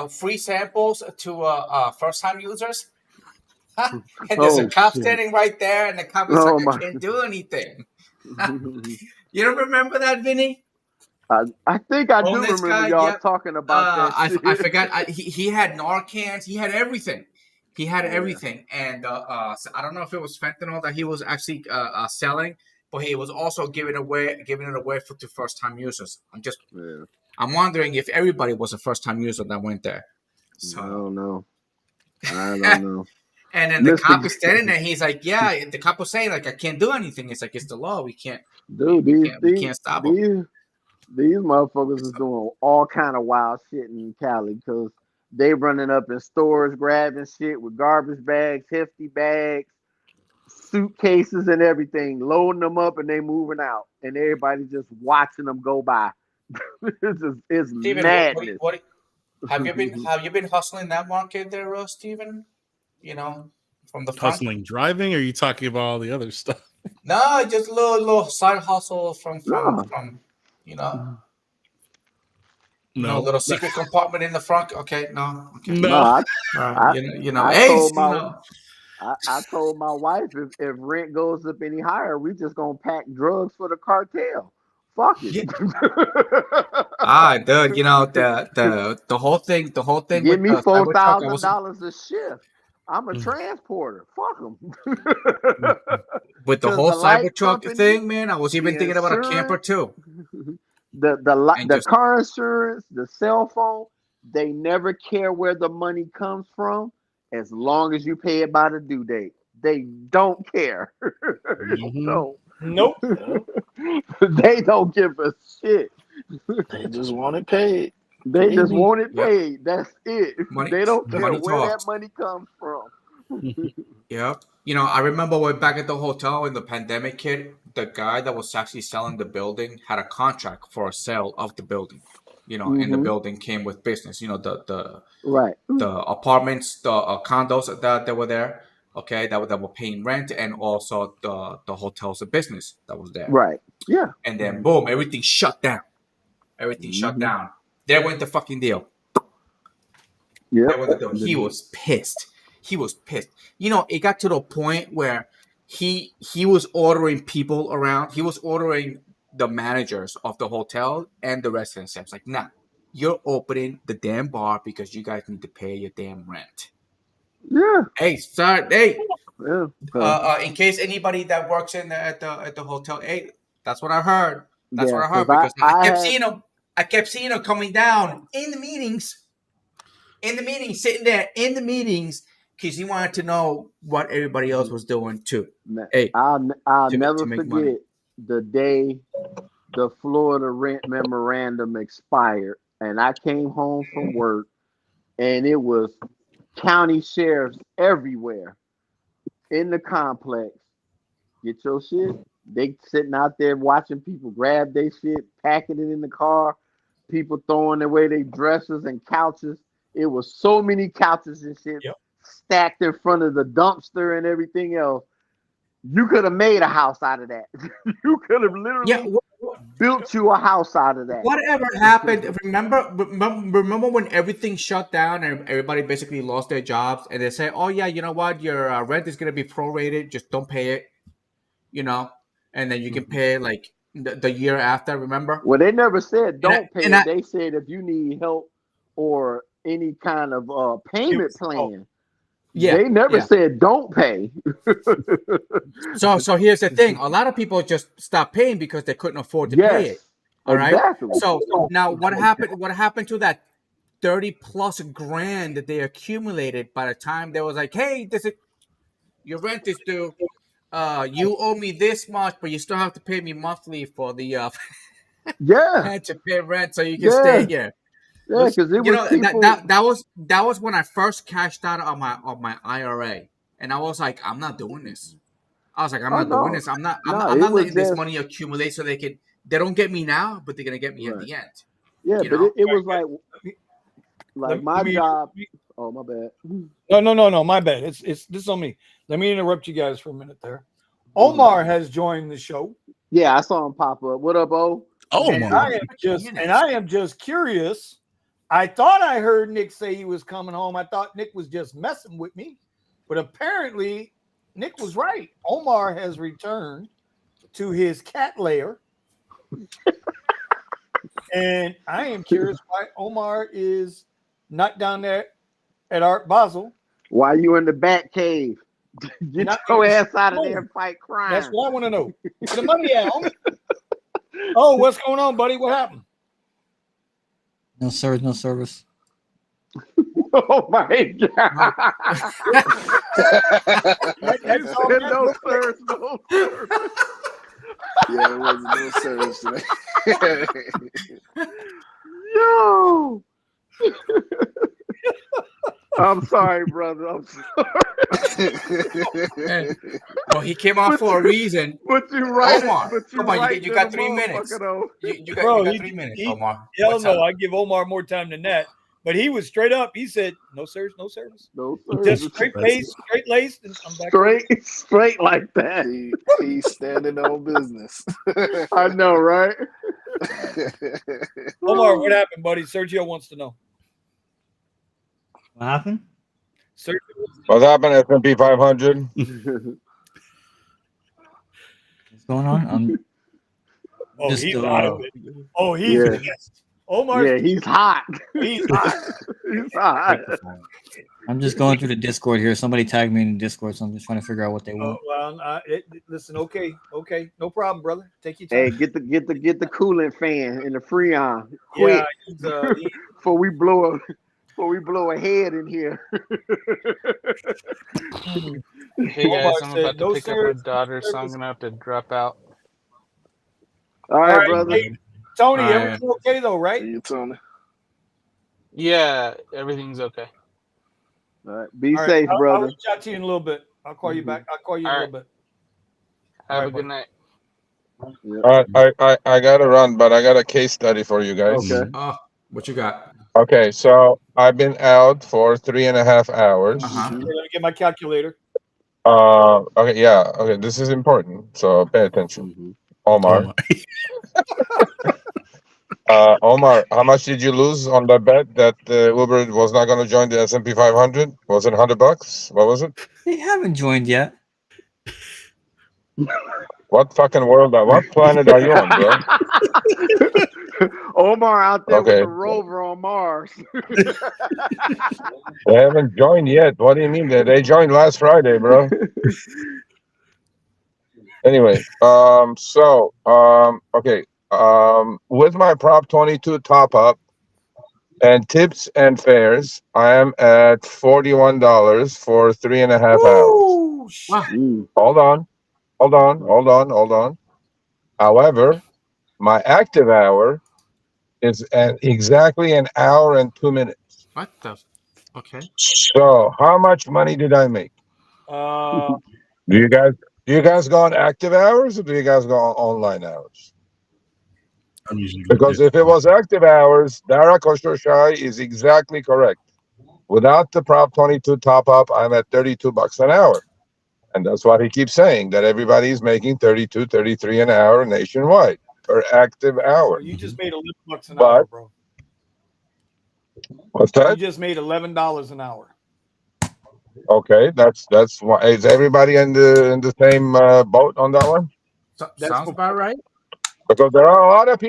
free samples to first-time users. And there's a Oh cop shit! standing right there, and the cop is like, Oh "I my! can't do anything." You don't remember that, Vinny? I think I do Homeless remember guy. y'all Yep. talking about that shit. I forgot. He had Narcans. He had everything. He had Yeah. everything, and so I don't know if it was fentanyl that he was actually selling, but he was also giving it away to first-time users. Yeah. I'm wondering if everybody was a first-time user that went there. I don't know. I don't know. And then the Mr. cop is standing there. He's like, "Yeah." The cop was saying, "Like, I can't do anything." It's like, it's the law. We can't. Dude, We can't stop him. these motherfuckers is doing all kind of wild shit in Cali because they running up in stores, grabbing shit with garbage bags, hefty bags, suitcases, and everything, loading them up, and they moving out, and everybody just watching them go by. It's Steven, madness. what have you been hustling that market there, Steven? You know, from the front. Hustling driving, or are you talking about all the other stuff? No, just a little side hustle from you know. No, little secret compartment in the front. Okay, no. Okay. No. I told my wife if rent goes up any higher, we just gonna pack drugs for the cartel. Fuck it. Dude, you know the whole thing. Give with me the Cybertruck, $4,000 a shift. I'm a transporter. Fuck them. with the whole Cybertruck thing, man, I was even thinking about a camper too. The car insurance, the cell phone, they never care where the money comes from as long as you pay it by the due date. They don't care. So, nope. They don't give a shit. They just want it paid. They just want it paid. That's it. Money, they don't care money where talks. that money comes from. Yeah. You know, I remember way back at the hotel in the pandemic hit, the guy that was actually selling the building had a contract for a sale of the building. You know, and the building came with business. You know, the apartments, the condos that were there. Okay, that were paying rent, and also the hotel's a business that was there. Right. Yeah. And then boom, everything shut down. Shut down. There went the fucking deal. Yeah. He was pissed. You know, it got to the point where he was ordering people around. He was ordering the managers of the hotel and the residents. I was like, nah, you're opening the damn bar because you guys need to pay your damn rent. Yeah. Hey, sorry. Hey. Yeah. In case anybody that works at the hotel, hey, that's what I heard. That's what I heard 'cause because I kept seeing him coming down in the meetings. Sitting there in the meetings because he wanted to know what everybody else was doing too. Hey, I'll never make forget money. the day the Florida rent memorandum expired, and I came home from work, and it was county sheriffs everywhere in the complex. Get your shit. They sitting out there watching people grab their shit, packing it in the car, people throwing away their dresses and couches. It was so many couches and shit stacked in front of the dumpster and everything else. You could have made a house out of that. You could have literally built you a house out of that. Whatever happened? Remember when everything shut down and everybody basically lost their jobs, and they say, "Oh yeah, you know what? Your rent is gonna be prorated. Just don't pay it." You know, and then you can pay like the year after. Remember? Well, they never said don't pay it. They said if you need help or any kind of payment plan. Yeah, they never said don't pay. So here's the thing: a lot of people just stopped paying because they couldn't afford to pay it. All right. Exactly. So now what happened? What happened to that 30+ grand that they accumulated by the time they was like, "Hey, your rent is due. You owe me this much, but you still have to pay me monthly for the to pay rent so you can stay here." Yeah, because it was people. That was when I first cashed out on my IRA, and I was like, I'm not doing this. I was like, I'm not doing this. I'm not letting this money accumulate so they don't get me now, but they're gonna get me at the end. Yeah, but it was like my job. Oh, my bad. No, my bad. It's this is on me. Let me interrupt you guys for a minute there. Omar has joined the show. Yeah, I saw him pop up. What up, O? I am just curious I thought I heard Nick say he was coming home. I thought Nick was just messing with me, but apparently Nick was right. Omar has returned to his cat lair, and I am curious why Omar is not down there at Art Basel. Why you in the bat cave? Get Not your even ass out of money. there and fight crime. That's what I want to know. Where the money at, homie? Oh, what's going on, buddy? What happened? No service, no service. Oh my god! That's all Said that- no service, no service. Yeah, it wasn't no service today. Yo! I'm sorry, brother. I'm sorry. Hey, well, he came on for a reason. But you right. Omar, But you come on, right you to got the 3 minutes. motherfucker, though. You Bro, got he- 3 minutes, he- Omar. Hell What's no, up? I give Omar more time than that. But he was straight up. He said, "No service, no service." No Just service. straight laced, and I'm back. Straight like that. He's standing on business. I know, right? Omar, what happened, buddy? Sergio wants to know. What happened? Sergio, What's happened, S&P 500? What's going on? oh, Just, he's out of it. Oh, he's Yeah. pissed. Omar, Yeah, he's hot. he's hot. He's hot. I'm just going through the Discord here. Somebody tagged me in the Discord, so I'm just trying to figure out what they Oh, want. well, listen, okay, no problem, brother. Take your Hey, time. get the coolant fan in the Freon. Quick, Yeah, he's, before we blow a head in here. Hey guys, Omar I'm said, about to "No pick up service, my daughter, so I'm service." gonna have to drop out. All right, All right, brother. hey, Tony, All right. everything okay though, right? You Tony. Yeah, everything's okay. All right, be All right, safe, I'll brother. reach out to you in a little bit. I'll call you back. I'll call you in All a right. little bit. Have All a right, good night. I gotta run, but I got a case study for you guys. Okay. Oh, what you got? Okay, so I've been out for 3.5 hours. Uh-huh. Okay, let me get my calculator. Okay, yeah, okay, this is important, so pay attention. Omar. Omar, how much did you lose on the bet that Uber was not going to join the S&P 500? Was it $100? What was it? They haven't joined yet. What fucking world? What planet are you on, bro? Omar out there Okay. with the rover on Mars. They haven't joined yet. What do you mean? They joined last Friday, bro. Anyway, okay. With my Prop 22 top up and tips and fares, I am at $41 for 3.5 hours. Hold on. However, my active hour is at exactly an hour and 2 minutes. What the? Okay. So, how much money did I make? Do you guys go on active hours or do you guys go on online hours? I'm usually Because if it was active hours, Dara Khosrowshahi is exactly correct. Without the Prop 22 top up, I'm at $32 an hour. And that's what he keeps saying, that everybody's making 32, 33 an hour nationwide per active hour. You just made $11 an hour, bro. What's You that? just made $11 an hour. Okay, that's why. Is everybody in the same boat on that one? Sounds about right. Because there are a lot of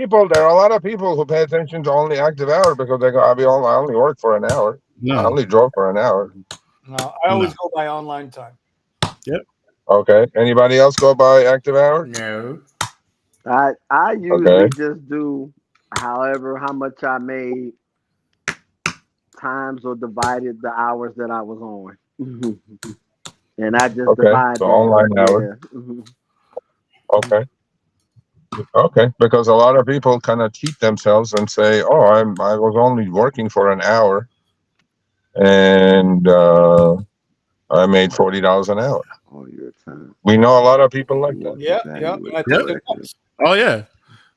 people who pay attention to only active hour because they go, I only work for an hour. No. I only drove for an hour. No, I always go by online time. Yep. Okay. Anybody else go by active hour? No. I usually just do how much I made times or divided the hours that I was on. And I just divide so that. online hour. Yeah. Okay. Because a lot of people kind of cheat themselves and say, "Oh, I was only working for an hour, and I made $40 an hour." Oh, your time. We know a lot of people like that. Yeah. I think they're nuts. Oh yeah.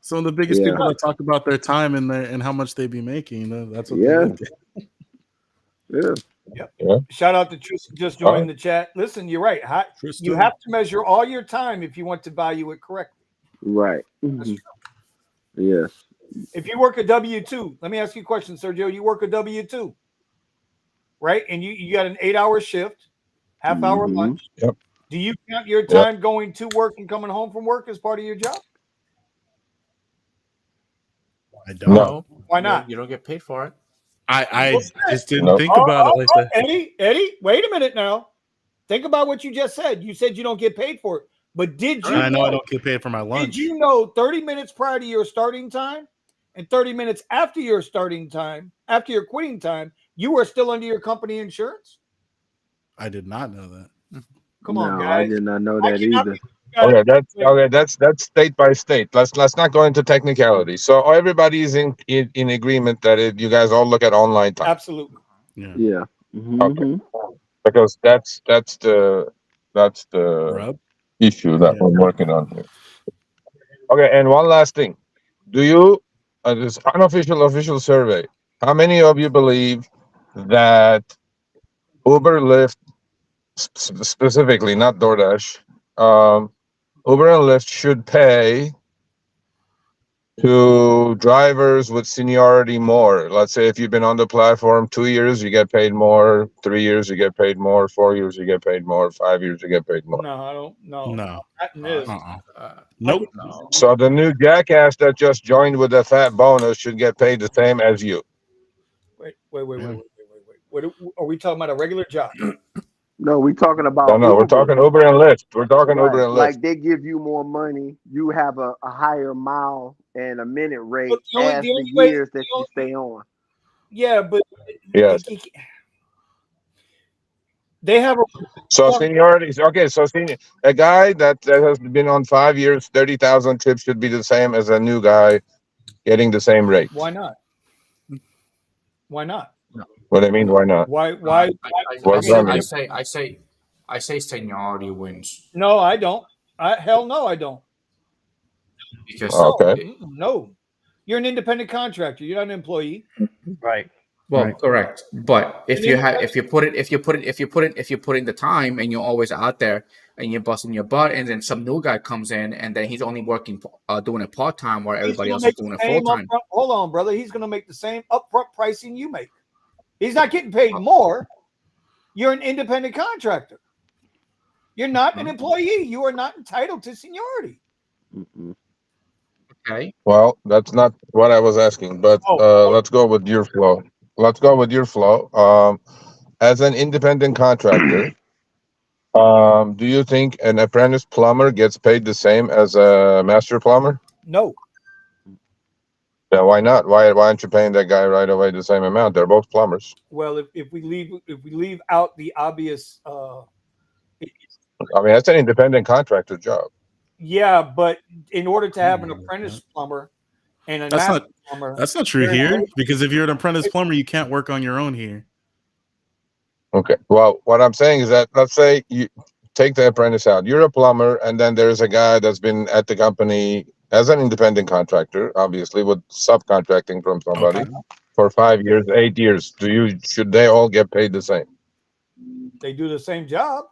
Some of the biggest Yeah. people that talk about their time and how much they be making. That's what Yeah. they look at. Yeah. Yeah. Shout out to Tristan just joined the chat. Listen, you're right. You Tristan. have to measure all your time if you want to value it correctly. Right. That's true. Yes. If you work a W-2, let me ask you a question, Sergio. You work a W-2, right? And you got an 8-hour shift, half-hour lunch. Yep. Do you count your time going to work and coming home from work as part of your job? I don't. No. Why not? You don't get paid for it. I just didn't Nope. think about it like that. Eddie, wait a minute now. Think about what you just said. You said you don't get paid for it. But did you And I know I don't get paid for my lunch. Did you know 30 minutes prior to your starting time and 30 minutes after your starting time, after your quitting time, you are still under your company insurance? I did not know that. Come on, No, guys. I did not know that either. That's state by state. Let's not go into technicality. So everybody's in agreement that you guys all look at online time. Absolutely. Yeah. Okay. Because that's the issue that we're working on here. Okay, and one last thing. Do you this unofficial official survey, how many of you believe that Uber, Lyft, specifically, not DoorDash, Uber and Lyft should pay to drivers with seniority more? Let's say if you've been on the platform 2 years, you get paid more. 3 years, you get paid more. 4 years, you get paid more. 5 years, you get paid more. No, I don't know. No. Not in this. Nope. So the new jackass that just joined with a fat bonus should get paid the same as you. Wait. What are we talking about? A regular job? No, we're talking about. No, we're talking Uber and Lyft. We're talking Right. Uber and Lyft. Like they give you more money, you have a higher mile and a minute rate as the years that you stay on. Yeah, but Yes. They have a So seniority. Okay, so a guy that has been on 5 years, 30,000 trips should be the same as a new guy getting the same rate. Why not? Why not? What I mean, why not? Why? I say seniority wins. No, I don't. Hell no, I don't. Because no, you're an independent contractor. You're not an employee. Right. Well, correct. But if you put in the time and you're always out there and you're busting your butt, and then some new guy comes in and then he's only working doing it part time while everybody else is doing it full time. Hold on, brother. He's going to make the same upfront pricing you make. He's not getting paid more. You're an independent contractor. You're not an employee. You are not entitled to seniority. Okay. Well, that's not what I was asking, but let's go with your flow. As an independent contractor, do you think an apprentice plumber gets paid the same as a master plumber? No. Yeah, why not? Why aren't you paying that guy right away the same amount? They're both plumbers. Well, if we leave out the obvious, I mean, that's an independent contractor job. yeah, but in order to have an apprentice plumber and a master plumber, that's not true here, because if you're an apprentice plumber, you can't work on your own here. Okay. Well, what I'm saying is that, let's say you take the apprentice out. You're a plumber, and then there's a guy that's been at the company as an independent contractor, obviously with subcontracting from somebody for 5 years, 8 years. Should they all get paid the same? They do the same job.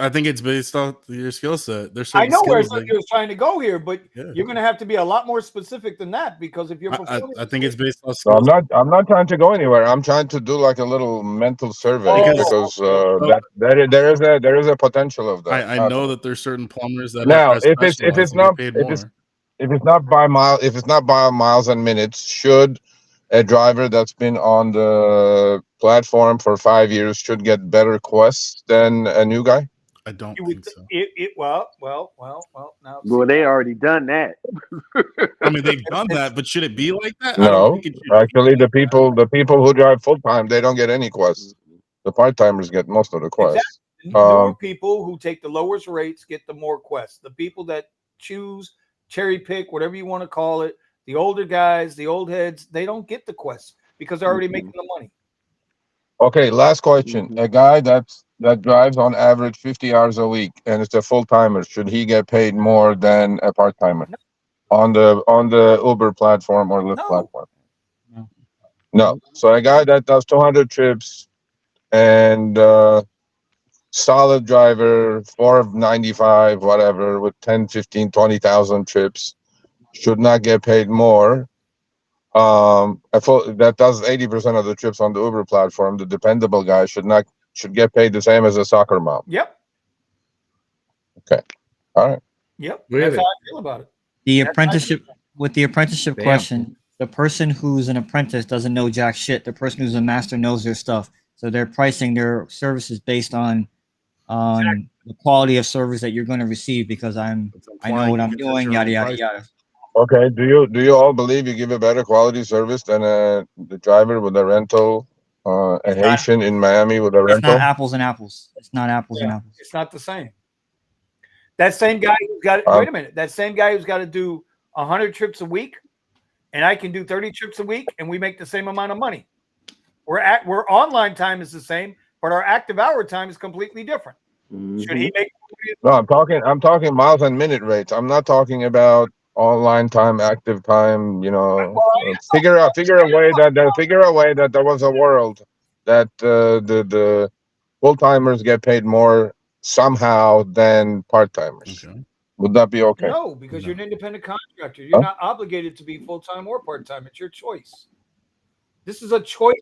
I think it's based on your skill set. There's I know where skills you're trying to go here, but you're going to have to be a lot more specific than that, because if you're I think it's based on No, skills. I'm not trying to go anywhere. I'm trying to do like a little mental survey because there is a potential of that. I know that there's certain plumbers that Now, are if it's not by miles and minutes, should a driver that's been on the platform for 5 years should get better quests than a new guy? I don't think so. Well. Now, well, they already done that. I mean, they've done that, but should it be like that? No, actually, the people who drive full time, they don't get any quests. The part timers get most of the quests. Newer people who take the lowest rates get the more quests. The people that choose cherry pick, whatever you want to call it, the older guys, the old heads, they don't get the quests because they're already making the money. Okay, last question. A guy that drives on average 50 hours a week and is a full timer, should he get paid more than a part timer on the Uber platform or Lyft platform? No. So a guy that does 200 trips and solid driver, 495, whatever, with 10, 15, 20,000 trips, should not get paid more. That does 80% of the trips on the Uber platform. The dependable guy should get paid the same as a soccer mom. Yep. Okay. All right. Yep. Really? That's how I feel about it. The That's apprenticeship with the apprenticeship Damn. question, the person who's an apprentice doesn't know jack shit. The person who's a master knows their stuff. So they're pricing their services based on the quality of service that you're going to receive because I know what I'm doing, yada yada yada. Okay. Do you all believe you give a better quality service than the driver with a rental, a Haitian in Miami with a It's not rental? apples and apples. It's not apples and apples. It's not the same. That same guy who's got wait a minute. That same guy who's got to do 100 trips a week, and I can do 30 trips a week, and we make the same amount of money. We're online time is the same, but our active hour time is completely different. Should he make? No, I'm talking miles and minute rates. I'm not talking about online time, active time. Figure a way that there was a world that the full timers get paid more somehow than part timers. Okay. Would that be okay? No, because you're an independent contractor. You're not obligated to be full time or part time. It's your choice. This is a choice.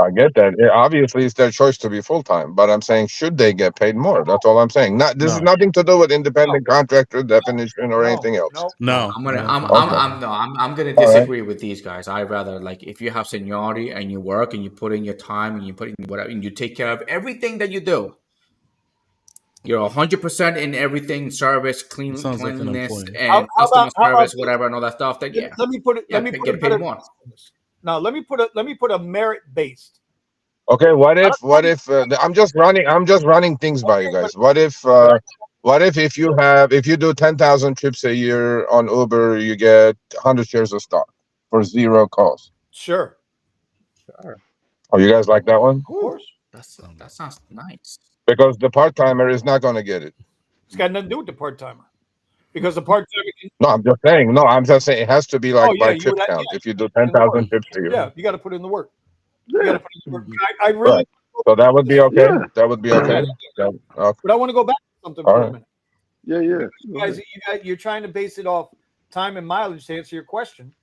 I get that. Obviously, it's their choice to be full time, but I'm saying, should they get paid more? That's all I'm saying. This is nothing to do with independent contractor definition or anything else. No, I'm gonna disagree with these guys. I rather, like, if you have seniority and you work and you put in your time and you put in whatever and you take care of everything that you do, you're 100% in everything, service, cleanliness, and customer service, whatever, and all that stuff. Then let me put it. Let me get paid more. Now let me put a merit based. Okay, what if I'm just running things by you guys. What if if you do 10,000 trips a year on Uber, you get 100 shares of stock for zero cost? Sure. Oh, you guys like that one? Of course. That sounds nice. Because the part timer is not going to get it. It's got nothing to do with the part timer. Because the part timer can. No, I'm just saying it has to be like by trip count. If you do 10,000 trips a year. Yeah, you got to put in the work. You got to put in the work. I really. Right. So that would be okay. Yeah. That would be okay. Okay. But I want to go back to something for a minute. Yeah. You guys, you're trying to base it off time and mileage to answer your question.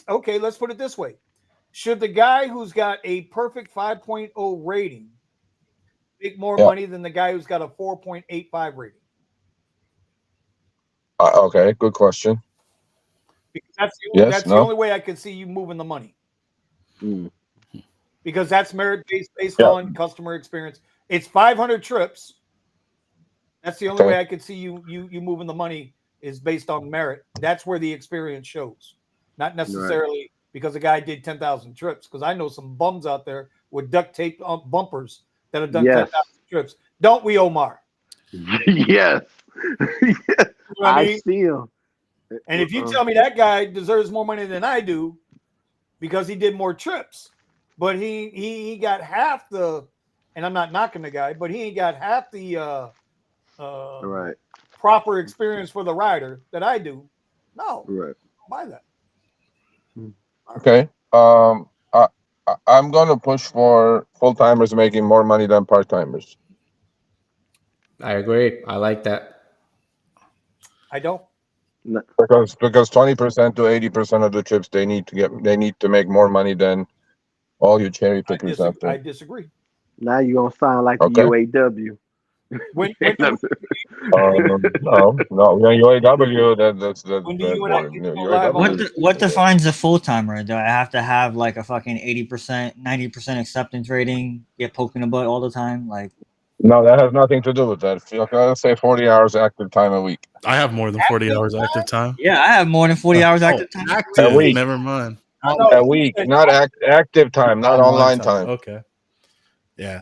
Okay. Let's put it this way: should the guy who's got a perfect 5.0 rating make more money than the guy who's got a 4.85 rating? Okay, good question. Because that's the only way I can see you moving the money. Because that's merit based on customer experience. It's 500 trips. That's the only way I could see you moving the money is based on merit. That's where the experience shows, not necessarily because the guy did 10,000 trips. Because I know some bums out there with duct tape bumpers that have done 10,000 trips. Don't we, Omar? Yes. You know what I mean? feel. And if you tell me that guy deserves more money than I do because he did more trips, but he got half the, and I'm not knocking the guy, but he ain't got half the proper experience for the rider that I do. No, right. I'll buy that. Okay. I'm gonna push for full timers making more money than part timers. I agree. I like that. I don't. Because 20% to 80% of the trips they need to make more money than all you cherry pickers out there. I disagree. Now you're gonna sound like the UAW. When no, UAW. What defines a full timer? Do I have to have like a fucking 80%, 90% acceptance rating? Get poked in the butt all the time? Like, no, that has nothing to do with that. Let's say 40 hours active time a week. I have more than 40 hours active time. Yeah, I have more than 40 hours active time. Active, a week. Never mind. A week, not active time, not online time. Okay. Yeah.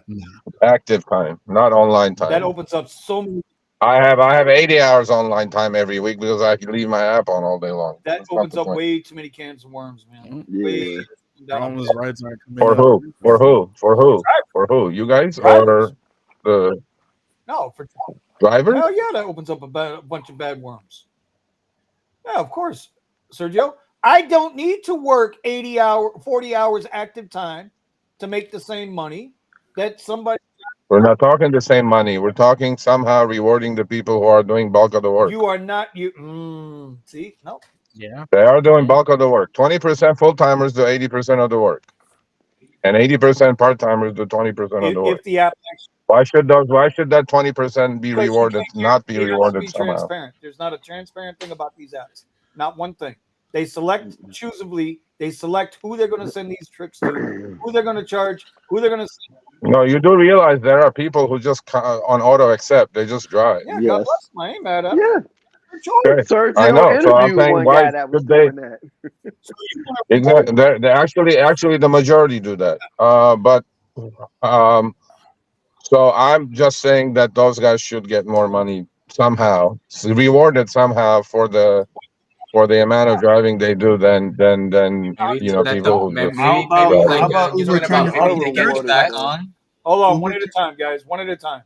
Active time, not online time. That opens up so many. I have 80 hours online time every week because I can leave my app on all day long. That opens up way too many cans of worms, man. Yeah. Rides aren't coming For who? For who? For who? For who? You guys or the for driver? Hell yeah, that opens up a bunch of bad worms. Yeah, of course, Sergio. I don't need to work 40 hours active time to make the same money that somebody. We're not talking the same money. We're talking somehow rewarding the people who are doing bulk of the work. You are not see no. Yeah. They are doing bulk of the work. 20% full timers do 80% of the work, and 80% part timers do 20% of the work. If the app actually, Why should that 20% be because you rewarded? can't Not be guarantee it won't rewarded be somehow. transparent. There's not a transparent thing about these apps. Not one thing. They select choosibly. They select who they're going to send these trips to, who they're going to charge, who they're going to. No, you do realize there are people who just on auto accept. They just drive. Yeah, God bless them. I ain't mad at them. Yeah. Okay. Sergio I know. So I'm interviewed saying, one why guy that was should they? doing that. Exactly. They're actually the majority do that. But so I'm just saying that those guys should get more money somehow, rewarded somehow for the amount of driving they do than Maybe you know, let people them. who Maybe just maybe, How maybe about like how about you're Uber talking turn about the maybe auto they get rewards back. back on? Hold on, Uber one at a time, guys. One at a time.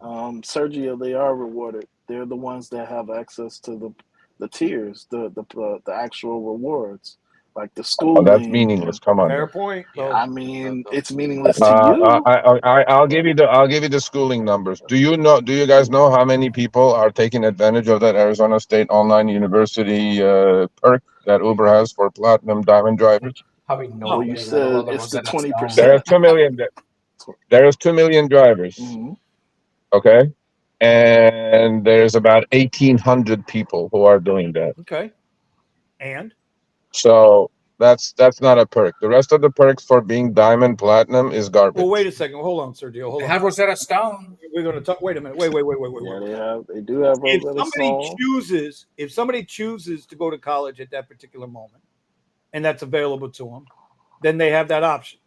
Sergio, they are rewarded. They're the ones that have access to the tiers, the actual rewards, like the oh, that's schooling. meaningless. Come on. Fair point, bro. I mean, it's meaningless to you. I'll give you the schooling numbers. Do you guys know how many people are taking advantage of that Arizona State Online University perk that Uber has for platinum diamond drivers? Probably Well, you said it's the 20%. There's 2 million. There's 2 million drivers. Mm-hmm. Okay, and there's about 1,800 people who are doing that. Okay. And So that's not a perk. The rest of the perks for being diamond platinum is garbage. well, wait a second. Hold on, Sergio. Hold They on. have Rosetta Stone. We're going to talk. Wait a minute. Wait. Yeah, they do have If Rosetta somebody chooses to go to college at that particular moment, and that's available to them, then they have that option.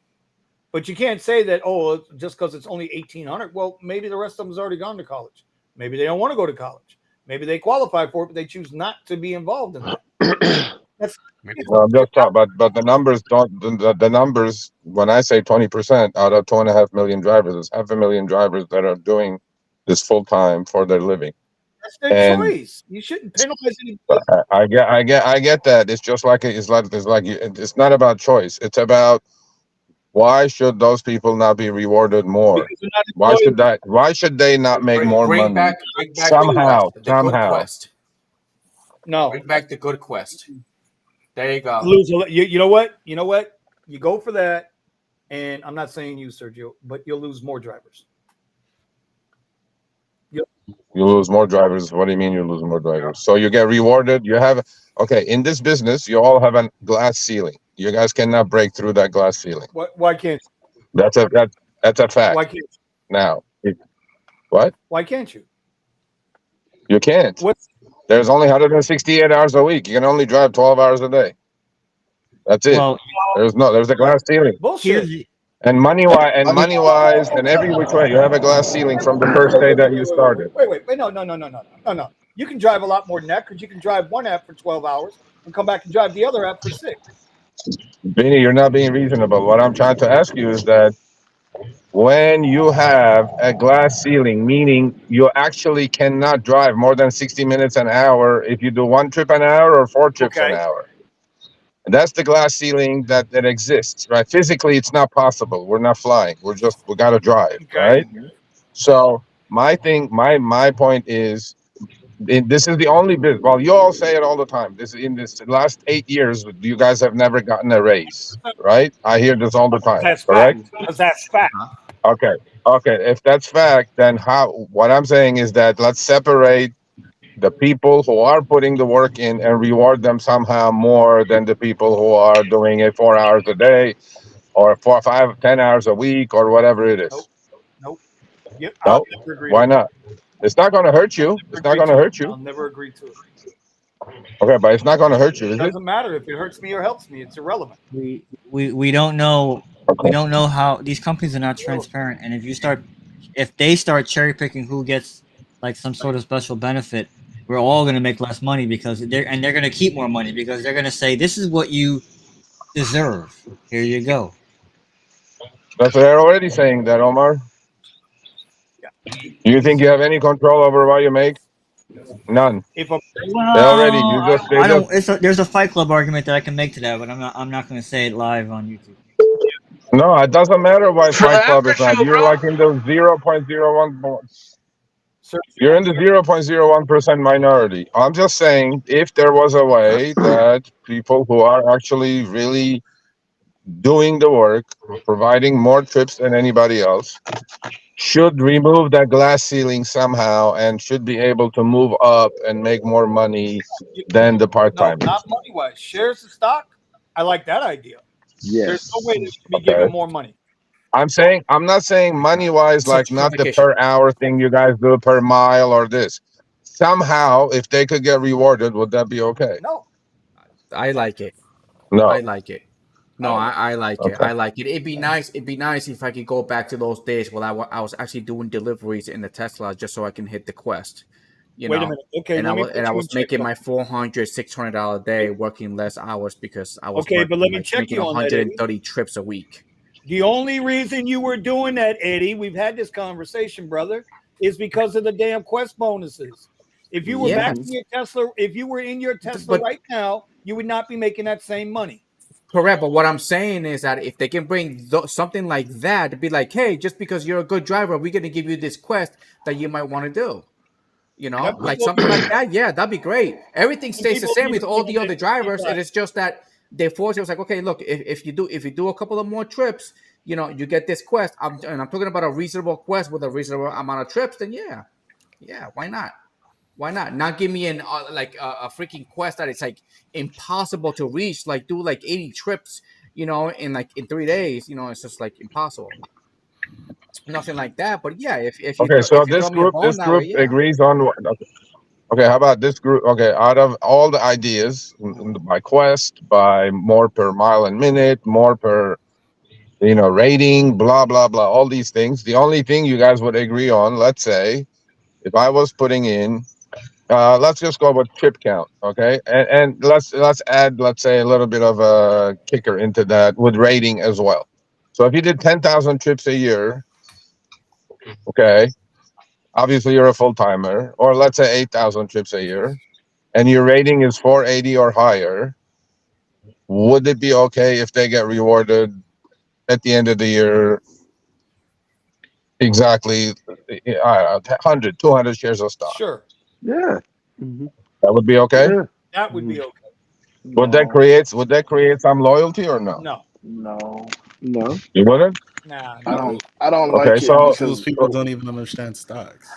But you can't say that, oh, just because it's only 1,800. Well, maybe the rest of them's already gone to college. Maybe they don't want to go to college. Maybe they qualify for it, but they choose not to be involved in that. Well, I'm just talking, but the numbers don't. The numbers, when I say 20% out of 2.5 million drivers, it's 500,000 drivers that are doing this full time for their living. That's their choice. You shouldn't penalize anybody. I get that. It's just like it's not about choice. It's about why should those people not be rewarded more? Why should they not make more bring money back somehow? the good quest. No. Bring back the good quest. There you go. You know what? You go for that, and I'm not saying you, Sergio, but you'll lose more drivers. You lose more drivers. What do you mean you lose more drivers? So you get rewarded. You have in this business, you all have a glass ceiling. You guys cannot break through that glass ceiling. Why can't you? That's a fact. Why can't you? Now, what? Why can't you? You can't. There's only 168 hours a week. You can only drive 12 hours a day. That's it. Well, there's a glass ceiling. Bullshit. And money wise, and every which way, you have a glass ceiling from the first day that you started. Wait, no. You can drive a lot more than that because you can drive one app for 12 hours and come back and drive the other app for 6. Vinny, you're not being reasonable. What I'm trying to ask you is that when you have a glass ceiling, meaning you actually cannot drive more than 60 minutes an hour if you do 1 trip an hour or 4 trips an hour. And that's the glass ceiling that exists, right? Physically, it's not possible. We're not flying. We got to drive, right? So my point is, this is the only business. Well, you all say it all the time. In this last 8 years, you guys have never gotten a raise, right? I hear this all the time. That's correct? fact. Because that's fact. Okay. If that's fact, then what I'm saying is that let's separate the people who are putting the work in and reward them somehow more than the people who are doing it 4 hours a day or 4, 5, 10 hours a week or whatever it is. Nope. Yep, No? I'll never agree Why to not? It's not going to hurt you. It's not going to hurt I'll you. never agree to it. Okay, but it's not going to hurt you, is It it? doesn't matter if it hurts me or helps me. It's irrelevant. We don't know. We don't know how these companies are not transparent. And if they start cherry picking who gets like some sort of special benefit, we're all going to make less money because they're going to keep more money because they're going to say this is what you deserve. Here you go. That's what they're already saying, that Omar. Do you think you have any control over what you make? None. There's a Fight Club argument that I can make to that, but I'm not going to say it live on YouTube. No, it doesn't matter why Fight Club is not. You're like in the 0.01. You're in the 0.01% minority. I'm just saying, if there was a way that people who are actually really doing the work, providing more trips than anybody else, should remove that glass ceiling somehow and should be able to move up and make more money than the part No, timers. not money wise. Shares of stock. I like that idea. There's no way they Yes. should be Okay. given more money. I'm not saying money wise, like not the Certification. per hour thing you guys do per mile or this. Somehow, if they could get rewarded, would that be okay? No, I like it. No. I like it. No, I I like it. Okay. I like it. It'd be nice. It'd be nice if I could go back to those days when I was actually doing deliveries in the Tesla just so I can hit the Quest. You wait a know, minute. Okay, and let me I put you in was check. making my $400, $600 a day, working less hours because I was Okay, but let me like check making you on that, Eddie. 130 trips a week. The only reason you were doing that, Eddie, we've had this conversation, brother, is because of the damn Quest bonuses. If you were back Yes. in your Tesla, if you were in your Tesla But right now, you would not be making that same money. correct, but what I'm saying is that if they can bring something like that, to be like, hey, just because you're a good driver, we're gonna give you this quest that you might want to do. You know, That like people, something like that. Yeah, that'd be great. Everything some stays the people same need with to all think the of other it drivers. like It is just that they force it. Was like, okay, look, if you do a couple of more trips, you know, you get this quest. And I'm talking about a reasonable quest with a reasonable amount of trips. Then yeah, why not? Why not? Not give me an like a freaking quest that it's like impossible to reach. Like do like 80 trips, you know, in 3 days. You know, it's just like impossible. Nothing like that. But yeah, Okay, so if you throw me a bone this that way, group yeah. agrees on what? Okay, how about this group? Okay, out of all the ideas, by quest, by more per mile and minute, more per rating, blah blah blah, all these things. The only thing you guys would agree on, let's say, if I was putting in, let's just go with trip count, okay, and let's add, let's say, a little bit of a kicker into that with rating as well. So if you did 10,000 trips a year, okay, obviously you're a full timer, or let's say 8,000 trips a year, and your rating is 480 or higher, would it be okay if they get rewarded at the end of the year exactly 100, 200 shares of stock? sure, Yeah. Mm-hmm. That would be okay? Yeah. that would Mm-hmm. be okay. Would that create some loyalty or no? No, No, No. You wouldn't? nah, I not don't. really. I don't Okay, like it so Those because people don't even understand stocks.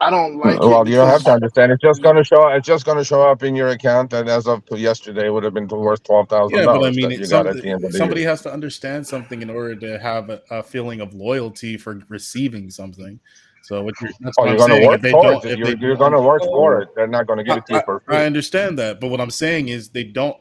I don't like it well, you don't have to because understand. It's just going to show. It's just going to show up in your account that as of yesterday would have been worth Yeah, but I $12,000 mean, that you got at the end of the year. somebody has to understand something in order to have a feeling of loyalty for receiving something. So that's Oh, what you're I'm going to saying. work for it. You're going to work for it. They're not going to give it to you for I free. understand that, but what I'm saying is they don't.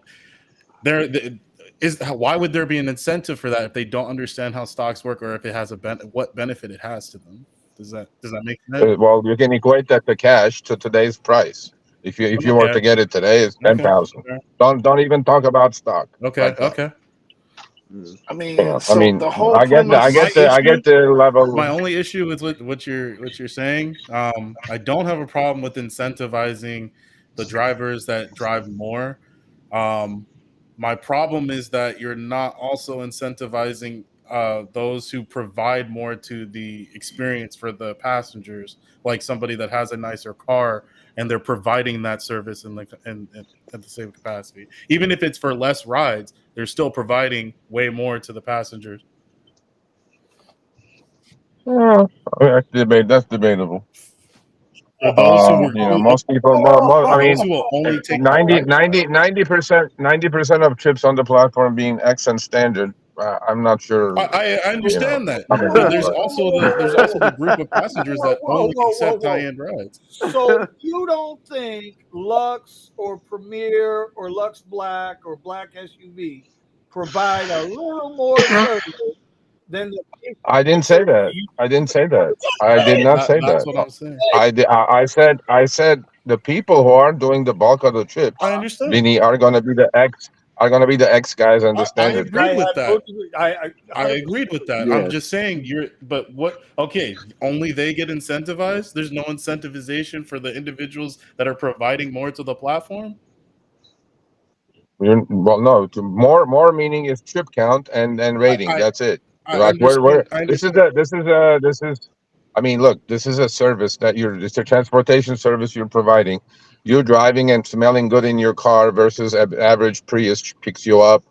Why would there be an incentive for that if they don't understand how stocks work or if it has what benefit it has to them? Does that make sense? Well, you can equate that to cash to today's price. If you were Okay. to get it today, it's Okay. 10,000. Don't even talk about stock. Okay. Like that. Okay. I mean, Yeah, I so mean, the whole I get premise. I get the level. My only issue with what you're saying, I don't have a problem with incentivizing the drivers that drive more. My problem is that you're not also incentivizing those who provide more to the experience for the passengers, like somebody that has a nicer car and they're providing that service in at the same capacity. Even if it's for less rides, they're still providing way more to the passengers. That's debatable. For those who were Most people, I mean, those who will only take 90% of trips on the platform being X and standard. I'm not sure. I understand that, I mean, but there's also the group of passengers that only accept Whoa. high-end rides. So you don't think Lux or Premier or Lux Black or Black SUV provide a little more service than the I didn't say that. I didn't say that. I did not say That's that. what I'm saying. I said the people who are doing the bulk of the trips, I understand. Vinny, are going to be the X guys and the I standard. agreed with that. I agreed with that. I'm just saying but what? Okay, only they get incentivized. There's no incentivization for the individuals that are providing more to the platform. Well, no. More meaning is trip count and rating. That's it. I Like understand. I this understand. is I mean, look, this is a service that it's a transportation service you're providing. You're driving and smelling good in your car versus average Prius picks you up.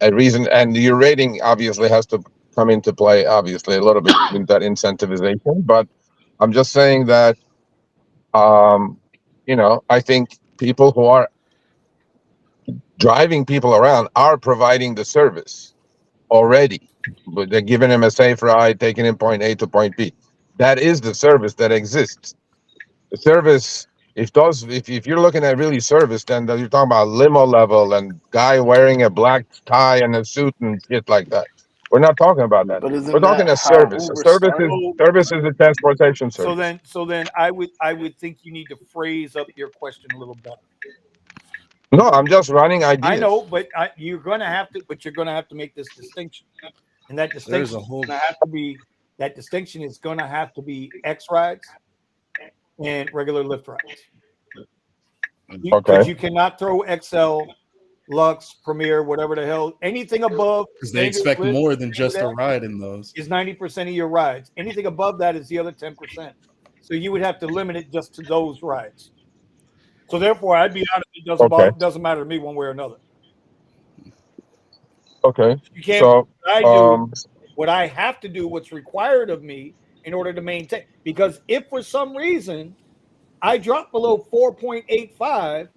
A reason, and your rating obviously has to come into play, obviously, a little bit with that incentivization. But I'm just saying that, um, I think people who are driving people around are providing the service already, but they're giving him a safe ride, taking him point A to point B. That is the service that exists. The service, if you're looking at really service, then you're talking about limo level and guy wearing a black tie and a suit and shit like that. We're not talking about that. But We're isn't talking that a how service. A Uber service is started? service is a transportation So service. then I would think you need to phrase up your question a little better. No, I'm just running I ideas. know, but you're going to have to make this distinction, and that distinction is going to have to be X rides and regular Lyft rides. Because you cannot throw XL, Lux, Premier, whatever the hell, anything above. Because they expect more than just a ride in those. Is 90% of your rides. Anything above that is the other 10%. So you would have to limit it just to those rides. So therefore, I'd be honest, it doesn't matter to me one way or another. Okay. You can't. So What I have to do, what's required of me in order to maintain. Because if for some reason I drop below 4.85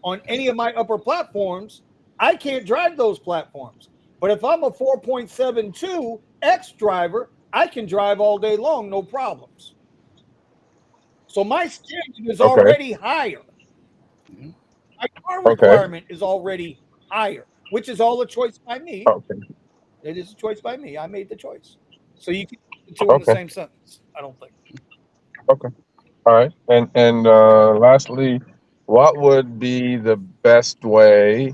on any of my upper platforms, I can't drive those platforms. But if I'm a 4.72 X driver, I can drive all day long, no problems. So my standard is already higher. My car requirement is already higher, which is all a choice by me. Okay. It is a choice by me. I made the choice. So you can put the two in the same sentence, I don't think. Okay. All right. And lastly, what would be the best way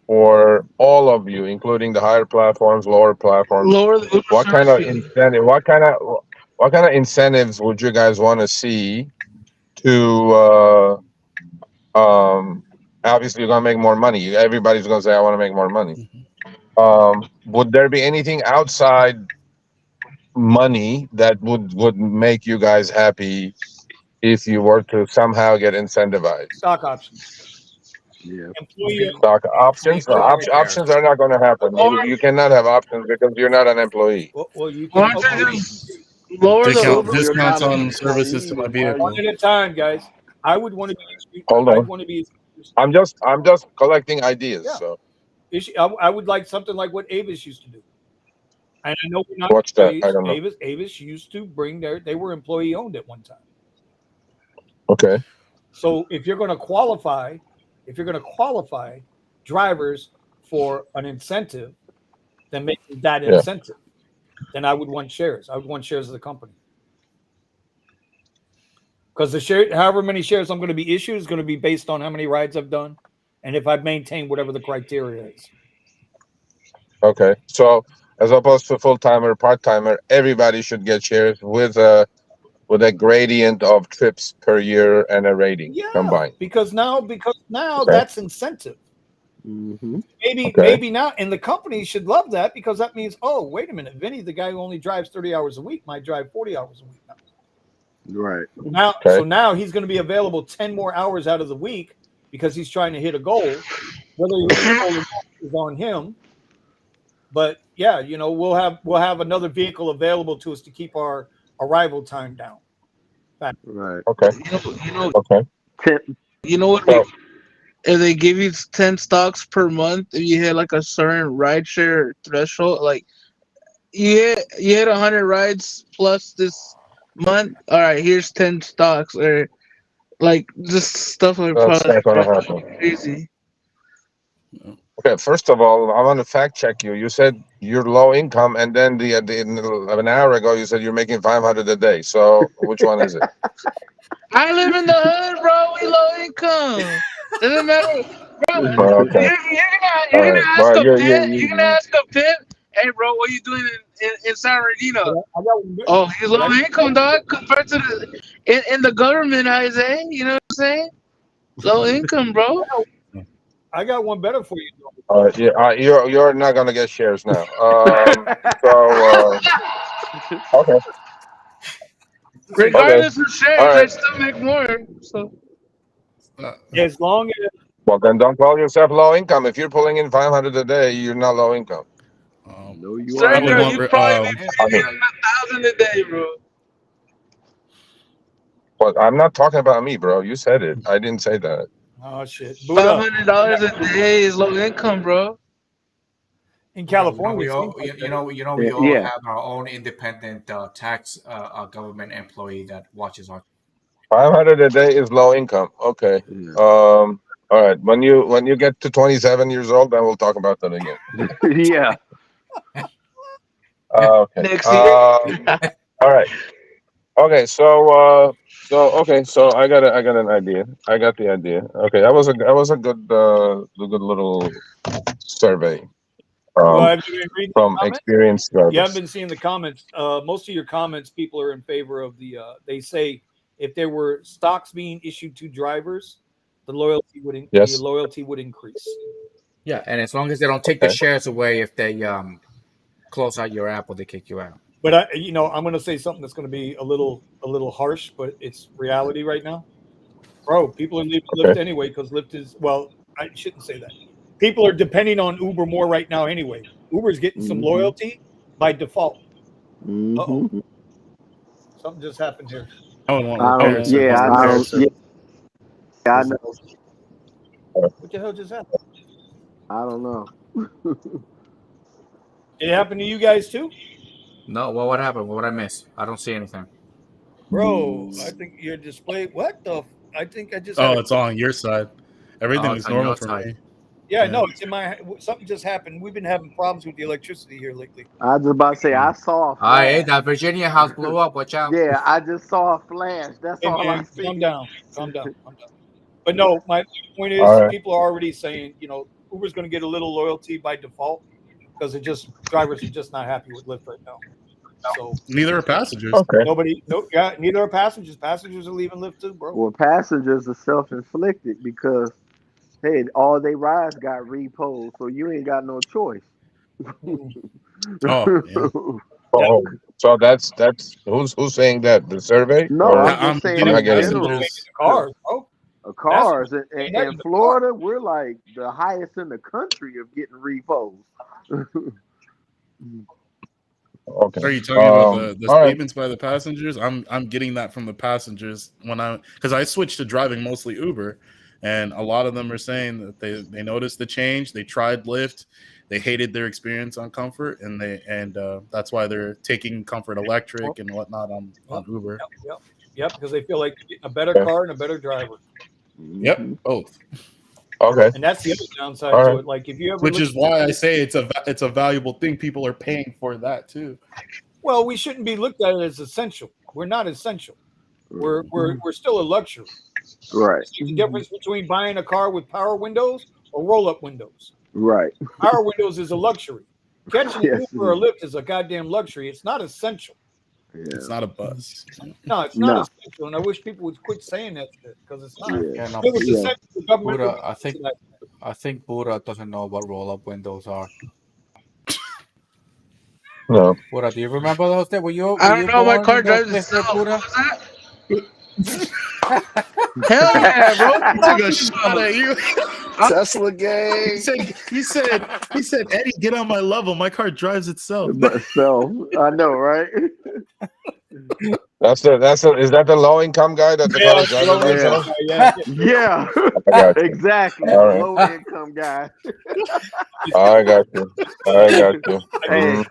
for all of you, including the higher platforms, lower platforms? Lower the Uber What kind of service fee. incentive? What kind of incentives would you guys want to see to? Obviously, you're gonna make more money. Everybody's gonna say, "I want to make more money." Would there be anything outside money that would make you guys happy if you were to somehow get incentivized? Stock options. Yeah. Stock options? No, options are not going to happen. You cannot have options because you're not an employee. Well, you Why can don't you just lower the Uber? Discounts on services to my vehicle. One at a time, guys. I would want to be. Hold on. I'd want to be. I'm just collecting ideas. Yeah. So I would like something like what Avis used to do. And I know we're not. What's that? I don't know. Avis used to bring they were employee owned at one time. Okay. So if you're going to qualify drivers for an incentive, then make that incentive. Then I would want shares. I would want shares of the company. Because the share, however many shares I'm going to be issued, is going to be based on how many rides I've done, and if I've maintained whatever the criteria is. Okay. So as opposed to full timer, part timer, everybody should get shares with a gradient of trips per year and a rating combined. Because now that's incentive. Mm-hmm. Maybe now, and the company should love that because that means, oh, wait a minute, Vinny, the guy who only drives 30 hours a week, might drive 40 hours a week now. Right. So now he's going to be available 10 more hours out of the week because he's trying to hit a goal. Whether he hits a goal or not is on him. But yeah, we'll have another vehicle available to us to keep our arrival time down. Right. Okay. Okay. You know what? If they give you 10 stocks per month, if you hit like a certain rideshare threshold, like you hit 100 rides plus this month, all right, here's 10 stocks, or like just stuff like That's not going to happen. crazy. Okay, first of all, I want to fact check you. You said you're low income, and then an hour ago you said you're making 500 a day. So which one is it? I live in the hood, bro. We low income. Doesn't matter, bro. Okay. You're gonna ask a pimp, hey, bro, what are you doing in San Bernardino? Oh, he's low income, dog, compared to in the government, Isaiah. You know what I'm saying? Low income, bro. I got one better for you. You're not gonna get shares now. Okay. Regardless of shares, All I right. still make more. So As long as Well, then don't call yourself low income. If you're pulling in 500 a day, you're not low income. No, you are Sergio, not. you probably be I mean, paying 1,000 a day, bro. but I'm not talking about me, bro. You said it. I didn't say that. oh shit, Buddha $500 a day is low income, bro. in You know, California. we It all, seems like that. we all Yeah. have our own independent tax government employee that watches our. 500 a day is low income. Okay. Yeah. All right. When you get to 27 years old, then we'll talk about that again. Yeah. Okay. Next year. All right. Okay. So I got an idea. I got the idea. Okay. That was a good little survey Well, have you been reading the from comments? experienced You haven't drivers. been seeing the comments. Most of your comments, people are in favor of the. They say if there were stocks being issued to drivers, the Yes. loyalty would increase. Yeah, and as long as they don't take the Okay. shares away, if they close out your app or they kick you out. But I'm going to say something that's going to be a little harsh, but it's reality right now, bro. People are leaving Lyft Okay. anyway because Lyft is I shouldn't say that. People are depending on Uber more right now anyway. Uber's getting some Mhm. loyalty by default. Uh-oh. Mhm. Something just happened here. I would want I repair don't. service. Yeah, I Repair know. service. Yeah, I know. What the hell just happened? I don't know. Did it happen to you guys too? No, well, what happened? What I miss? I don't see anything. Bro, I think your display. What the? I think I just had Oh, a. it's on your side. Everything Oh, is it's on normal your for side. me. Yeah, Yeah. no, it's in my. Something just happened. We've been having problems with the electricity here lately. I was just about to say I saw a Hey, flash. that Virginia house blew up. Watch out. Yeah, I just saw a flash. That's Hey all I man, see. calm down, calm down, calm down. But no, my point All is, right. people are already saying, Uber's going to get a little loyalty by default because drivers are just not happy with Lyft right now. So Neither are passengers. Okay. neither are passengers. Passengers are leaving Lyft too, bro. Well, passengers are self-inflicted because hey, all they rides got repoed, so you ain't got no choice. Oh, yeah. Oh, so that's who's saying that? The survey No, or I'm just saying I'm Getting not in getting it. general. passengers. Cars, bro. Cars Passengers in, saying that in in the car. Florida, we're like the highest in the country of getting repos. Okay. Are you talking about the All right. statements by the passengers? I'm getting that from the passengers because I switched to driving mostly Uber, and a lot of them are saying that they noticed the change. They tried Lyft, they hated their experience on Comfort, and that's why they're taking Comfort Electric and whatnot on Uber. Yep, because they feel like they're getting a better Okay. car and a better driver. Yep, both. Okay. And that's the other downside All to right. it. Like if you ever Which look is why I say it's a valuable thing. People are paying for that too. well, we shouldn't be looked at it as essential. We're not essential. We're still a luxury. Right. It's like the difference between buying a car with power windows or roll-up windows. Right. Power windows is a luxury. Catching an Yes. Uber or Lyft is a goddamn luxury. It's not essential. It's not a bus. No, it's not No. essential. And I wish people would quit saying that shit because it's not. Yeah, no, If it was Yeah. essential, the government Buddha, would I think Buddha doesn't know what roll-up windows are. No. Buddha, do you remember those days? Were you I don't know. My born car in those drives days there, itself. Buddha? What was that? Hell yeah, bro. He took a shot at you. Tesla gang. He said, Eddie, get on my level. My car drives itself. But so I know, right? Is that the low income guy that the car drives low himself? Yeah. I got you. Exactly. All The right. low income guy. I got you. Hey.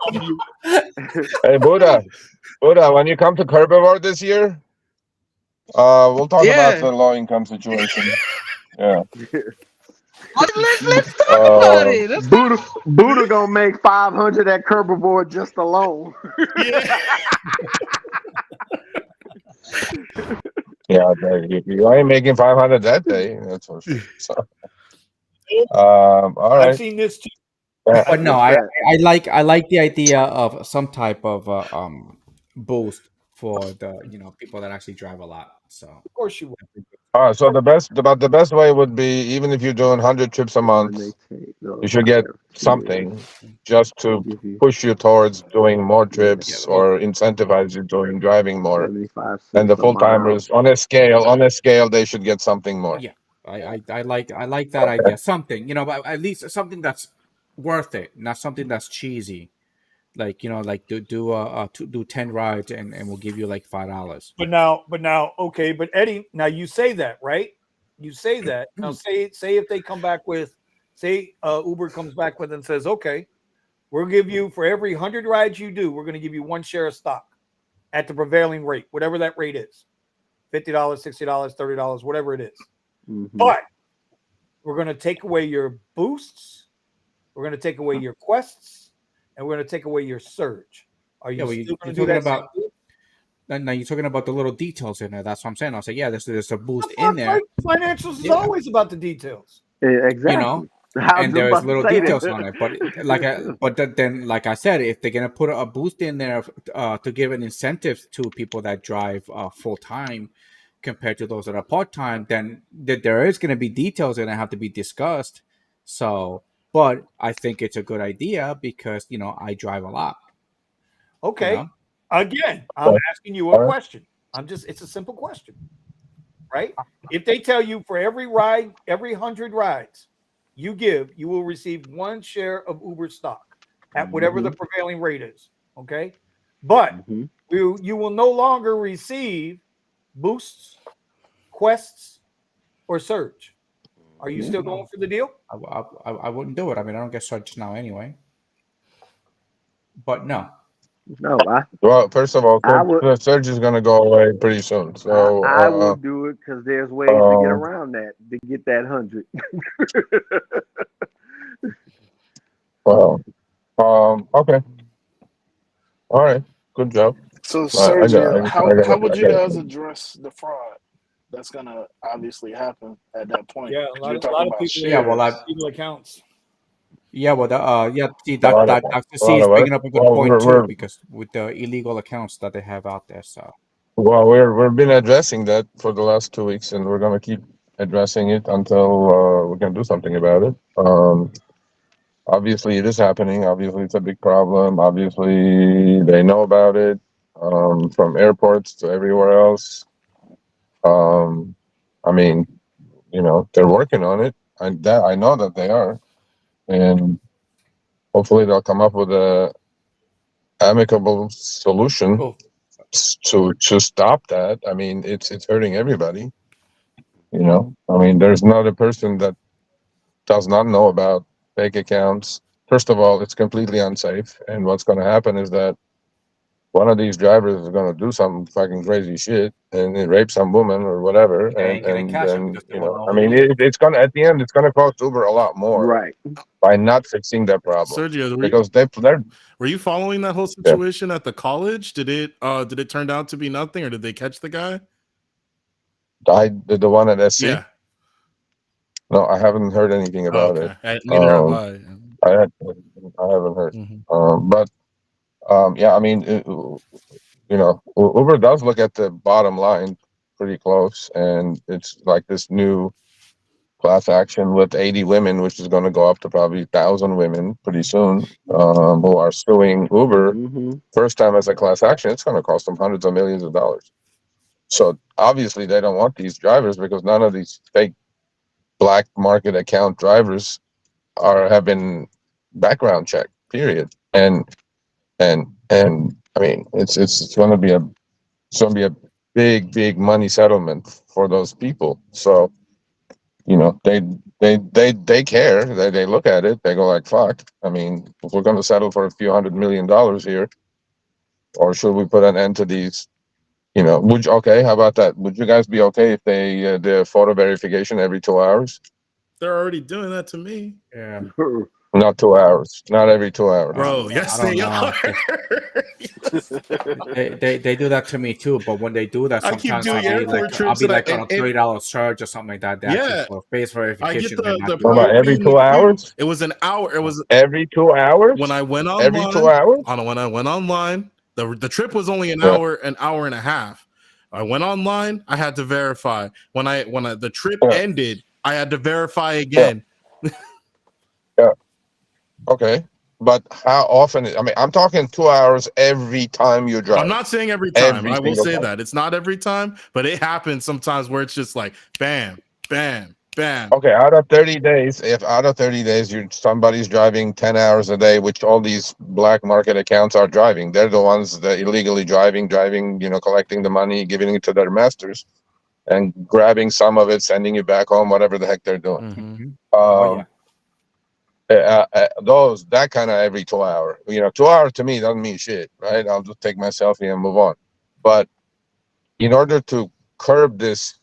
Hey, Buddha, when you come to Herbivore this year, we'll talk about the low income situation. Yeah. Let's talk about it. Let's Buddha gonna make 500 at Herbivore just alone. Yeah, you ain't making 500 that day. That's for sure. So, all right. I've seen this too. But no, I like the idea of some type of boost for the people that actually drive a lot. So Of course you So the best way would be, even if you're doing 100 trips a month, you should get something just to push you towards doing more trips or incentivize you doing driving more. And the full timers on a scale, they should get something more. yeah, I like that idea. Something, but at least something that's worth it, not something that's cheesy. Like like do 10 rides and we'll give you like $5. But now, okay, but Eddie, now you say that, right? You say that. Now say if they come back with, say Uber comes back with and says, okay, we'll give you, for every 100 rides you do, we're going to give you 1 share of stock at the prevailing rate, whatever that rate is. $50, $60, $30, whatever it is. But we're going to take away your boosts, we're going to take away your quests, and we're going to take away your surge. Are you still going to do that? About now you're talking about the little details in there. That's what I'm saying. I'll say, yeah, there's a boost in there. Financials is always about the details. Exactly. And there's little details on it, but then, like I said, if they're gonna put a boost in there to give an incentive to people that drive full time compared to those that are part time, then there is gonna be details that have to be discussed. So, but I think it's a good idea because I drive a lot. Okay. Again, I'm asking you a question. It's a simple question, right? If they tell you for every ride, every 100 rides you give, you will receive 1 share of Uber stock at whatever the prevailing rate is. Okay. But you will no longer receive boosts, quests, or surge. Are you still going for the deal? I wouldn't do it. I mean, I don't get surge now anyway. But no. No, well, first of all, surge is going to go away pretty soon. So I would do it because there's ways to get around that to get that 100. Well, okay, all right, good job. So, Sergio, how would you guys address the fraud that's gonna obviously happen at that point? Yeah, a lot of people. Yeah, well, people accounts. Yeah, well, see that Dr. C is bringing up a good point too, because with the illegal accounts that they have out there. So, well, we've been addressing that for the last 2 weeks, and we're going to keep addressing it until we can do something about it. Obviously, it is happening. Obviously, it's a big problem. Obviously, they know about it, from airports to everywhere else. I mean, they're working on it. I know that they are. And hopefully they'll come up with a amicable solution to stop that. I mean, it's hurting everybody. I mean, there's not a person that does not know about fake accounts. First of all, it's completely unsafe. And what's going to happen is that one of these drivers is going to do some fucking crazy shit and rape some woman or whatever. And I mean, it's going to, at the end, it's going to cost Uber a lot more. Right. By not fixing that problem. Sergio, because were you following that whole situation at the college? Did it turn out to be nothing, or did they catch the guy? The one at SC? Yeah. No, I haven't heard anything about it. Neither have I. I haven't heard. But yeah, I mean, Uber does look at the bottom line pretty close, and it's like this new class action with 80 women, which is going to go up to probably 1,000 women pretty soon, who are suing Uber. First time as a class action, it's going to cost them hundreds of millions of dollars. So obviously they don't want these drivers, because none of these fake black market account drivers have been background checked, period. And I mean, it's going to be a big money settlement for those people. So they care. They look at it. They go like, fuck. I mean, if we're going to settle for a few $100 million here, or should we put an end to these? Okay, how about that? Would you guys be okay if they did photo verification every 2 hours? They're already doing that to me. Yeah. Not 2 hours. Not every 2 hours. Bro, yes, they are. They do that to me too. But when they do that, sometimes I'll be like on a $30 surge or something like that. Yeah, for face verification. I get every 2 hours. It was an hour. It was every 2 hours. When I went online. Every 2 hours. When I went online, the trip was only an hour and a half. I went online. I had to verify. When the trip Yeah. ended, I had to verify again. Yeah. Okay. But how often? I mean, I'm talking 2 hours every time you drive. I'm not saying every time. Every I will single say time. that it's not every time, but it happens sometimes where it's just like bam, bam, bam. Okay, out of 30 days, if out of 30 days somebody's driving 10 hours a day, which all these black market accounts are driving, they're the ones that illegally driving, collecting the money, giving it to their masters, and grabbing some of it, sending it back home, whatever the heck they're doing. Mm-hmm. Oh yeah. Those that kind of every 2 hour. 2 hours to me doesn't mean shit, right? I'll just take my selfie and move on. But in order to curb this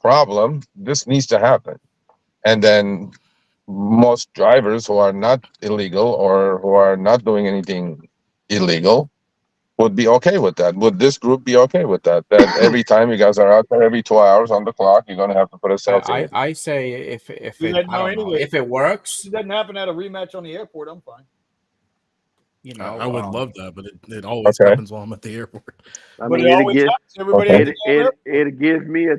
problem, this needs to happen. And then most drivers who are not illegal or who are not doing anything illegal would be okay with that. Would this group be okay with that? That every time you guys are out there, every 2 hours on the clock, you're gonna have to put a selfie. I say if Do it that I now don't know anyway. if it works, If it doesn't happen at a rematch on the airport, I'm fine. you know. I would love that, but it always Okay. happens while I'm at the airport. I But mean, it it'll always give happens. Everybody at the damn airport. it gives me a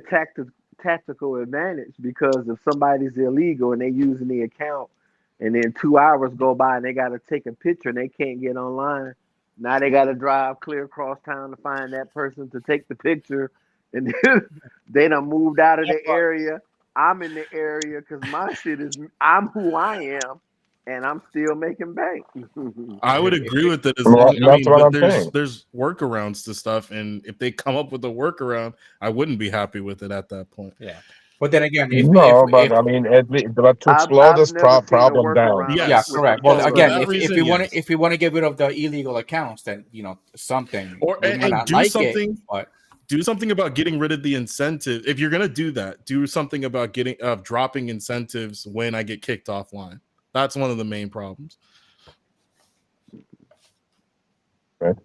tactical advantage because if somebody's illegal and they using the account, and then 2 hours go by and they got to take a picture and they can't get online, now they got to drive clear across town to find that person to take the picture, and then they done moved out of the area. I'm in the area because my shit is I'm who I am, and I'm still making bank. I would agree with that as Well, long. I that's mean, what but I'm saying. there's workarounds to stuff, and if they come up with a workaround, I wouldn't be happy with it at that point. Yeah. But then again, No, but I mean, but to slow I've this never seen a problem down. workaround yeah, with correct. the Well, Yes, for again, that if reason, we want yes. to if we want to get rid of the illegal accounts, then something Or we might and not do like something. it, but Do something about getting rid of the incentive. If you're gonna do that, do something about dropping incentives when I get kicked offline. That's one of the main problems. Okay.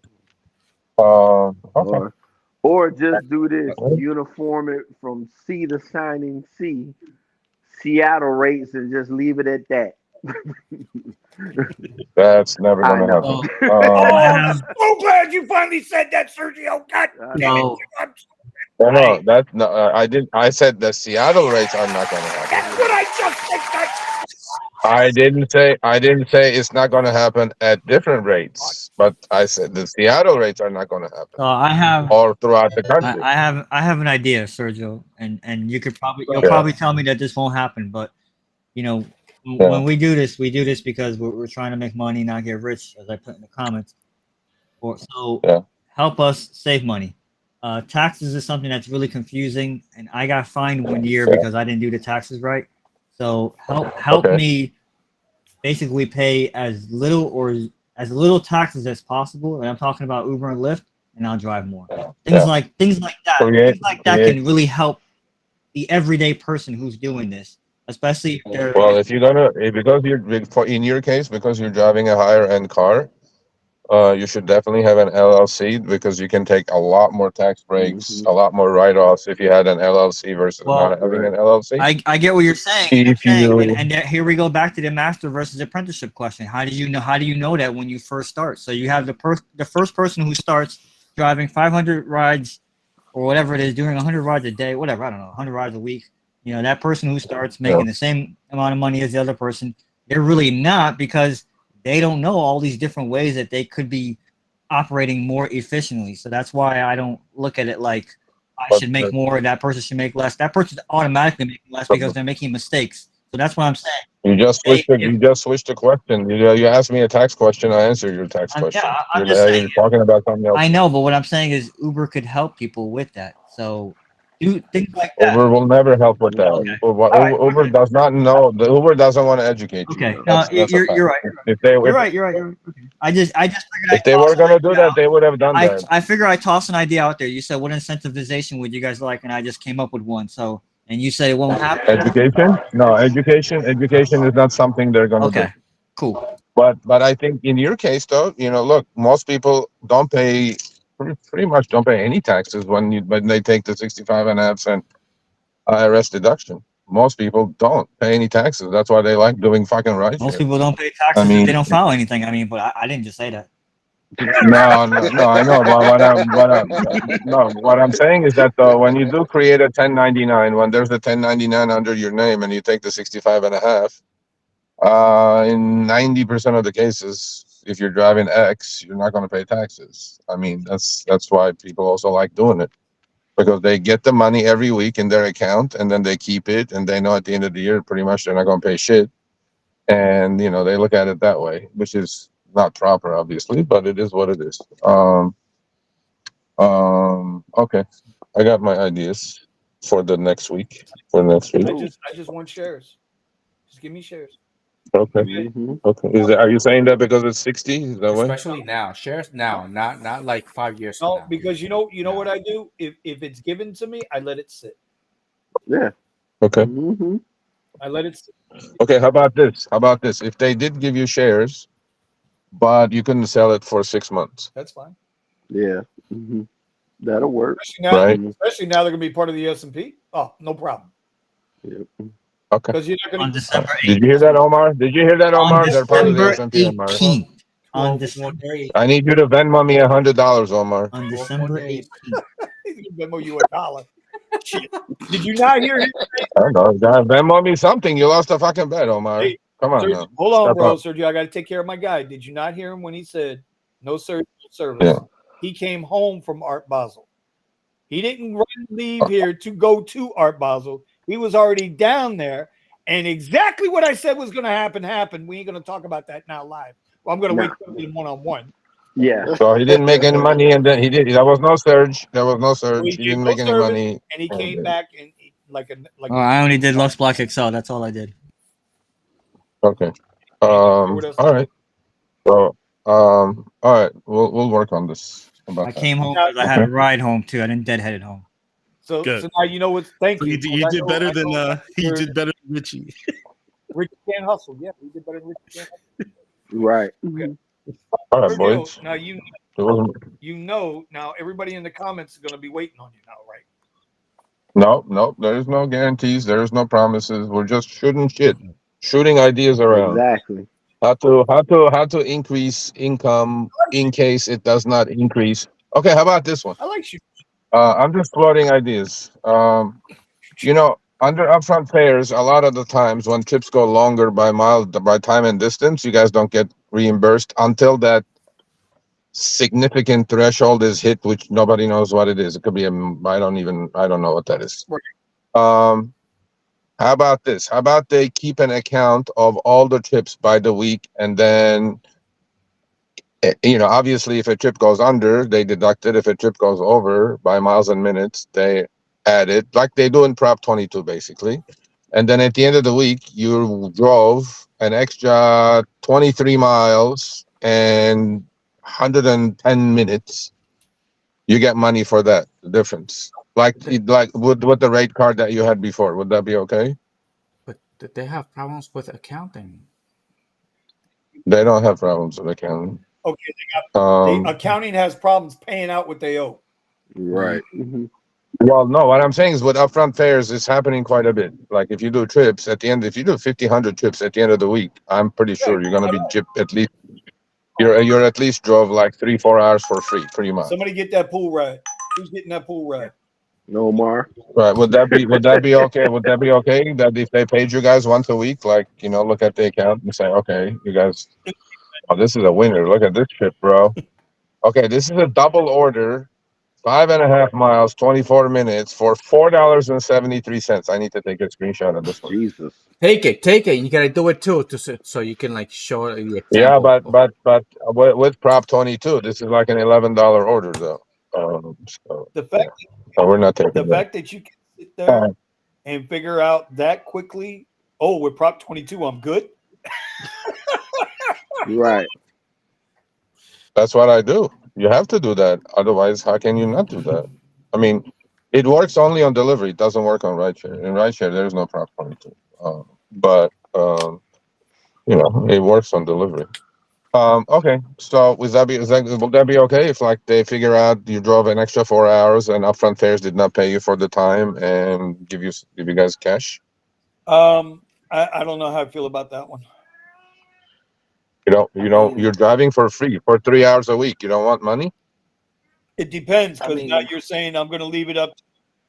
Okay. Or just do this, uniform it from sea to shining sea, Seattle rates, and just leave it at that. That's never I gonna know. happen. I'm so glad you finally said that, Sergio. God damn it. No, that no, I didn't. I said the Seattle rates are not gonna happen. That's what I just said. I didn't say it's not gonna happen at different rates, but I said the Seattle rates are not gonna happen. I have Or throughout the country. I have an idea, Sergio, and you'll Yeah. probably tell me that this won't happen, but you know, when we do this because we're trying to make money, not get rich, as I put in the comments. So help us save money. Taxes is something that's really confusing, and I got fined one year because I didn't do the taxes right. So help me basically pay as little taxes as possible, and I'm talking about Uber and Lyft, and I'll drive more. Things like that can really help the everyday person who's doing this, especially if they're Well, in your case, because you're driving a higher end car, you should definitely have an LLC because you can take a lot more tax breaks, a lot more write-offs if you had an LLC versus not having an LLC. I get what you're saying. If you And here we go back to the master versus apprenticeship question. How do you know that when you first start? So you have the first person who starts driving 500 rides or whatever it is, doing 100 rides a day, whatever, I don't know, 100 rides a week. You know, that person who starts making the same amount of money as the other person, they're really not, because they don't know all these different ways that they could be operating more efficiently. So that's why I don't look at it like I should make more, that person should make less. That person's automatically making less because they're making mistakes. So that's what I'm saying. You just switched the question. You asked me a tax question. I answered your tax question. I'm just saying, you're talking about something else. I know, but what I'm saying is Uber could help people with that. So do things like that. Uber will never help with that. Uber does not know. The Uber doesn't want to educate you. Okay, That's a you're fact. right. You're right. Okay. I just figured If they were gonna do that, they would have done that. I figure I tossed an idea out there. You said, what incentivization would you guys like? And I just came up with one. So, and you said it won't happen. Education? No, education is not something they're gonna do. Cool. But I think in your case though, look, most people don't pay pretty much don't pay any taxes when they take the 65.5 IRS deduction. Most people don't pay any taxes. That's why they like doing fucking rideshare. Most people don't pay taxes if they don't file anything. I mean, but I didn't just say that. No, no, no. I know, but what I'm saying is that when you do create a 1099, when there's a 1099 under your name and you take the 65 and a half, in 90% of the cases, if you're driving X, you're not going to pay taxes. I mean, that's why people also like doing it, because they get the money every week in their account and then they keep it, and they know at the end of the year pretty much they're not going to pay shit. And they look at it that way, which is not proper, obviously, but it is what it is. Okay, I got my ideas for the next week. I just want shares. Just give me shares. Okay. Okay. Are you saying that because it's 60? Is that why? Especially now, shares now, not like 5 years from No, now. because you know what I do. If it's given to me, I let it sit. Yeah. Okay. I let it sit. Okay. How about this? If they did give you shares, but you couldn't sell it for 6 months, That's fine. Yeah. That'll work. right? Especially now they're going to be part of the S&P. Oh, no problem. Yep. Okay. Because you're not going On to. December 18th. Did you hear that, Omar? On They're part of the December S&P, Omar. 18th. On 12 more December days. I need you to Venmo me $100, Omar. on 12 more December days. 18th. He's going to Venmo you $1. Shit. Did you not hear him? I don't know. God, Venmo me something. You lost a fucking bet, Omar. Hey, Come on Sergio, now. hold on, Step bro. up. Sergio, I got to take care of my guy. Did you not hear him when he said no service? Yeah. He came home from Art Basel. He didn't leave here to go to Art Basel. He was already down there, and exactly what I said was going to happen happened. We ain't going to talk about that now live. Well, I'm going to wait till we get one-on-one. Yeah. So he didn't make any money, and then he did. There was no surge. So He didn't make any money. and he came back and Oh, I only did Lux Black XL. That's all I did. Okay. All All right. So all right. We'll work on this. About I that. came home because I had a ride home too. I didn't deadhead it home. So Good. now you know what's. Thank So you. you did better than you did better than Richie. Richie can't hustle. Yeah, we did better than Richie can't hustle. Right. All right, Sergio, boys. now now everybody in the comments is going to be waiting on you now, right? No. There is no guarantees. There is no promises. We're just shooting ideas around. Exactly. How to increase income in case it does not increase. Okay, how about this one? I like you. I'm just floating ideas. Under upfront fares, a lot of the times when trips go longer by time and distance, you guys don't get reimbursed until that significant threshold is hit, which nobody knows what it is. It could be I don't know what that is. How about this? How about they keep an account of all the trips by the week, and then obviously if a trip goes under, they deduct it. If a trip goes over by miles and minutes, they add it, like they do in Prop 22 basically. And then at the end of the week, you drove an extra 23 miles and 110 minutes. You get money for that, the difference. Like with the rate card that you had before. Would that be okay? But they have problems with accounting. They don't have problems with accounting. Okay, Um, accounting has problems paying out what they owe. Right. Well, no, what I'm saying is with upfront fares, it's happening quite a bit. Like if you do trips at the end, if you do 50, 100 trips at the end of the week, I'm pretty sure you're going to be gypped at least. You're at least drove like 3-4 hours for free, pretty much. Somebody get that pool ride. Who's getting that pool ride? No more. Right. Would that be okay? Would that be okay that if they paid you guys once a week, like, look at the account and say, okay, you guys, this is a winner. Look at this trip, bro. Okay, this is a double order, 5.5 miles, 24 minutes for $4.73. I need to take a screenshot of this one. Jesus. Take it. You gotta do it too, so you can like show the example. Yeah, but with Prop 22, this is like an $11 order though. The fact So we're not taking that. fact that you can sit there and figure out that quickly. Oh, with Prop 22, I'm good. Right. That's what I do. You have to do that. Otherwise, how can you not do that? I mean, it works only on delivery. It doesn't work on rideshare. In rideshare, there's no Prop 22. But it works on delivery. Okay. So will that be okay if like they figure out you drove an extra 4 hours and upfront fares did not pay you for the time and give you guys cash? I don't know how I feel about that one. You're driving for free for 3 hours a week. You don't want money? It depends, I because now mean, you're saying I'm going to leave it up.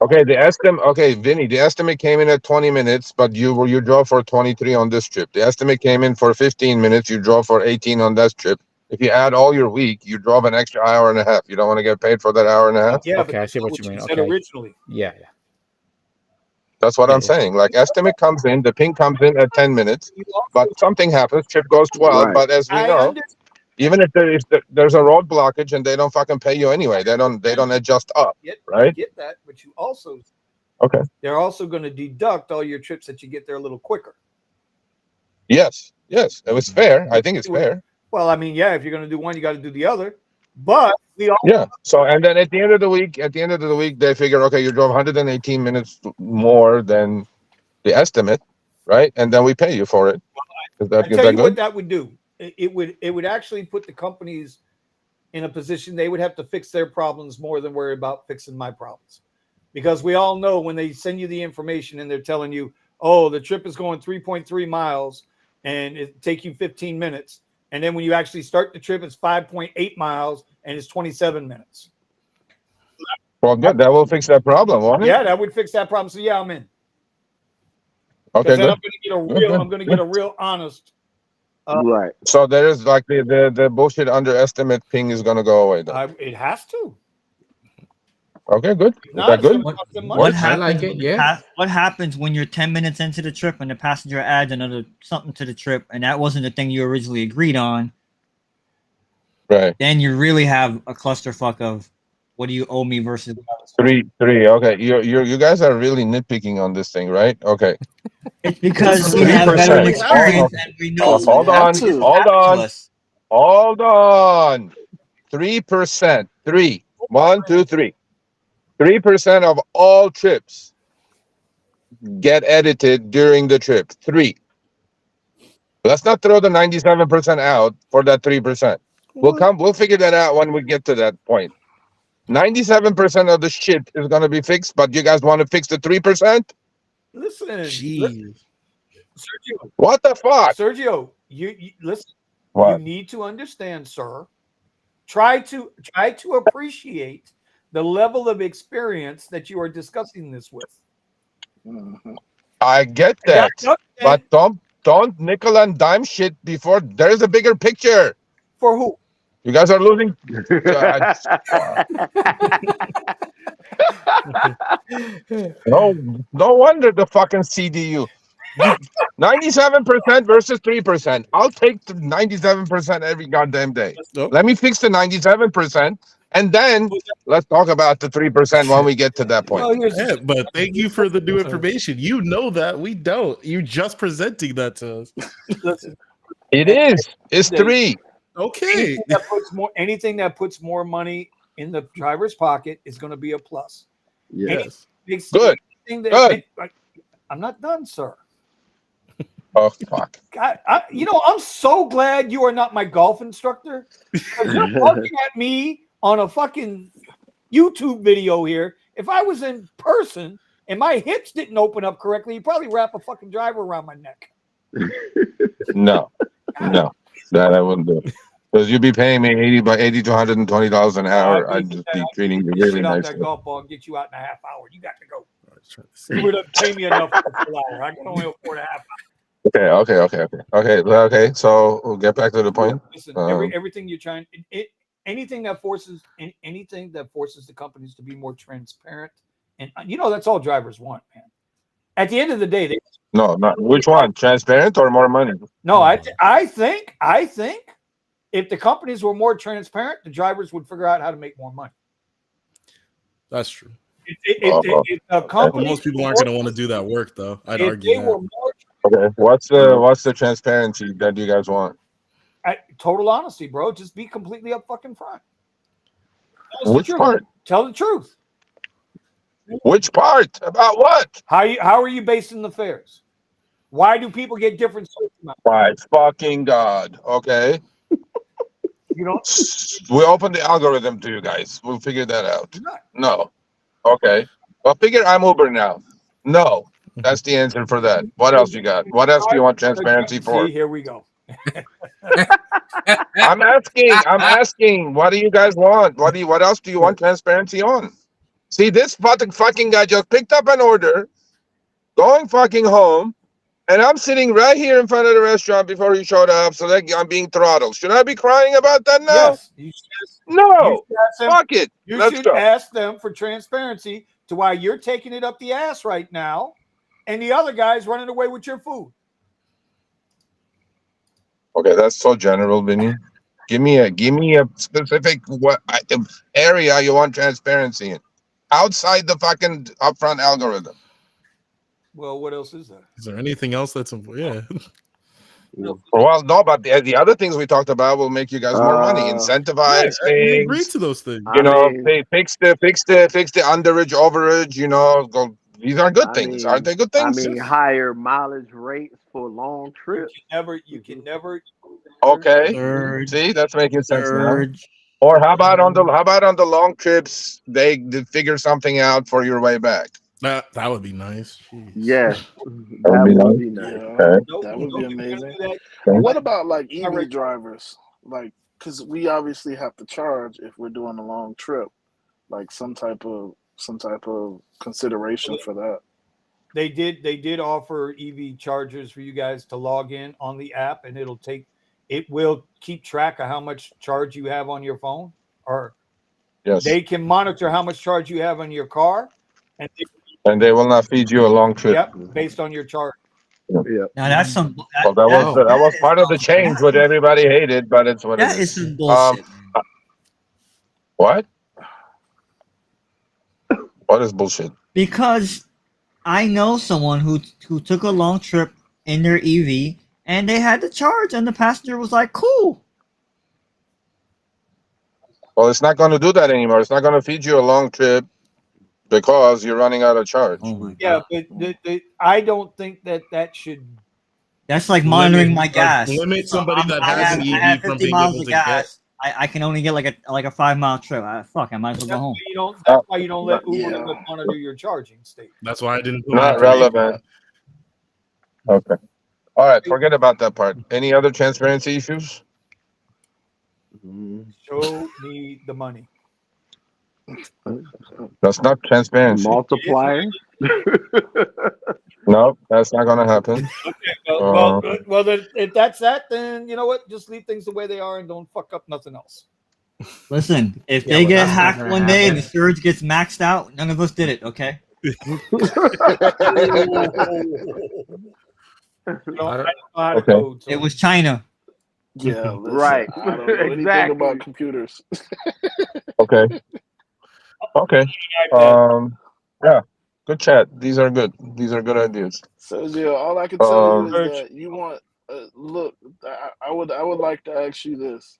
Okay, Vinny, the estimate came in at 20 minutes, but you drove for 23 on this trip. The estimate came in for 15 minutes, you drove for 18 on that trip. If you add all your week, you drove an extra hour and a half. You don't want to get paid for that hour and a half? Yeah, Okay, but I see that's what you mean. said Okay. originally. Yeah. That's what Yeah, I'm saying. Like, estimate comes in, the ping comes in at 10 minutes, but something happens, trip goes 12. Right. But as we know, even if there's a road blockage and they don't fucking pay you anyway, they don't adjust up, I right? get that, but you also Okay. they're also going to deduct all your trips that you get there a little quicker. Yes. It was fair. I think it's fair. Well, I mean, yeah, if you're going to do one, you got to do the other. But we all Yeah. So, and then at the end of the week, they figure, okay, you drove 118 minutes more than the estimate, right? And then we pay you for it. Is I that tell you what good? that would do. It would actually put the companies in a position they would have to fix their problems more than worry about fixing my problems. Because we all know when they send you the information and they're telling you, oh, the trip is going 3.3 miles and it take you 15 minutes. And then when you actually start the trip, it's 5.8 miles and it's 27 minutes. Well, good. That will fix that problem, won't it? Yeah, that would fix that problem. So yeah, I'm in. Okay, Then good. I'm going to get a real honest. Right. So there is like the bullshit underestimate ping is going to go away then. It has to. Okay, good. Is Not that it's good? gonna cost them money. What I happens? like it, when the yeah. what happens when you're 10 minutes into the trip and the passenger adds another something to the trip, and that wasn't the thing you originally agreed on? Right. Then you really have a clusterfuck of what do you owe me versus Three. Okay. You guys are really nitpicking on this thing, right? Okay. it's because It's we have veteran 3%. experience and we know because we Hold have on. to. Hold on. Hold on. 3%. 3. 1, 2, 3. 3% of all trips get edited during the trip. 3. Let's not throw the 97% out for that 3%. We'll figure that out when we get to that point. 97% of the shit is gonna be fixed, but you guys want to fix the 3%? Listen, Jeez. Sergio. What the fuck? Sergio, you listen. What? You need to understand, sir. Try to appreciate the level of experience that you are discussing this with. Mhm. I get that, but don't nickel and dime shit before there's a bigger picture. For who? You guys are losing. No wonder the fucking CDU. 97% versus 3%. I'll take the 97% every goddamn day. Nope. Let me fix the 97%, and then let's talk about the 3% when we get to that point. Well, here's Yeah, but thank you for the new information. You know that we don't. You're just presenting that to us. listen. It is. It's 3. Okay. Anything that puts more money in the driver's pocket is going to be a plus. Yes. Good. Good. I'm not done, sir. Oh fuck! God, I'm so glad you are not my golf instructor. You're looking at me on a fucking YouTube video here. If I was in person and my hips didn't open up correctly, you'd probably wrap a fucking driver around my neck. No, that I wouldn't do. Because you'd be paying me $80 to $120 an hour. I'd just be treating you really Shit out that nicely. golf ball and get you out in a half hour. You got to go. You would have paid me enough for a full hour. I can only afford a half hour. Okay. So we'll get back to the point. Listen, everything you're trying, anything that forces the companies to be more transparent, and that's all drivers want, man. At the end of the day, No, not which one? Transparent or more money? No, I think if the companies were more transparent, the drivers would figure out how to make more money. That's true. Most people aren't going to want to do that work, though. I'd argue that. Okay. What's the transparency that you guys want? Total honesty, bro. Just be completely up fucking front. Which part? Tell the truth. Which part? About what? How are you basing the fares? Why do people get different? My fucking God. Okay. We open the algorithm to you guys. We'll figure that out. No. Okay. Well, figure I'm Uber now. No. That's the answer for that. What else you got? What else do you want transparency for? See, here we go. I'm asking. What do you guys want? What else do you want transparency on? See, this fucking guy just picked up an order, going fucking home, and I'm sitting right here in front of the restaurant before he showed up, so that I'm being throttled. Should I be crying about that now? Yes, you No. should ask them, Fuck it. you Let's should go. ask them for transparency to why you're taking it up the ass right now, and the other guy's running away with your food. Okay, that's so general, Vinny. Give me a specific area you want transparency in, outside the fucking upfront algorithm. Well, what else is there? Is there anything else that's yeah? Well, no, but the other things we talked about will make you guys more money. Incentivize We agreed things. to those things. You know, fix the underage, overage. You know, these are good things, aren't they? Good things. Higher mileage rates for long trips. You can never. Okay. Surge, See, that's making sense now. surge. Or how about on the long trips they figure something out for your way back? That would be nice. Jeez. Yes, That would be nice. Yeah, Okay. that would be amazing. Okay. What about like EV drivers? Like, because we obviously have to charge if we're doing a long trip. Like some type of consideration for that. They did offer EV chargers for you guys to log in on the app, and it will keep track of how much charge you have on your phone, or Yes. they can monitor how much charge you have on your car, And they will not feed you a long trip. Yep, based on your charge. Yeah. Now that's some. Well, that was part of the change, what everybody hated, but it's what That it is is. some bullshit. What? What is bullshit? Because I know someone who took a long trip in their EV and they had to charge, and the passenger was like, "Cool." Well, it's not going to do that anymore. It's not going to feed you a long trip because you're running out of charge. Yeah, but I don't think that should. That's like monitoring my Limit- gas. limit somebody that has an I have EV from 50 being miles able of to gas. I can only get like a 5-mile trip. Fuck, I might as well go home. That's why you don't let Uber monitor your charging state. That's why I didn't. put Not it for relevant. Okay. All right. Forget about that part. Any other transparency issues? Show me the money. That's not transparency. Multiplier. No, that's not going to happen. Well, then, if that's that, then you know what? Just leave things the way they are and don't fuck up nothing else. Listen, if Yeah, they well, get that's not hacked gonna one day and the happen. surge gets maxed out, none of us did it. Okay. Okay. It was China. Yeah, listen, Right. I don't know anything Exactly. about computers. Okay. Okay. Yeah. Good chat. These are good. These are good ideas. So yeah, all I can tell you Um, is that you want. Look, I would like to ask you this: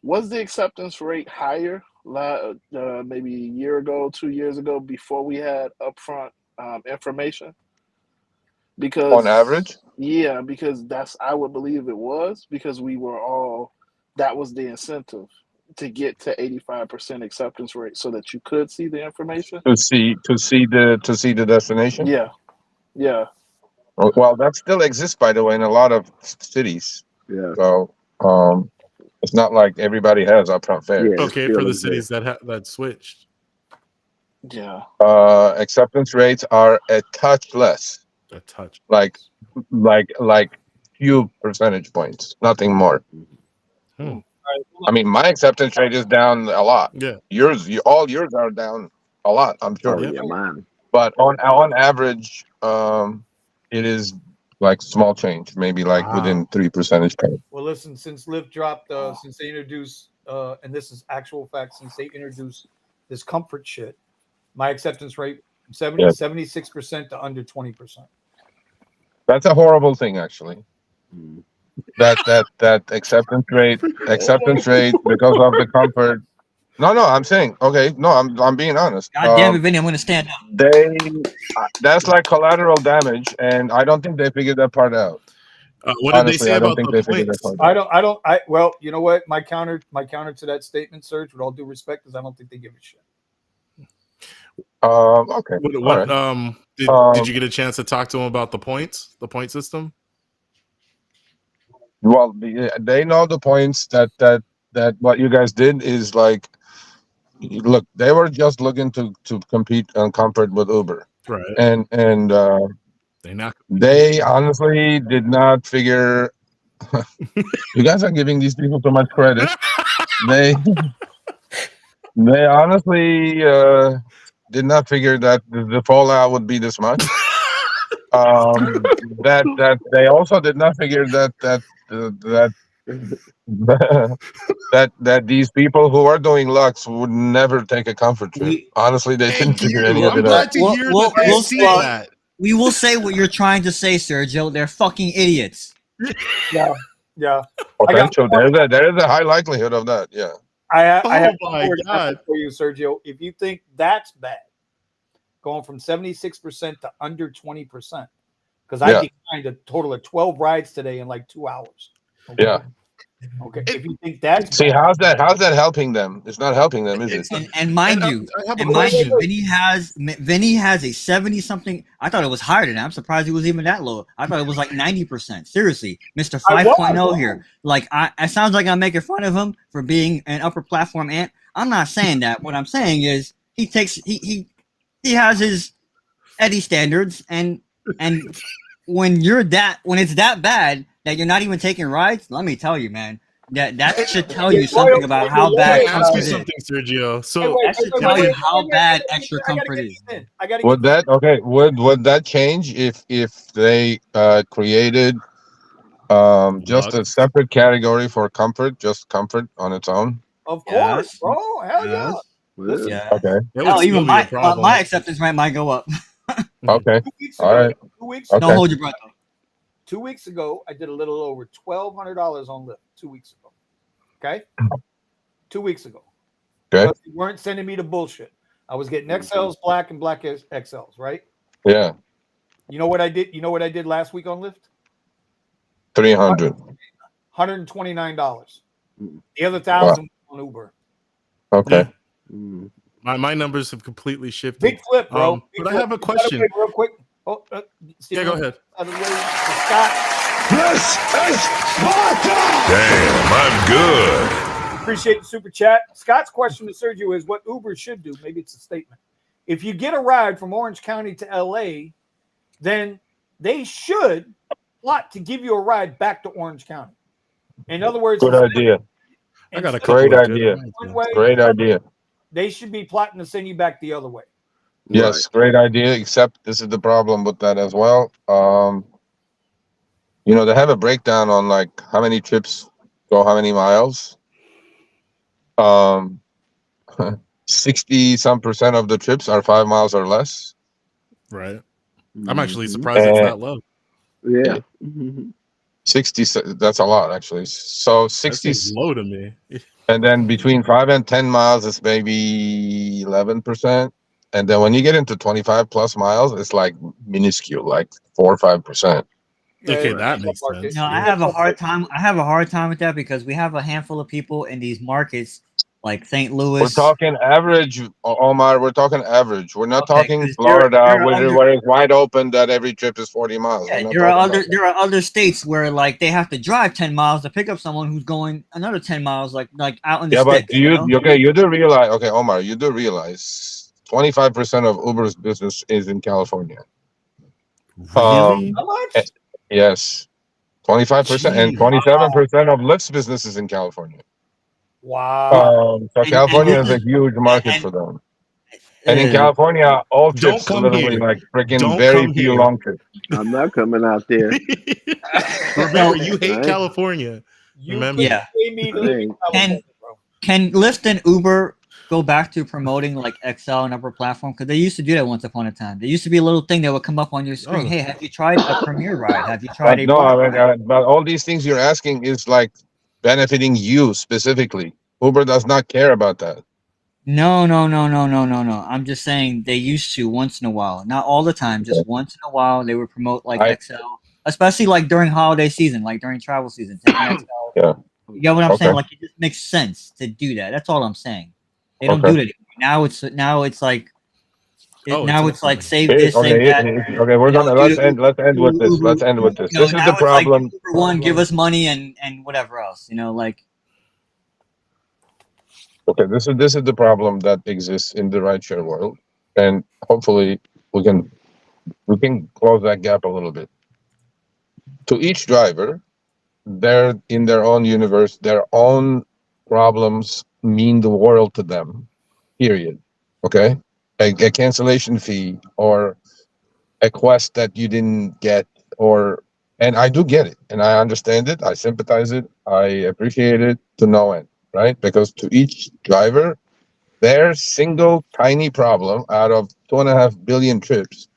was the acceptance rate higher, maybe a year ago, 2 years ago, before we had upfront information? Because On average? yeah, because I would believe it was because we were all that was the incentive to get to 85% acceptance rate so that you could see the information. to see the destination. Yeah, yeah. Well, that still exists, by the way, in a lot of cities. Yeah. So it's not like everybody has upfront fares. Okay, for the cities that switched. Yeah. Acceptance rates are a touch less. A touch. Like few percentage points, nothing more. I mean, my acceptance rate is down a lot. Yeah. All yours are down a lot, I'm sure. Oh, yeah, mine. But on average, it is like small change, maybe like within 3 percentage points. Well, listen, since Lyft dropped, since they introduced, and this is actual fact, since they introduced this comfort shit, my acceptance rate 76% to under 20%. That's a horrible thing, actually. That acceptance rate because of the comfort. No, I'm saying okay. No, I'm being honest. God damn it, Vinny, I'm gonna stand up. That's like collateral damage, and I don't think they figured that part out. What did they say about the points? Well, you know what? My counter to that statement, Serge, with all due respect, is I don't think they give a shit. Okay. Did you get a chance to talk to him about the point system? Well, they know the points that what you guys did is like, look, they were just looking to compete on comfort with Uber, Right. and They they honestly did not figure. You guys are giving these people too much credit. They they honestly did not figure that the fallout would be this much. That they also did not figure that that these people who are doing Lux would never take a comfort trip. Honestly, they didn't Thank figure you. any of I'm it out. glad to hear that they see that. We will say what you're trying to say, Sergio. They're fucking idiots. Yeah, yeah. Potential. There is a high likelihood of that. Yeah. I have Oh one my more God. example for you, Sergio. If you think that's bad, going from 76% to under 20%, because I Yeah. declined a total of 12 rides today in like 2 hours. Yeah. Okay. If you think that's See, bad, how's that helping them? It's not helping them, is it? And mind you, Vinny has a 70 something. I thought it was higher than that. I'm surprised it was even that low. I thought it was like 90%. Seriously, Mr. 5.0 here. Like, it sounds like I'm making fun of him for being an upper platform ant. I'm not saying that. What I'm saying is he has his Eddie standards, and when it's that bad that you're not even taking rides, let me tell you, man. That should tell you something about how bad Can I ask you comfort is. something, Sergio? So That should tell you how bad extra comfort is. Would that would that change if they created just a separate category for comfort, just comfort on its own? of course, bro. Hell yeah. Listen, Yeah. Okay. Hell, even my acceptance rate might go up. Okay. 2 weeks All ago, right. 2 weeks Okay. ago, Don't hold your breath. 2 weeks ago, I did a little over $1,200 on Lyft. 2 weeks ago. Okay. 2 weeks ago. Okay. Because you weren't sending me the bullshit. I was getting XLs black and black XLs, right? Yeah. You know what I did? You know what I did last week on Lyft? 300. $129. The other Wow. 1,000 on Uber. Okay. My numbers have completely shifted. Big flip, bro. Big But I flip. have a By the question. way, real quick. Oh, Yeah, go ahead. Out of the way, Scott. This is Sparta! Damn, I'm good. Appreciate the super chat. Scott's question to Sergio is what Uber should do. Maybe it's a statement. If you get a ride from Orange County to LA, then they should plot to give you a ride back to Orange County. In other words, Good idea. I got a Great couple of good idea. ones. one way, Great idea. they should be plotting to send you back the other way. Yes, great idea. Except this is the problem with that as well. They have a breakdown on like how many trips go how many miles. 60 some percent of the trips are 5 miles or less. Right. I'm actually surprised it's that low. Yeah. 60. That's a lot actually. So 60 That seems low to me. And then between 5 and 10 miles, it's maybe 11%. And then when you get into 25 plus miles, it's like minuscule, like 4 or 5%. Okay, that makes sense. No, I have a hard time. I have a hard time with that because we have a handful of people in these markets, like St. Louis. We're talking average, Omar. We're talking average. We're not talking 'cause Florida, where it's wide open that every trip is 40 miles. Yeah, there are other states where like they have to drive 10 miles to pick up someone who's going another 10 miles, like out in the But sticks. you do realize, okay, Omar, you do realize 25% of Uber's business is in California. Really? How much? Yes, 25% and 27% of Lyft's business is in California. Wow. So California is a huge market for them. And in California, all trips literally like freaking very few long trips. I'm not coming out there. Remember, you hate California. Remember? Yeah. Pay me to live in California, bro. Can Lyft and Uber go back to promoting like XL and upper platform? Because they used to do that once upon a time. There used to be a little thing that would come up on your screen. Hey, have you tried a Premier ride? Have you tried a But all these things you're asking is like benefiting you specifically. Uber does not care about that. No. I'm just saying they used to once in a while, not all the time, just once in a while they would promote like XL, especially like during holiday season, like during travel season. Taking XL. Yeah. You get what I'm saying? Okay. Like it just makes sense to do that. That's all I'm saying. They don't do that anymore. Now it's like Now it's like save Okay, this, save that. okay, we're gonna let's end with this. Let's end with this. This is the Now it's like problem. Uber One, give us money and whatever else. Like. Okay, this is the problem that exists in the rideshare world, and hopefully we can close that gap a little bit. To each driver, they're in their own universe, their own problems mean the world to them. Period. Okay, a cancellation fee or a quest that you didn't get, and I do get it, and I understand it, I sympathize it, I appreciate it to no end, right? Because to each driver, their single tiny problem out of 2.5 billion trips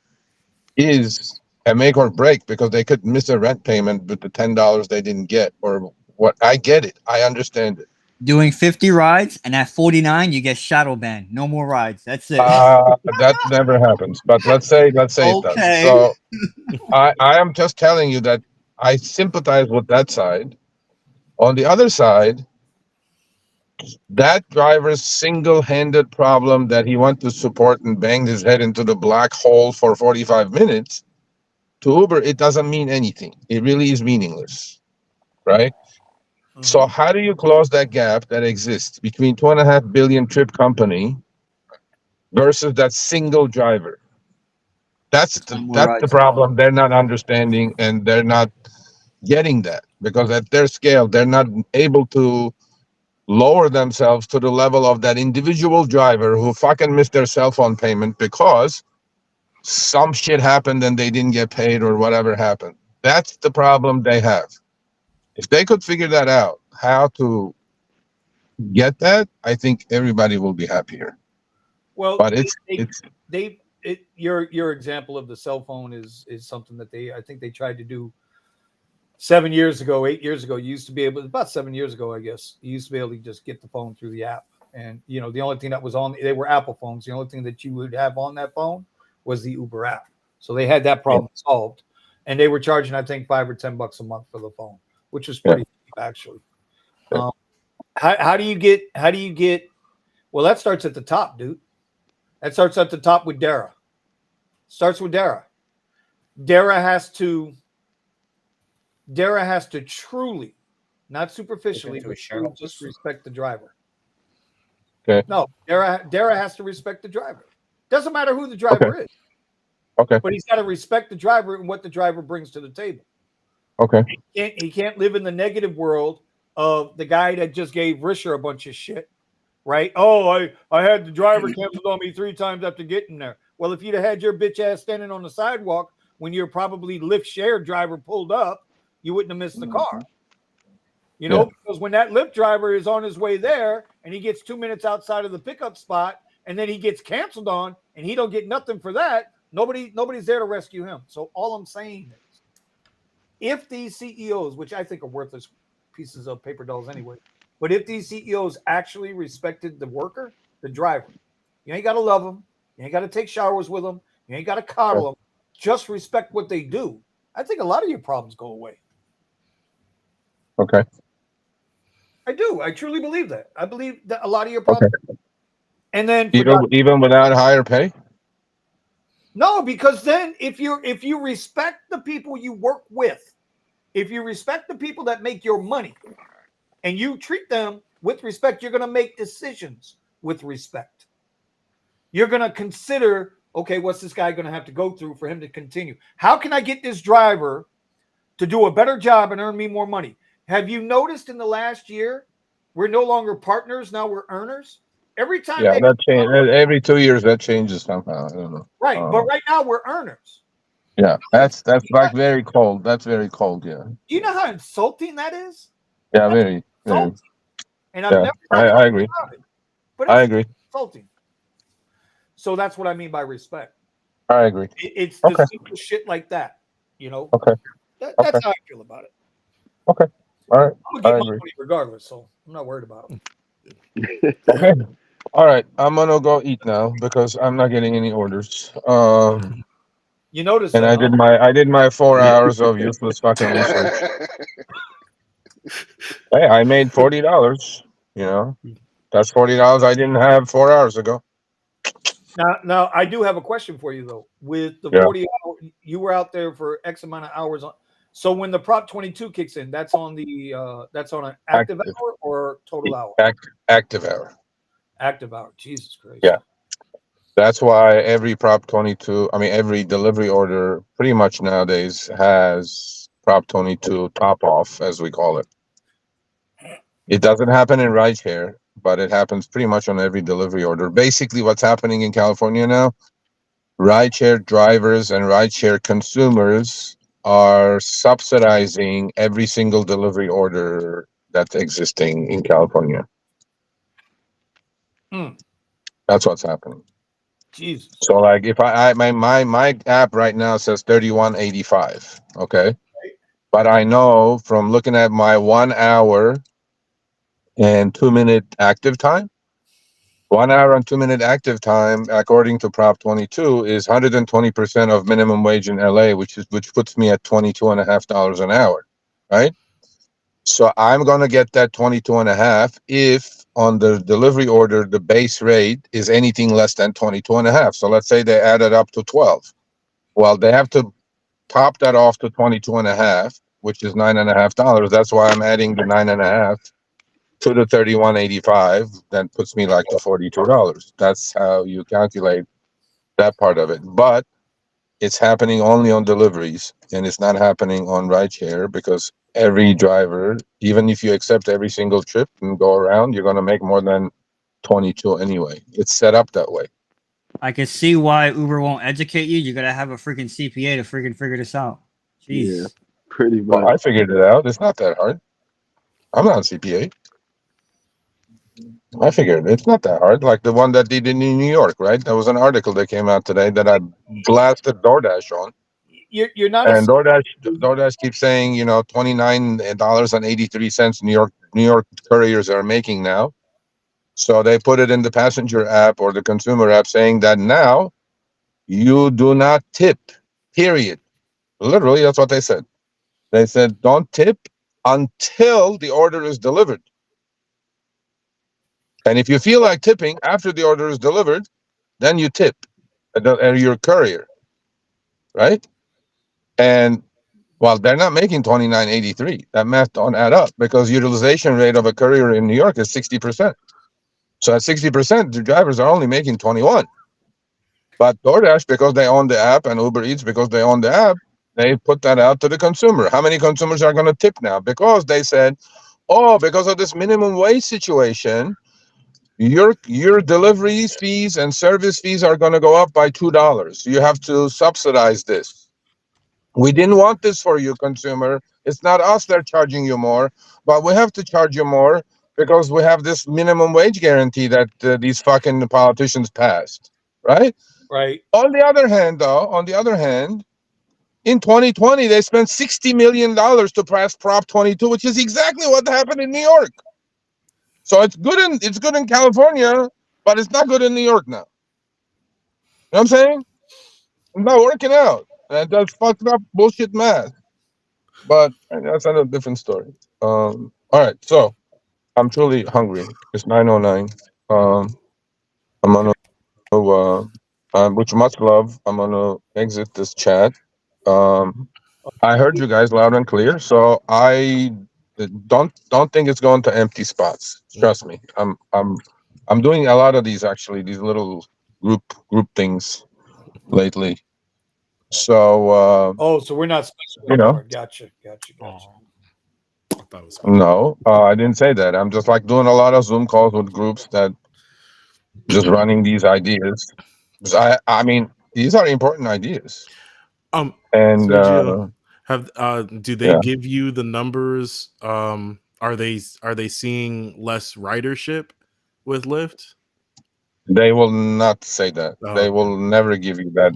is a make or break because they could miss a rent payment with the $10 they didn't get or what. I get it. I understand it. Doing 50 rides, and at 49 you get shadow banned. No more rides. That's it. That never happens. But let's say it does. So I am just telling you that I sympathize with that side. On the other side, that driver's single-handed problem that he went to support and banged his head into the black hole for 45 minutes, to Uber, it doesn't mean anything. It really is meaningless, right? So how do you close that gap that exists between 2.5 billion trip company versus that single driver? That's the problem. They're not understanding, and they're not getting that because at their scale, they're not able to lower themselves to the level of that individual driver who fucking missed their cell phone payment because some shit happened and they didn't get paid or whatever happened. That's the problem they have. If they could figure that out, how to get that, I think everybody will be happier. Well, but your example of the cell phone is something that I think they tried to do 7 years ago, 8 years ago. You used to be able, about 7 years ago, I guess, you used to be able to just get the phone through the app. And, the only thing that was on, they were Apple phones. The only thing that you would have on that phone was the Uber app. So they had that problem solved. And they were charging, I think, $5 or $10 a month for the phone, which was pretty cheap, actually. How do you get, well, that starts at the top, dude. That starts at the top with Dara. Starts with Dara. Dara has to truly, not superficially, but truly just respect the driver. Okay. No, Dara has to respect the driver. Doesn't matter who the driver is. Okay. But he's got to respect the driver and what the driver brings to the table. Okay. He can't live in the negative world of the guy that just gave Risher a bunch of shit, right? Oh, I had the driver canceled on me 3 times after getting there. Well, if you'd have had your bitch ass standing on the sidewalk when your probably Lyft share driver pulled up, you wouldn't have missed the car. Because when that Lyft driver is on his way there and he gets 2 minutes outside of the pickup spot and then he gets canceled on and he don't get nothing for that, nobody's there to rescue him. So all I'm saying is, if these CEOs, which I think are worthless pieces of paper dolls anyway, but if these CEOs actually respected the worker, the driver, you ain't got to love them. You ain't got to take showers with them. You ain't got to coddle them. Just respect what they do. I think a lot of your problems go away. Okay. I do. I truly believe that. I believe that a lot of your problems. Okay. And then even without higher pay? No, because then if you respect the people you work with, if you respect the people that make your money, and you treat them with respect, you're going to make decisions with respect. You're going to consider, okay, what's this guy going to have to go through for him to continue? How can I get this driver to do a better job and earn me more money? Have you noticed in the last year, we're no longer partners, now we're earners? Every time that changes. Every 2 years that changes somehow. I don't know. Right, but right now we're earners. Yeah, that's like very cold. That's very cold. Yeah. Do you know how insulting that is? Yeah, very. Insulting. And I've never I agree. But I agree. Insulting. So that's what I mean by respect. I agree. It's the simple shit like that. Okay. That's how I feel about it. Okay. All right. I'm gonna get my money regardless, so I'm not worried about it. Okay. All right. I'm gonna go eat now because I'm not getting any orders. You notice, and I did my 4 hours of useless fucking research. Hey, I made $40. That's $40 I didn't have 4 hours ago. Now, I do have a question for you though. With the Yeah. 40 hour, you were out there for X amount of hours. So when the Prop 22 kicks in, that's on an active hour or total hour? Active hour. Active hour. Jesus Christ. Yeah. That's why every Prop 22, every delivery order pretty much nowadays has Prop 22 top off, as we call it. It doesn't happen in rideshare, but it happens pretty much on every delivery order. Basically, what's happening in California now, rideshare drivers and rideshare consumers are subsidizing every single delivery order that's existing in California. That's what's happening. Jesus. So like if my app right now says 31.85, okay? But I know from looking at my 1 hour and 2 minute active time, 1 hour and 2 minute active time, according to Prop 22, is 120% of minimum wage in LA, which puts me at $22.50 an hour, right? So I'm gonna get that 22.5 if on the delivery order the base rate is anything less than 22.5. So let's say they added up to 12. Well, they have to top that off to 22.5, which is $9.50. That's why I'm adding the 9.5 to the 31.85. That puts me like to $42. That's how you calculate that part of it. But it's happening only on deliveries, and it's not happening on rideshare because every driver, even if you accept every single trip and go around, you're going to make more than 22 anyway. It's set up that way. I can see why Uber won't educate you. You gotta have a freaking CPA to freaking figure this out. Jeez. Yeah, pretty much. Well, I figured it out. It's not that hard. I'm not a CPA. I figured it's not that hard. Like the one that did in New York, right? There was an article that came out today that I blasted DoorDash on. You're not And DoorDash keeps saying, $29.83 New York couriers are making now. So they put it in the passenger app or the consumer app saying that now you do not tip, period. Literally, that's what they said. They said don't tip until the order is delivered. And if you feel like tipping after the order is delivered, then you tip your courier, right? And well, they're not making $29.83. That math don't add up because utilization rate of a courier in New York is 60%. So at 60%, the drivers are only making 21. But DoorDash, because they own the app, and Uber Eats, because they own the app, they put that out to the consumer. How many consumers are going to tip now? Because they said, oh, because of this minimum wage situation, your delivery fees and service fees are going to go up by $2. You have to subsidize this. We didn't want this for you, consumer. It's not us that are charging you more, but we have to charge you more because we have this minimum wage guarantee that these fucking politicians passed, right? Right. On the other hand, though, in 2020, they spent $60 million to pass Prop 22, which is exactly what happened in New York. So it's good in California, but it's not good in New York now. You know what I'm saying? It's not working out. That's fucked up bullshit math. But that's another different story. All right, so I'm truly hungry. It's 9:09. I'm gonna, with much love, I'm gonna exit this chat. I heard you guys loud and clear, so I don't think it's going to empty spots. Trust me. I'm doing a lot of these actually, these little group things lately. So so we're not special you know. anymore. Gotcha. No, I didn't say that. I'm just like doing a lot of Zoom calls with groups that just running these ideas. 'Cause I mean, these are important ideas. And Sergio, do they yeah. give you the numbers? Are they seeing less ridership with Lyft? They will not say that. They will never give you that.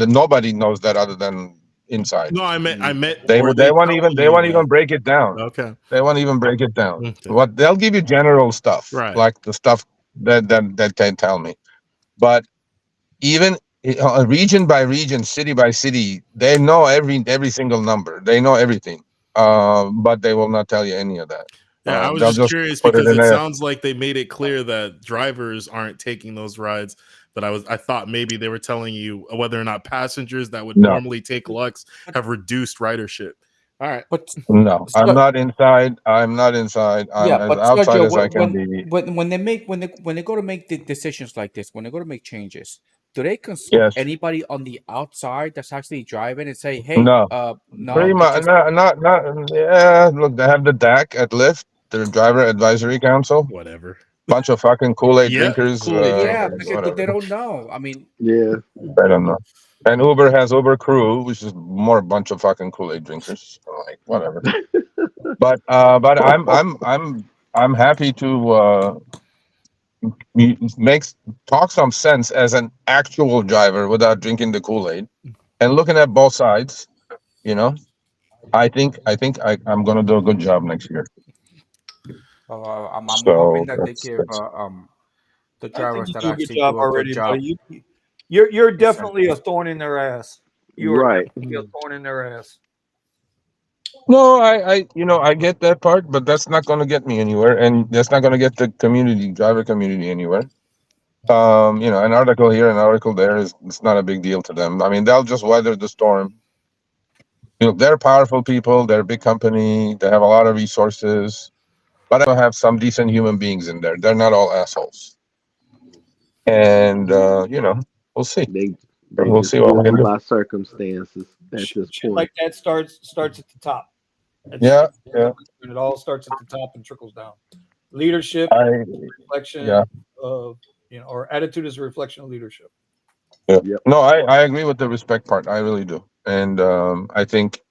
Nobody knows that other than inside. No, I meant. They or won't even that? break it down. Okay. They won't even break it down. Okay. What they'll give you general stuff, Right. like the stuff that they tell me. But even region by region, city by city, they know every single number. They know everything. But they will not tell you any of that. Yeah, I was They'll just curious put because in it there. sounds like they made it clear that drivers aren't taking those rides but I thought maybe they were telling you whether or not passengers that would No. normally take Lux have reduced ridership. All right, But No, I'm not inside. I'm not inside. I'm yeah, as but outside Sergio, as I can be. when they make when they go to make the decisions like this, when they go to make changes, do they consult Yes. anybody on the outside that's actually driving and say, hey, No. no, Pretty it's much. just Not. Yeah. Look, they have the DAC at Lyft, the Driver Advisory Council. whatever. Bunch of fucking Kool-Aid Yeah, drinkers. Kool-Aid yeah, drinkers. because Whatever. they don't know. I mean, Yeah. I don't know. And Uber has Uber Crew, which is more a bunch of fucking Kool-Aid drinkers. So, like, whatever. But I'm happy to talk some sense as an actual driver without drinking the Kool-Aid and looking at both sides. You know, I think I'm gonna do a good job next year. I'm So hoping that they that's, give that's the I think drivers you that do a good actually job do a good already, job. buddy. You're definitely a incentives. thorn in their ass. You are Right. definitely a thorn in their ass. no, I get that part, but that's not gonna get me anywhere, and that's not gonna get the driver community anywhere. An article here, an article there it's not a big deal to them. I mean, they'll just weather the storm. They're powerful people, they're a big company, they have a lot of resources, but I have some decent human beings in there. They're not all assholes. And we'll see. They We'll just see what we can driven do. by circumstances at this Shit point. like that starts at the top. Yeah. It all starts at the top and trickles down. Leadership, reflection Yeah. of or attitude is a reflection of leadership. Yeah. Yep. No, I agree with the respect part. I really do. And I think,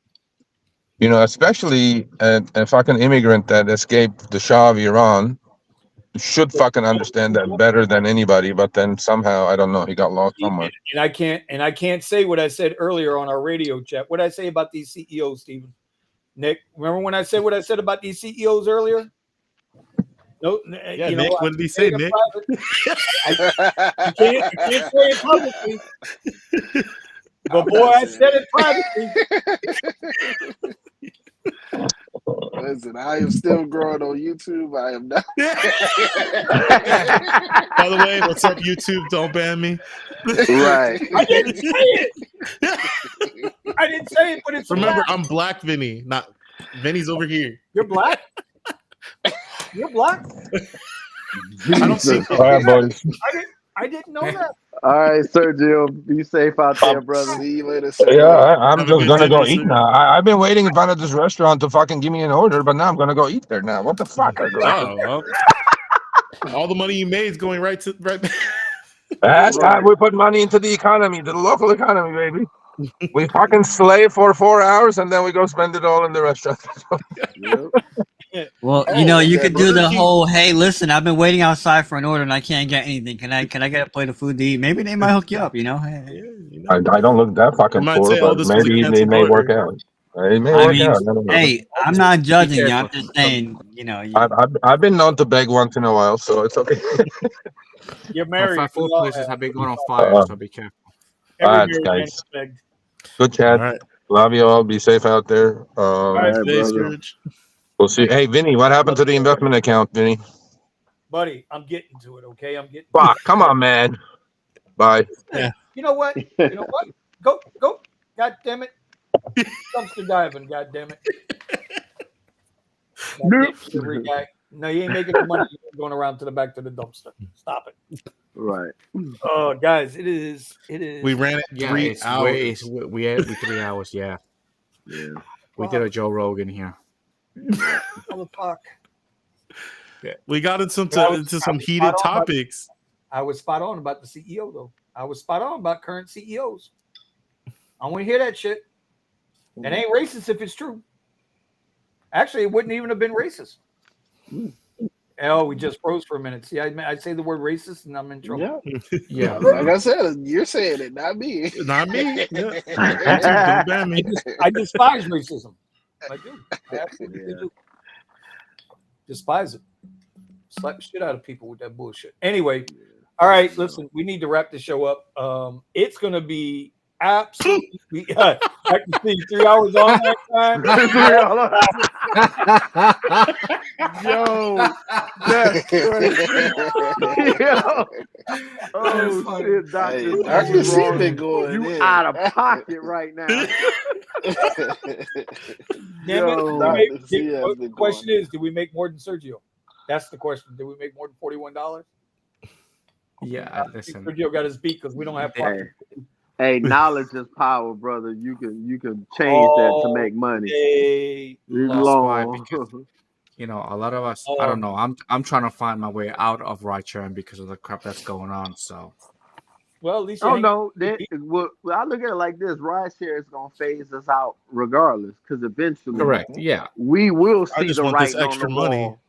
especially a fucking immigrant that escaped the Shah of Iran should fucking understand that better than anybody. But then somehow, I don't know, he got lost somewhere. And I can't say what I said earlier on our radio chat. What did I say about these CEOs, Stephen? Nick, remember when I said what I said about these CEOs earlier? No, Yeah, Nick, what did he say, Nick? You can't say it publicly. But boy, I said it privately. Listen, I am still growing on YouTube. I am not. By the way, what's up, YouTube? Don't ban me. Right. I didn't say it. I didn't say it, but it's Remember, black. I'm black, Vinny. Not Vinny's over here. You're black. You're black. I don't see. All right, boys. I didn't know that. All right, Sergio, be safe out there, brother. See you later, Sergio. Yeah, I'm Have a just good gonna go dinner, eat sir. now. I've been waiting in front of this restaurant to fucking give me an order, but now I'm gonna go eat there now. What the fuck? Oh, well. All the money you made is going right. That's how we put money into the economy, the local economy, baby. We fucking slave for 4 hours and then we go spend it all in the restaurant. Well, you could do the whole, hey, listen, I've been waiting outside for an order and I can't get anything. Can I get a plate of food to eat? Maybe they might hook you up, Hey. I don't look that fucking might poor, say, oh, but this was a maybe they canceled may work order. out. It may I work mean, out. I don't know. hey, I'm not judging you. I'm careful. just saying, I've been known to beg once in a while, so it's okay. You're Some married. fast food We all places have. have been going on fire, so be careful. Every Alright, married man guys. is begged. Good chat. All right. Love you all. Be safe out there. All right, Thanks, brother. Serge. We'll see. Hey, Vinny, what happened to the investment account, Vinny? Buddy, I'm getting to it, okay? I'm getting Fuck, come on, man. Bye. Yeah. You know what? Go. God damn it. Dumpster diving, god damn it. Delivery guy. No, you ain't making the money going around to the back to the dumpster. Stop it. Right. Oh, guys, it is. We ran it 3 hours. We had 3 hours. Yeah, Yeah. we did a Joe Rogan here. Motherfucker. We got into some heated spot on topics. I was spot on about the CEO, though. I was spot on about current CEOs. I want to hear that shit. It ain't racist if it's true. Actually, it wouldn't even have been racist. Oh, we just froze for a minute. See, I say the word racist and I'm in trouble. Yeah. Like I said, you're saying it, not me. Not me. Yeah. Don't ban me. I despise racism. I do. I absolutely do. Despise it. Slap the shit out of people with that bullshit. Anyway, all right, listen, we need to wrap the show up. It's going to be absolutely. I can see 3 hours on that time. Yo, that's crazy. Yo. Oh funny. shit, Dr. Hey, Steve Dr. C Ross, been going you in. out of pocket right now. Damn it. Yo, Dr. C has The been question going is, did we make more than Sergio? That's the question. Did we make more than $41? Yeah, listen. Sergio got his beat because we don't have hey, pocket. hey, knowledge is power, brother. You can change that to make money. Hey, That's why, Long. because a lot of us. I don't know. I'm trying to find my way out of ridesharing because of the crap that's going on. So. Well, at least Oh no, well, I look at it like this: rideshare is gonna phase us out regardless, because eventually, Correct. Yeah. we will I see just the want this writing on extra the money. wall.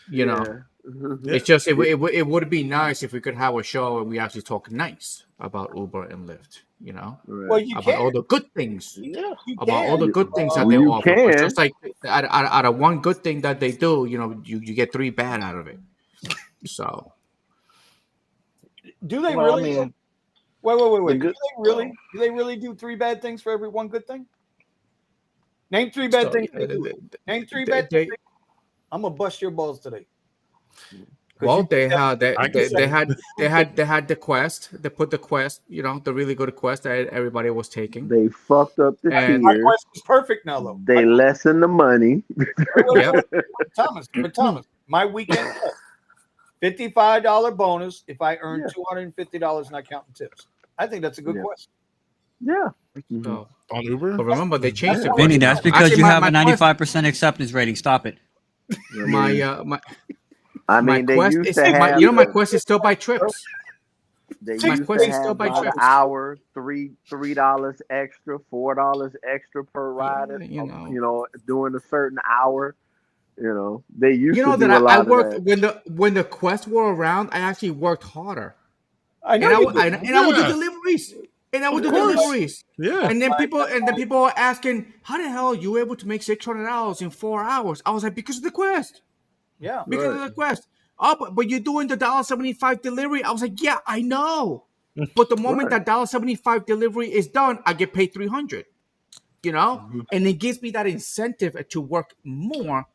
You know. Yeah. It's just it would be nice if we could have a show and we actually talk nice about Uber and Lyft. Well, you about can. all the good things. Yeah. About all the good things that Well, they you offer. But can. just like out of one good thing that they do, you get 3 bad out of it. So. Do they Well, really? I mean, wait. good, Do they really do 3 bad things for every one good thing? Name 3 bad things they do. Name 3 bad things. I'm gonna bust your balls today. Well, they had I can see it. they had the quest. They put the quest, the really good quest that everybody was taking. They fucked up the And My tiers. quest is perfect now, though. They lessen the money. Yep. Thomas, my weekend $55 bonus if I earn $250 not counting tips. I think that's a good quest. Yeah. So, On Uber. but remember, they changed the Vinny, quest. that's because Actually, you have my a 95% acceptance rating. Stop it. I my mean, they quest used is to have. my quest is still by trips. They My used quest to is still have by by the trips. hour $3 extra, $4 extra per ride. During a certain hour. They used to That do a I lot of worked that. when the quests were around. I actually worked harder. I know And you did. I would do deliveries. And I would do deliveries. Yeah. And then people were asking, how the hell are you able to make $600 in 4 hours? I was like, because of the quest. Yeah. Because of the quest. Oh, but you're doing the $1.75 delivery. I was like, yeah, I know. But the moment that $1.75 delivery is done, I get paid $300. And it gives me that incentive to work more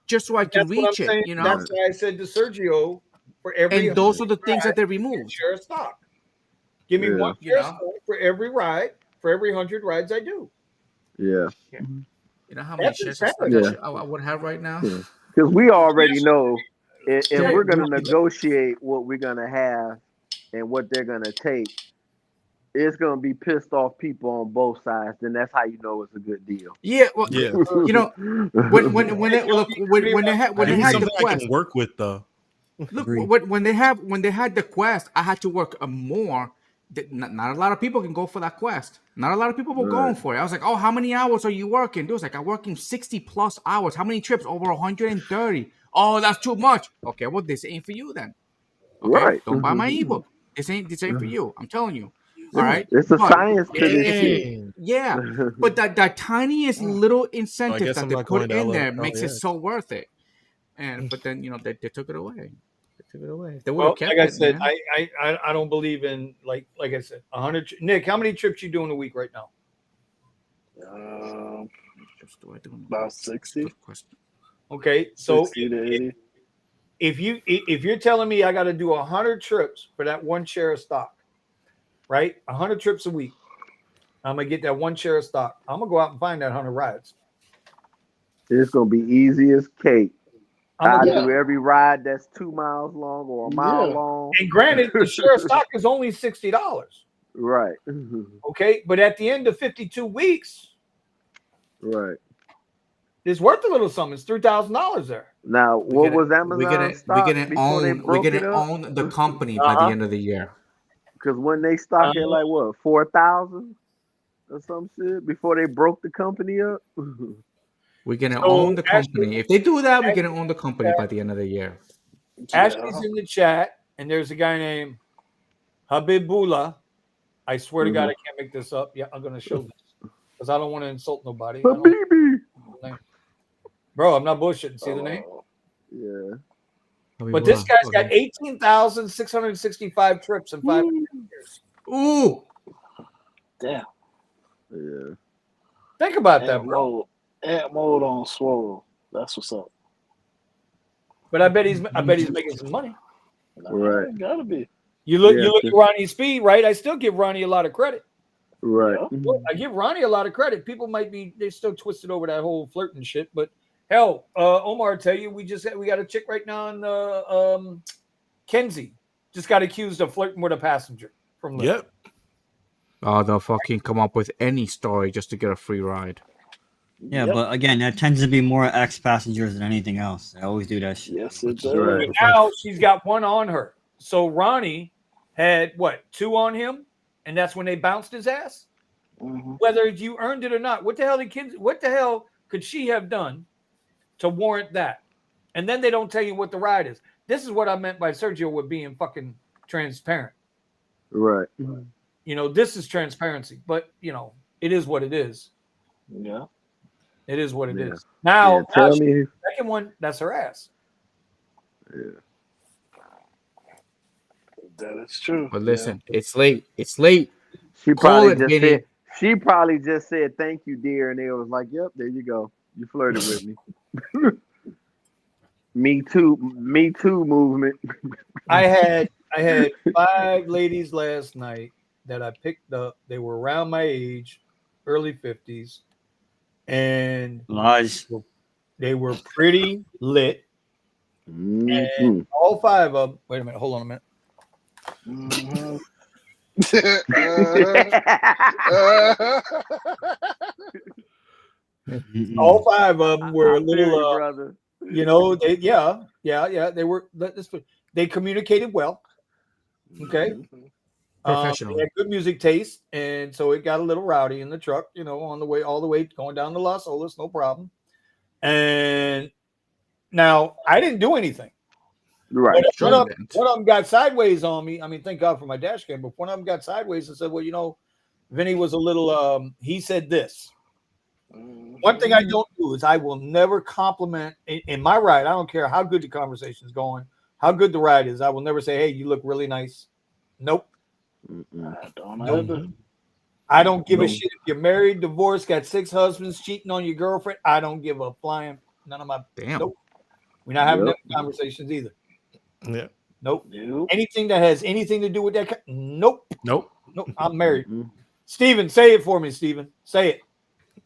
just so I can That's what I'm reach it. saying. That's why I said to Sergio, for every And those are 100 the things that rides, they removed. share a stock. Give me one share stock for every ride, for every 100 rides I do. Yeah. You know how many shares of stock I would have right now? Because we already know if Yeah, we're going to we- negotiate what we're going to have and what they're going to take, it's going to be pissed off people on both sides. Then that's how you know it's a good deal. Yeah, well, Yeah. when they had the I quest, can work with though. look when they had the quest, I had to work more. Not a lot of people can go for that quest. Not a lot of people were going for it. I was like, oh, how many hours are you working? Dude, like, I'm working 60 plus hours. How many trips? Over 130. Oh, that's too much. Okay, well, this ain't for you then. Okay, Right. don't buy my ebook. This ain't for you. I'm telling you. All right. It's a science to this shit. Yeah, but that tiniest little incentive that I'm they not put going to in there LA. makes it so worth it. But then they took it away. They took it away. If they would Well, have kept like I it, said, man. I don't believe in like I said 100. Nick, how many trips you doing a week right now? About 60. Okay, so 60 to 80. if you're telling me I got to do 100 trips for that one share of stock, right? 100 trips a week. I'm gonna get that one share of stock. I'm gonna go out and find that 100 rides. It's going to be easy as cake. I'm I gonna do every ride that's 2 miles long or a mile long. And granted, the share of stock is only $60. Right. Okay, but at the end of 52 weeks, Right. it's worth a little something. It's $3,000 there. Now, what was Amazon stock We're gonna own the company by the end of the year. Because when they stock at like what 4,000 or some shit before they broke the company up. We're gonna own the company. If they do that, we're gonna own the company by the end of the year. Ashley's in the chat, and there's a guy named Habibullah. I swear to God, I can't make this up. Yeah, I'm gonna show this because I don't want to insult nobody. Bro, I'm not bullshitting. See the name? Yeah. But this guy's got 18,665 trips in 5 years. Ooh. Damn. Yeah. Think about that, Amp bro. mode. Amp mode on swole. That's what's up. But I bet he's making some money. Right. Gotta be. You look Yeah, at Ronnie's speed, right? I still give Ronnie a lot of credit. Right. I give Ronnie a lot of credit. People might be they still twisted over that whole flirting shit, but hell, Omar tell you we got a chick right now in Kenzie just got accused of flirting with a passenger from Lyft. Yep. Oh, they'll fucking come up with any story just to get a free ride. Yeah, but again, that tends to be more ex-passengers than anything else. They always do that shit. Yes, it But does. now she's got one on her. So Ronnie had what, 2 on him, and that's when they bounced his ass. Whether you earned it or not, what the hell could she have done to warrant that? And then they don't tell you what the ride is. This is what I meant by Sergio with being fucking transparent. Right. You know, this is transparency, but you know, it is what it is. Yeah. It is what it is. Now, tell me. the second one, that's her ass. Yeah. That is true. But listen, it's late. It's late. She Call probably it, just Vinny. said. She probably just said, "Thank you, dear," and they was like, "Yep, there you go. You flirted with me." Me too movement. I had 5 ladies last night that I picked up. They were around my age, early 50s, and Lies. they were pretty lit. And all 5 of them. Wait a minute. Hold on a minute. All 5 of them were a little, brother. you know, they they were. They communicated well. Okay. Professional. They had good music taste, and so it got a little rowdy in the truck, you know, all the way going down to Las Olas, no problem. And now I didn't do anything. Right. One of them got sideways on me. I mean, thank God for my dash cam, but one of them got sideways and said, well, you know, Vinny was a little, he said this. One thing I don't do is I will never compliment in my ride. I don't care how good the conversation is going, how good the ride is. I will never say, hey, you look really nice. Nope. I don't give a shit if you're married, divorced, got 6 husbands, cheating on your girlfriend. I don't give a flying. None of my. Damn. Nope. We're not having them conversations either. Yeah. Nope. Anything that has anything to do with that. Nope. Nope. I'm married. Steven, say it for me, Steven. Say it.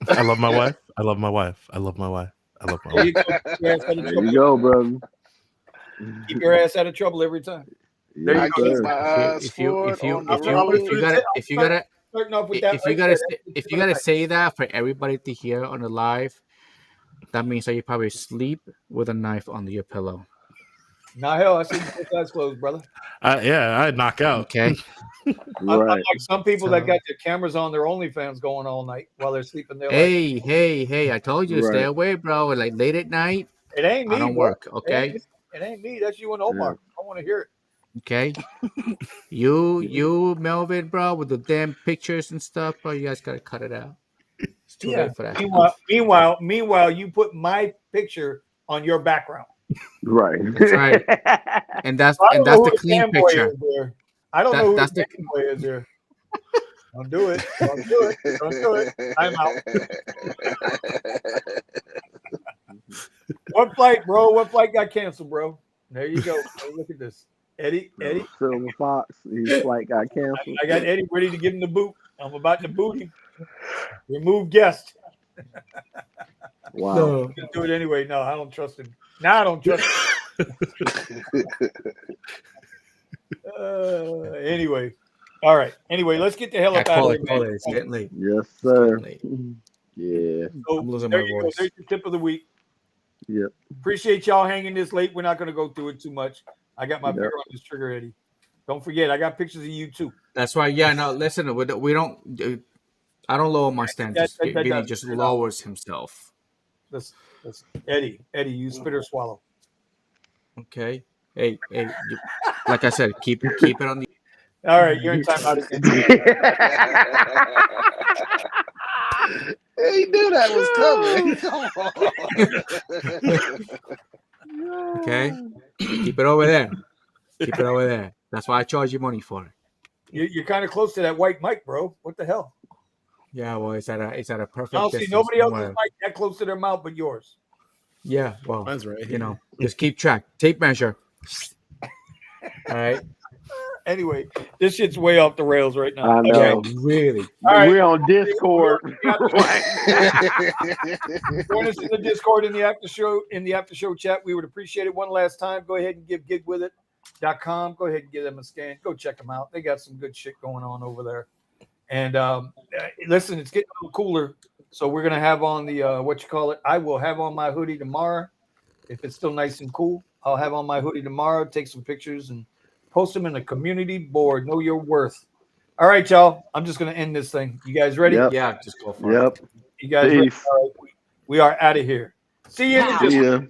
I love my wife. I love my wife. I love my wife. I love my wife. There you go, brother. Keep your ass out of trouble every time. There you go. If you gotta say that for everybody to hear on the live, that means that you probably sleep with a knife under your pillow. Nah, hell, I see your eyes closed, brother. Yeah, I'd knock out. Okay. Unlike some people that got their cameras on their OnlyFans going all night while they're sleeping there. Hey! I told you to stay away, bro. Like late at night. It ain't me. I don't work. Okay. It ain't me. That's you and Omar. I want to hear it. Okay. you, Melvin, bro, with the damn pictures and stuff, bro. You guys gotta cut it out. It's too late for that. Meanwhile, you put my picture on your background. Right. That's right. And that's the clean picture. I don't know who the boy is here. Don't do it. Don't do it. Don't do it. I'm out. What flight, bro? What flight got canceled, bro? There you go. Hey, look at this. Eddie. Silver Fox. His flight got canceled. I got Eddie ready to give him the boot. I'm about to boot him. Remove guest. Wow. No. Do it anyway. No, I don't trust him. Now I don't trust him. Anyway. All right. Anyway, let's get the hell up out of here. It's getting late. Yes, sir. Yeah. So, I'm losing there my you go. voice. There's your tip of the week. Yep. Appreciate y'all hanging this late. We're not going to go through it too much. I got my finger on this trigger, Eddie. Don't forget, I got pictures of you too. That's right. Yeah. No. Listen, we don't. I don't lower my standards. Vinny just lowers himself. Listen, Eddie, you spit or swallow. Okay. Hey. Like I said, keep it on the. All right, you're in timeout again. He knew that was coming. Okay. Keep it over there. Keep it over there. That's why I charge you money for it. You're kind of close to that white mic, bro. What the hell? Yeah, well, it's at a perfect I'll see distance. nobody Don't else's worry. mic that close to their mouth but yours. Yeah, well, Mine's right you here. know, just keep track, tape measure. All right. Anyway, this shit's way off the rails right now. I Yeah, know. really. All right. We're on Discord right now. Join us in the Discord in the after show chat. We would appreciate it. One last time, go ahead and give gigwithit.com. Go ahead and give them a scan. Go check them out. They got some good shit going on over there. And listen, it's getting a little cooler, so we're gonna have on the I will have on my hoodie tomorrow. If it's still nice and cool, I'll have on my hoodie tomorrow. Take some pictures and post them in the community board. Know your worth. All right, y'all. I'm just gonna end this thing. You guys ready? Yep. Yeah, just go for Yep. it. You guys ready? Peace. All right, we are out of here. See you in the See Discord. ya.